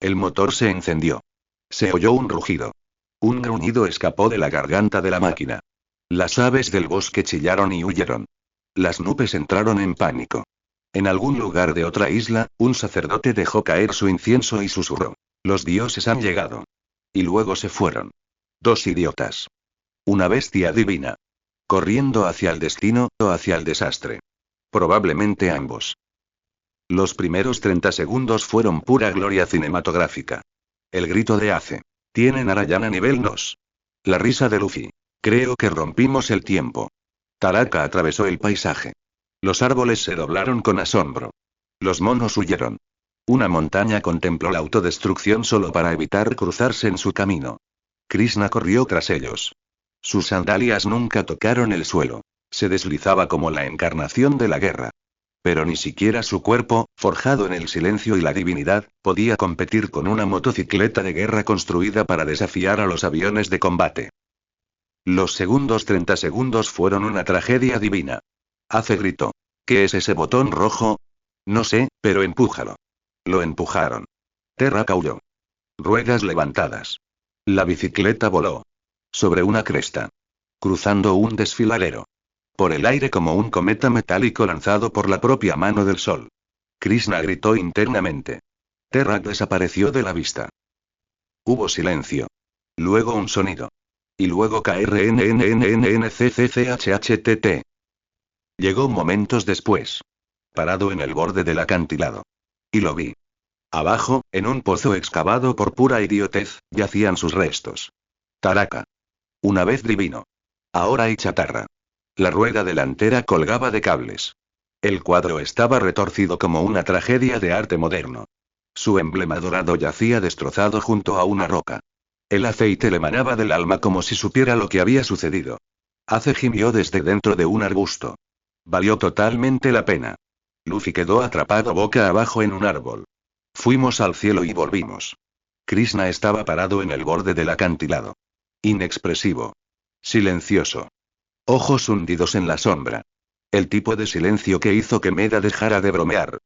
El motor se encendió. Se oyó un rugido. Un gruñido escapó de la garganta de la máquina. Las aves del bosque chillaron y huyeron. Las nubes entraron en pánico. En algún lugar de otra isla, un sacerdote dejó caer su incienso y susurró. Los dioses han llegado. Y luego se fueron. Dos idiotas. Una bestia divina. Corriendo hacia el destino, o hacia el desastre. Probablemente ambos. Los primeros 30 segundos fueron pura gloria cinematográfica. El grito de Ace. Tienen Narayana nivel 2. La risa de Luffy. Creo que rompimos el tiempo. Taraka atravesó el paisaje. Los árboles se doblaron con asombro. Los monos huyeron. Una montaña contempló la autodestrucción solo para evitar cruzarse en su camino. Krishna corrió tras ellos. Sus sandalias nunca tocaron el suelo. Se deslizaba como la encarnación de la guerra. Pero ni siquiera su cuerpo, forjado en el silencio y la divinidad, podía competir con una motocicleta de guerra construida para desafiar a los aviones de combate. Los segundos 30 segundos fueron una tragedia divina. Ace gritó. ¿Qué es ese botón rojo? No sé, pero empújalo. Lo empujaron. Terra caulló. Ruedas levantadas. La bicicleta voló. Sobre una cresta. Cruzando un desfiladero. Por el aire como un cometa metálico lanzado por la propia mano del sol. Krishna gritó internamente. Terra desapareció de la vista. Hubo silencio. Luego un sonido. Y luego KRNNNNCCCHHTT. Llegó momentos después. Parado en el borde del acantilado. Y lo vi. Abajo, en un pozo excavado por pura idiotez, yacían sus restos. Taraka. Una vez divino. Ahora hay chatarra. La rueda delantera colgaba de cables. El cuadro estaba retorcido como una tragedia de arte moderno. Su emblema dorado yacía destrozado junto a una roca. El aceite le emanaba del alma como si supiera lo que había sucedido. Ace gimió desde dentro de un arbusto. Valió totalmente la pena. Luffy quedó atrapado boca abajo en un árbol. Fuimos al cielo y volvimos. Krishna estaba parado en el borde del acantilado. Inexpresivo. Silencioso. Ojos hundidos en la sombra. El tipo de silencio que hizo que Meda dejara de bromear.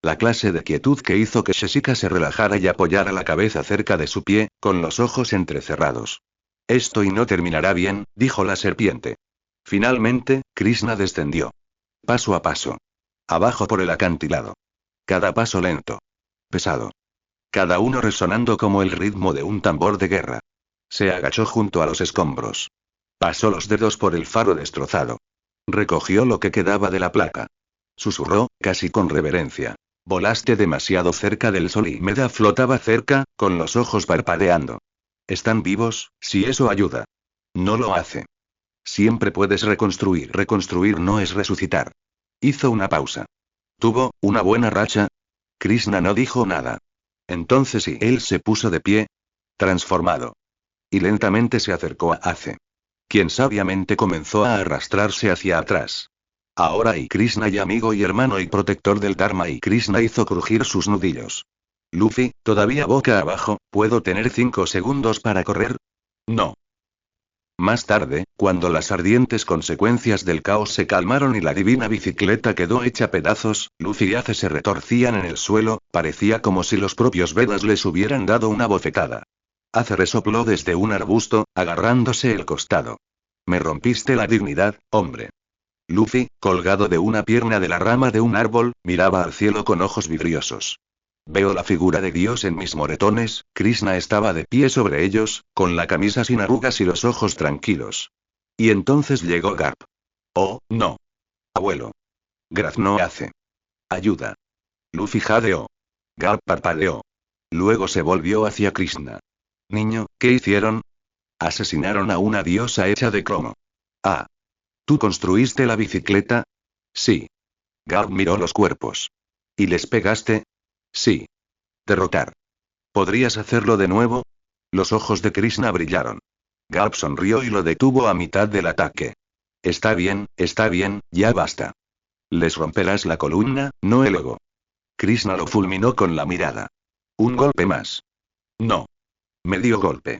La clase de quietud que hizo que Sheshika se relajara y apoyara la cabeza cerca de su pie, con los ojos entrecerrados. Esto y no terminará bien, dijo la serpiente. Finalmente, Krishna descendió. Paso a paso. Abajo por el acantilado. Cada paso lento. Pesado. Cada uno resonando como el ritmo de un tambor de guerra. Se agachó junto a los escombros. Pasó los dedos por el faro destrozado. Recogió lo que quedaba de la placa. Susurró, casi con reverencia. Volaste demasiado cerca del sol y Meda flotaba cerca, con los ojos parpadeando. ¿Están vivos, si eso ayuda? No lo hace. Siempre puedes reconstruir. Reconstruir no es resucitar. Hizo una pausa. ¿Tuvo una buena racha? Krishna no dijo nada. Entonces sí, él se puso de pie. Transformado. Y lentamente se acercó a Ace. Quien sabiamente comenzó a arrastrarse hacia atrás. Ahora y Krishna y amigo y hermano y protector del Dharma y Krishna hizo crujir sus nudillos. Luffy, todavía boca abajo, ¿puedo tener 5 segundos para correr? No. Más tarde, cuando las ardientes consecuencias del caos se calmaron y la divina bicicleta quedó hecha pedazos, Luffy y Ace se retorcían en el suelo, parecía como si los propios Vedas les hubieran dado una bofetada. Ace resopló desde un arbusto, agarrándose el costado. Me rompiste la dignidad, hombre. Luffy, colgado de una pierna de la rama de un árbol, miraba al cielo con ojos vidriosos. Veo la figura de Dios en mis moretones. Krishna estaba de pie sobre ellos, con la camisa sin arrugas y los ojos tranquilos. Y entonces llegó Garp. Oh, no. Abuelo. Graznó Ace. Ayuda. Luffy jadeó. Garp parpadeó. Luego se volvió hacia Krishna. Niño, ¿qué hicieron? Asesinaron a una diosa hecha de cromo. Ah. ¿Tú construiste la bicicleta? Sí. Garp miró los cuerpos. ¿Y les pegaste? Sí. Derrotar. ¿Podrías hacerlo de nuevo? Los ojos de Krishna brillaron. Garp sonrió y lo detuvo a mitad del ataque. Está bien, ya basta. Les romperás la columna, no el ego. Krishna lo fulminó con la mirada. Un golpe más. No. Medio golpe.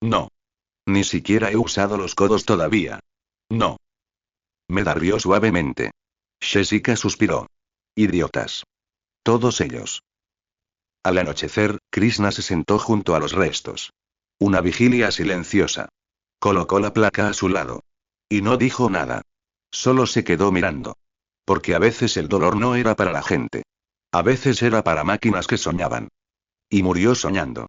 No. Ni siquiera he usado los codos todavía. No. Meda rió suavemente. Sheshika suspiró. Idiotas. Todos ellos. Al anochecer, Krishna se sentó junto a los restos. Una vigilia silenciosa. Colocó la placa a su lado. Y no dijo nada. Solo se quedó mirando. Porque a veces el dolor no era para la gente. A veces era para máquinas que soñaban. Y murió soñando.